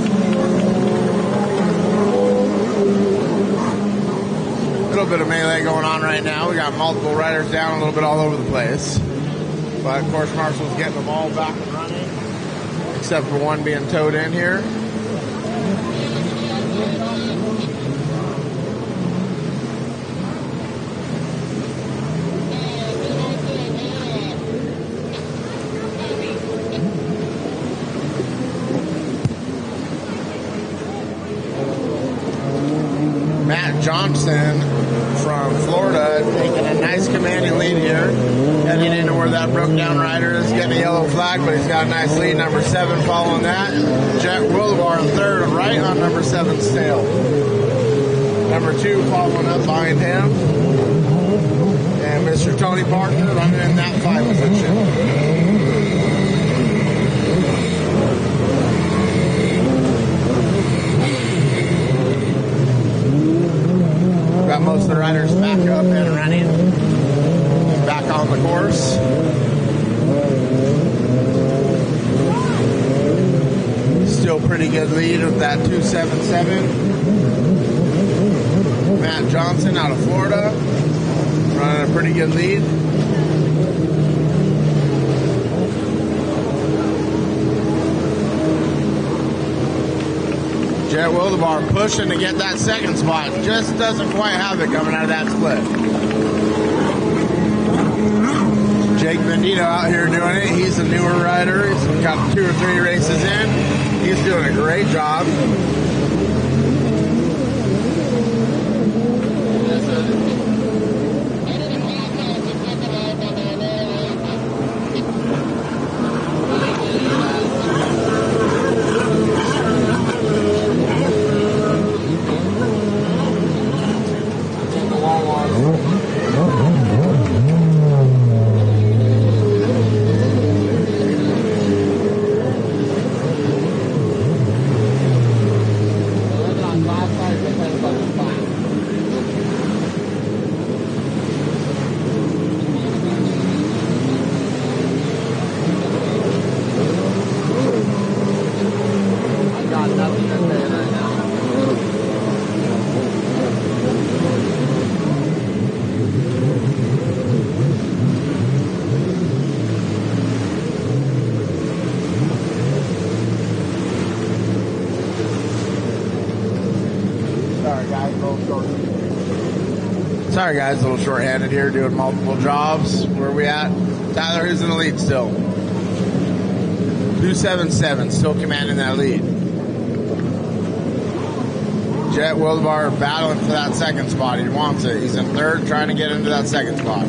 A little bit of melee going on right now. We got multiple riders down, a little bit all over the place. But course marshal's getting them all back and running, except for one being towed in here. Matt Johnson from Florida taking a nice commanding lead here, heading into where that broke down rider is, getting a yellow flag, but he's got a nice lead. Number 7 following that. Jet Wildebar in 3rd, right on number 7's tail. Number 2 following up behind him. And Mr. Tony Parker running in that 5 position. Got most of the riders back up and running, back on the course. Still pretty good lead with that 277. Matt Johnson out of Florida, running a pretty good lead. Jet Wildebar pushing to get that 2nd spot. Just doesn't quite have it coming out of that split. Jake Bendito out here doing it. He's a newer rider. He's got 2 or 3 races in. He's doing a great job. Sorry guys, a little short-handed here, doing multiple jobs. Where are we at? Tyler, who's in the lead still? 277, still commanding that lead. Jet Wildebar battling for that 2nd spot. He wants it. He's in 3rd, trying to get into that 2nd spot.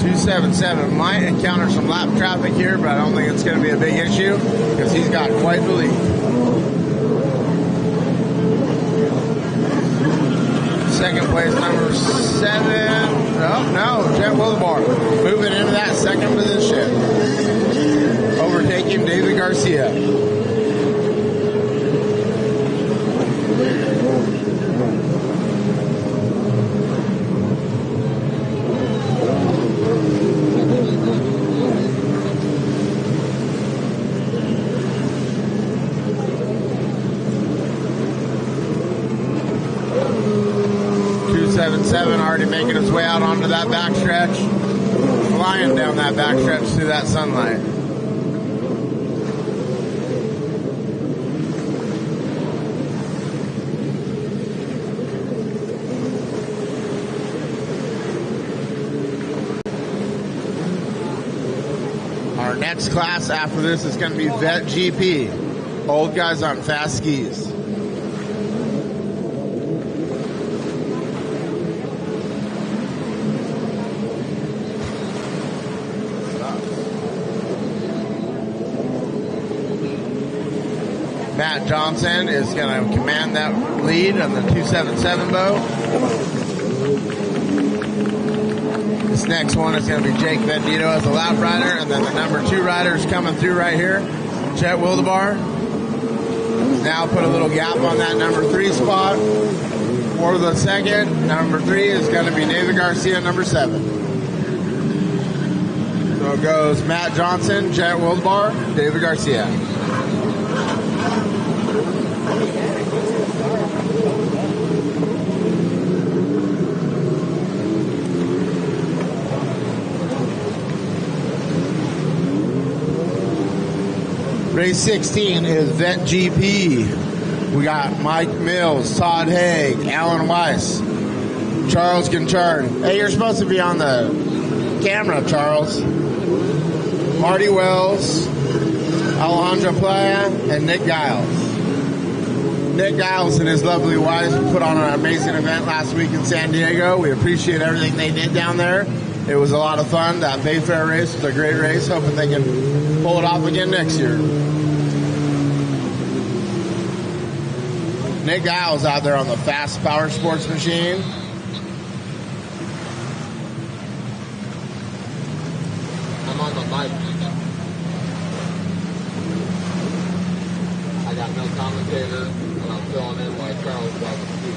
277 might encounter some lap traffic here, but I don't think it's going to be a big issue because he's got quite the lead. 2nd place, number 7. Oh, no, Jet Wildebar moving into that 2nd position. Overtaking David Garcia. 277 already making his way out onto that backstretch, flying down that backstretch through that sunlight. Our next class after this is going to be Vet GP, old guys on fast skis. Matt Johnson is going to command that lead on the 277 bow. This next one is going to be Jake Vendito as a lap rider, and then the number 2 rider is coming through right here, Chet Wildebar. Now put a little gap on that number 3 spot. For the second, number 3 is going to be David Garcia, number 7. So it goes Matt Johnson, Chet Wildebar, David Garcia. Race 16 is Vet GP. We got Mike Mills, Todd Haig, Alan Weiss, Charles Gonchard. Hey, you're supposed to be on the camera, Charles. Marty Wells, Alejandro Playa, and Nick Giles. Nick Giles and his lovely wife put on an amazing event last week in San Diego. We appreciate everything they did down there. It was a lot of fun. That Bayfair race was a great race. Hoping they can pull it off again next year. Nick Giles out there on the fast Powersports machine. I'm on the bike. I got no commentator, and I'm filling in while Charles does the speed.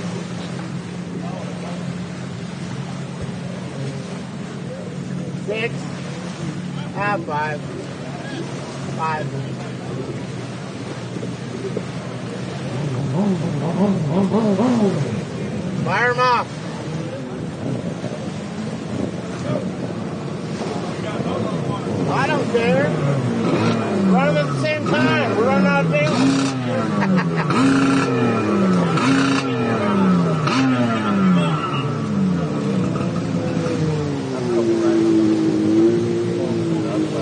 Six, half 5, 5. Fire him off. I don't care. Run them at the same time. We're running out of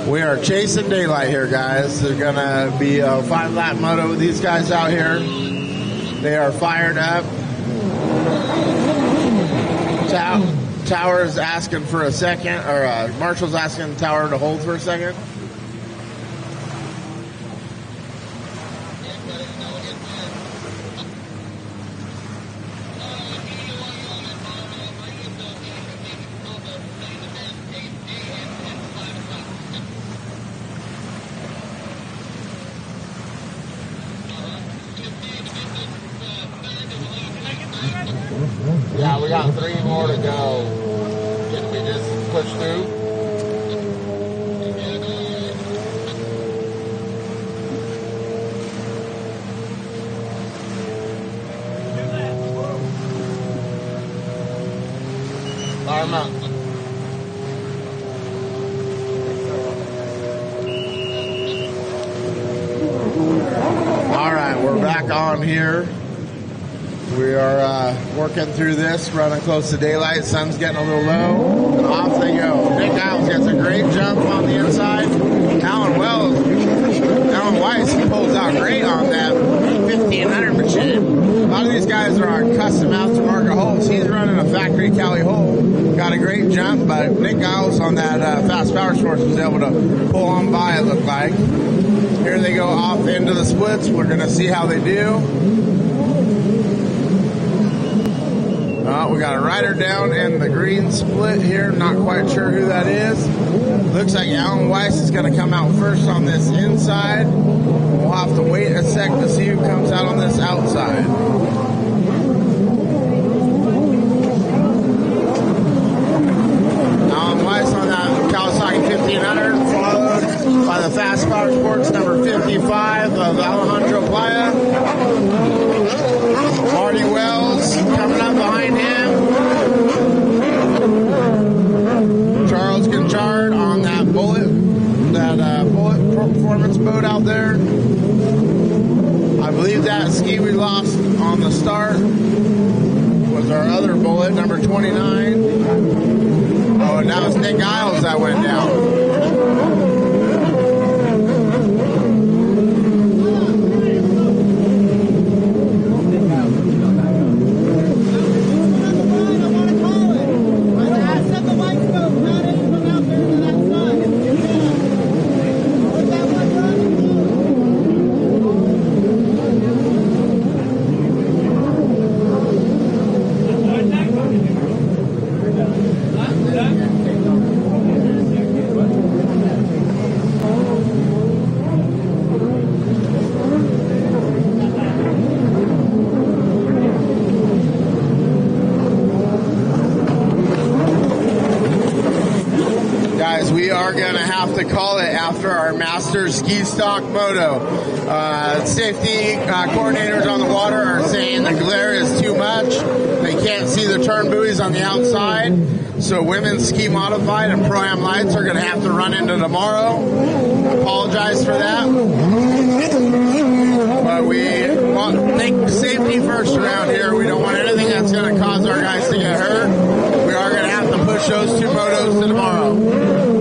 We are chasing daylight here, guys. They're going to be a 5-lap moto with these guys out here. They are fired up. Tower's asking for a second, or Marshall's asking Tower to hold for a second. Yeah, we got 3 more to go. Can we just push through? Arm up. All right, we're back on here. We are working through this, running close to daylight. Sun's getting a little low, and off they go. Nick Giles gets a great jump on the inside. Alan Weiss pulls out great on that 1500 machine. A lot of these guys are on custom aftermarket holes. He's running a factory Cali hole. Got a great jump, but Nick Giles on that fast Powersports was able to pull on by, it looked like. Here they go off into the splits. We're going to see how they do. We got a rider down in the green split here. Not quite sure who that is. Looks like Alan Weiss is going to come out first on this inside. We'll have to wait a sec to see who comes out on this outside. Alan Weiss on that Kawasaki 1500, followed by the Fast Powersports number 55 of Alejandro Playa. Marty Wells coming up behind him. our other bullet, number 29. Oh, and that was Nick Isles that went down. We are going to have to call it after our master ski stock moto. Safety coordinators on the water are saying the glare is too much. They can't see the turn buoys on the outside. So women's ski modified and ProAm lights are going to have to run into tomorrow. Apologize for that. But we want to think safety first around here. We don't want anything that's going to cause our guys to get hurt. We are going to have to push those two motos to tomorrow.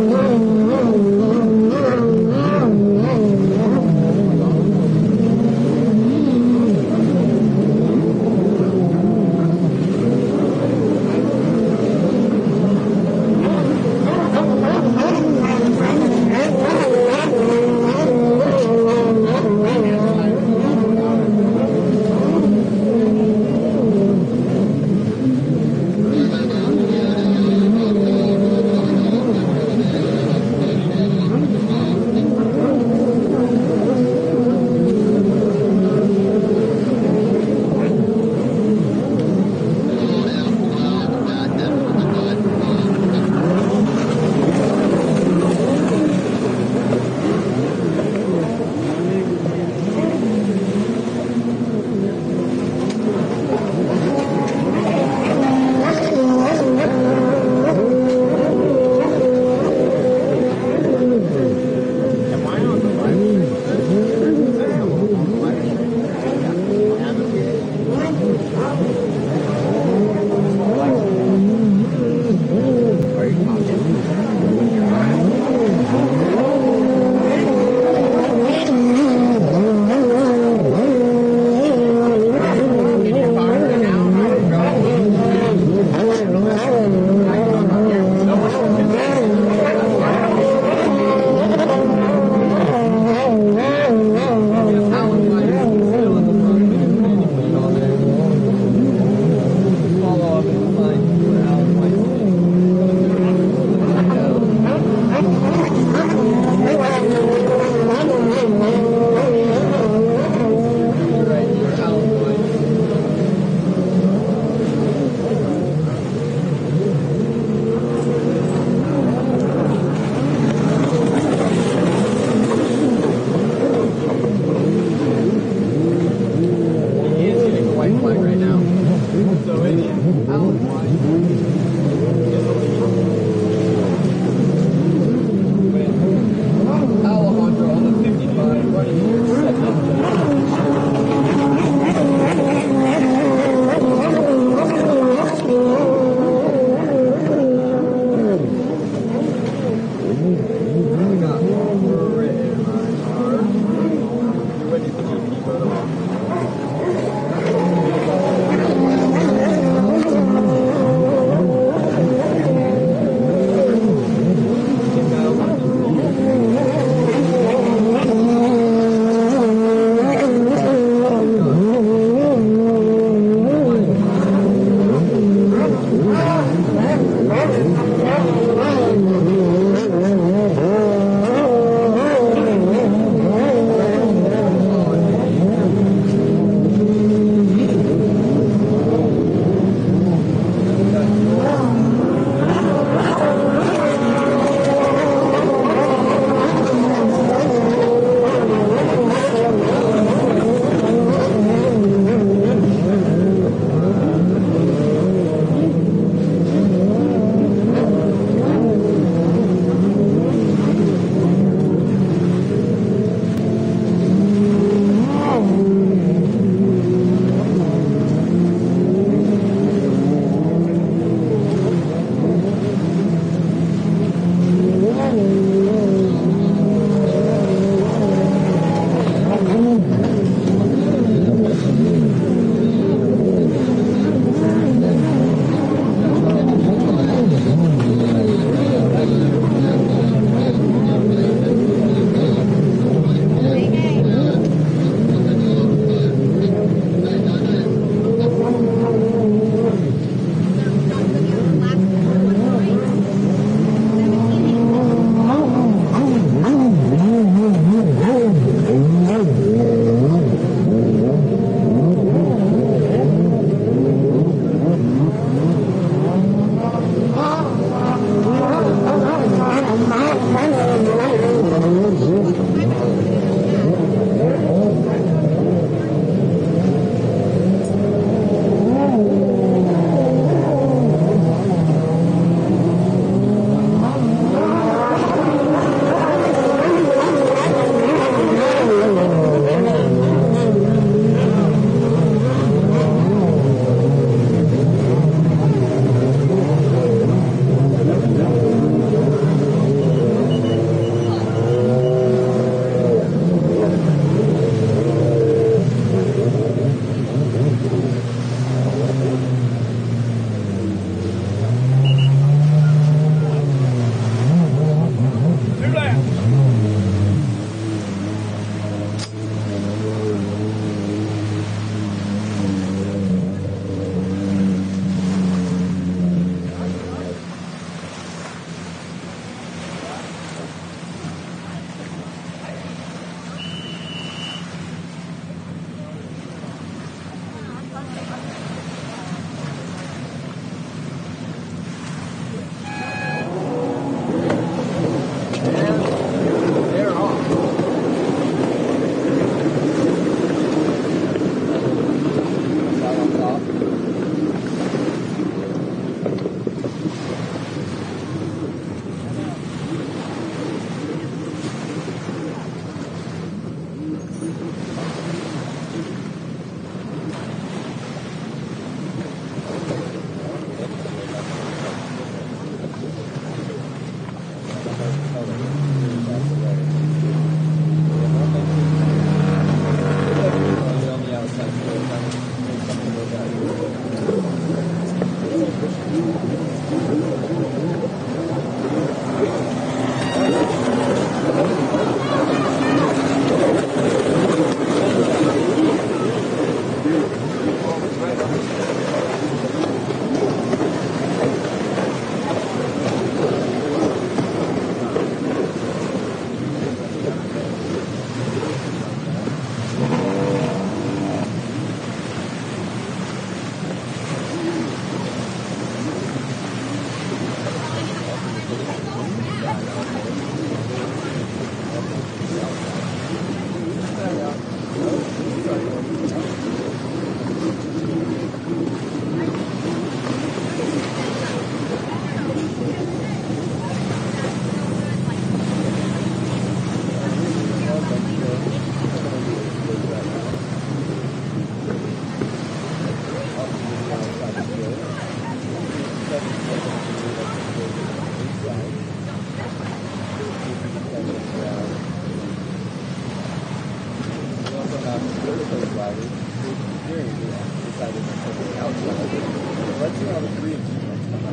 Let's see how the 3 and 2 ones come out.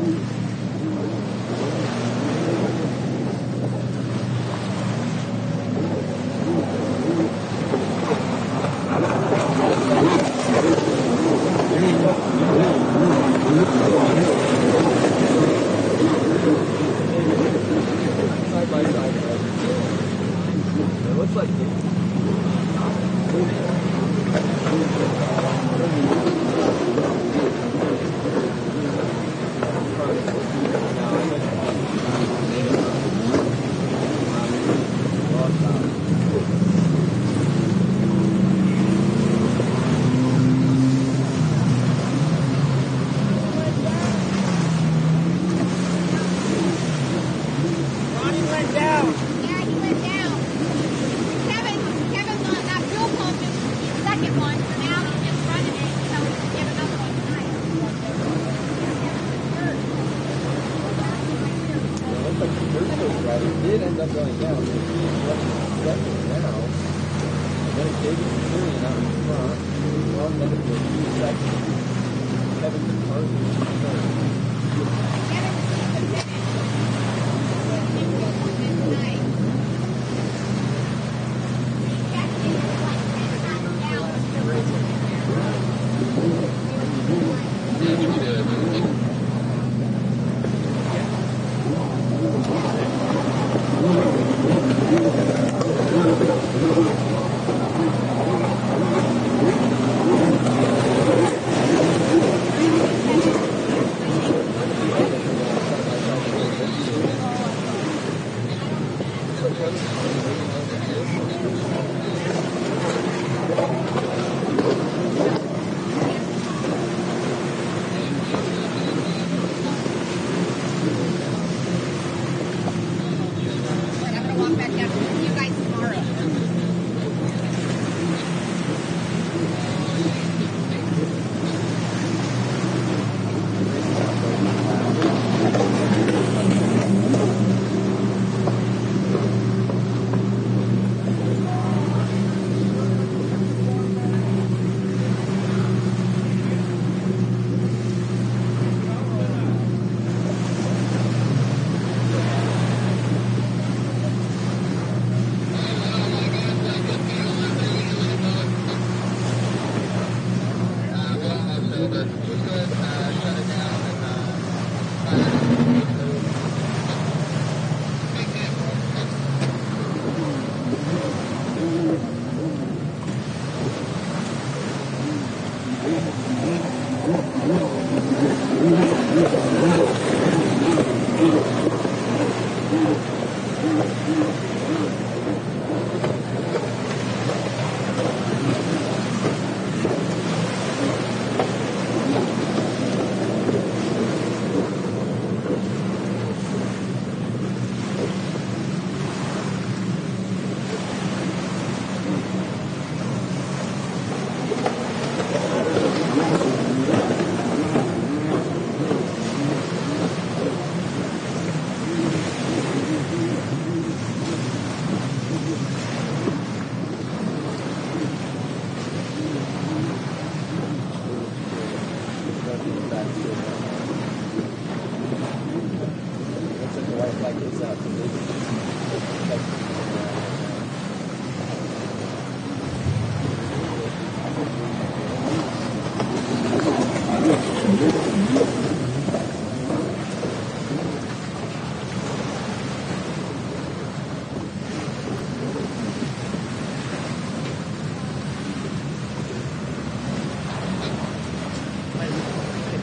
Side by side. It looks like Ronnie went down. Yeah, he went down. Kevin's on that fuel pump is the second one, so now he's just running it until he can get another one tonight. it looks like the first coach rider did end up going down. He's running second now. And then David Centurion out in front. Ron Medical, he's second. Kevin McCarthy is third. I'm gonna walk back down. See you guys tomorrow.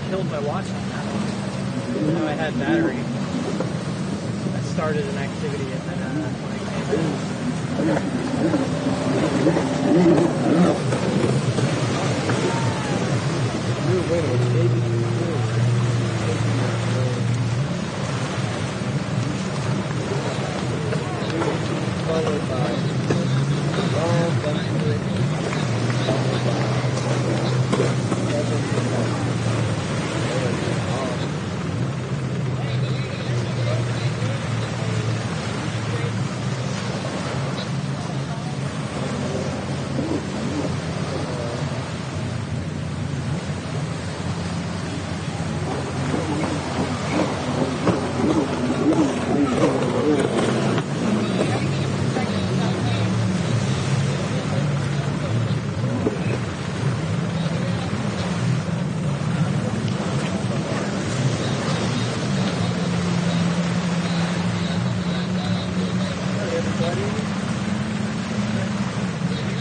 Killed my watch on that one. Even though I had battery. I started an activity and then when I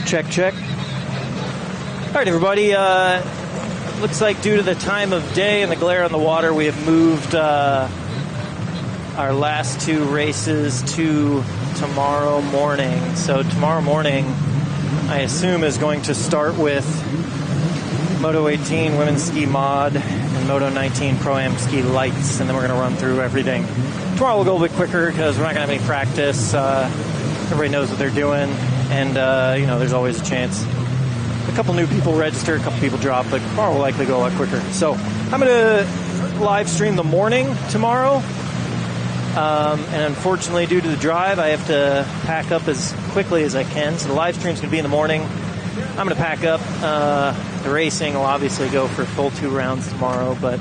Check, check. All right, everybody. Looks like due to the time of day and the glare on the water, we have moved our last two races to tomorrow morning. So tomorrow morning, I assume, is going to start with Moto 18 Women's Ski Mod and Moto 19 Pro-Am Ski Lights, and then we're going to run through everything. Tomorrow we'll go a bit quicker because we're not going to have any practice. Everybody knows what they're doing, and there's always a chance. A couple new people register, a couple people drop, but tomorrow will likely go a lot quicker. So I'm going to live stream the morning tomorrow. And unfortunately, due to the drive, I have to pack up as quickly as I can. So the live stream's going to be in the morning. I'm going to pack up. The racing will obviously go for full 2 rounds tomorrow, but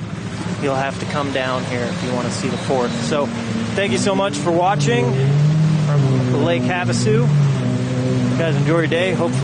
you'll have to come down here if you want to see the 4th. So thank you so much for watching from Lake Havasu. You guys enjoy your day. Hopefully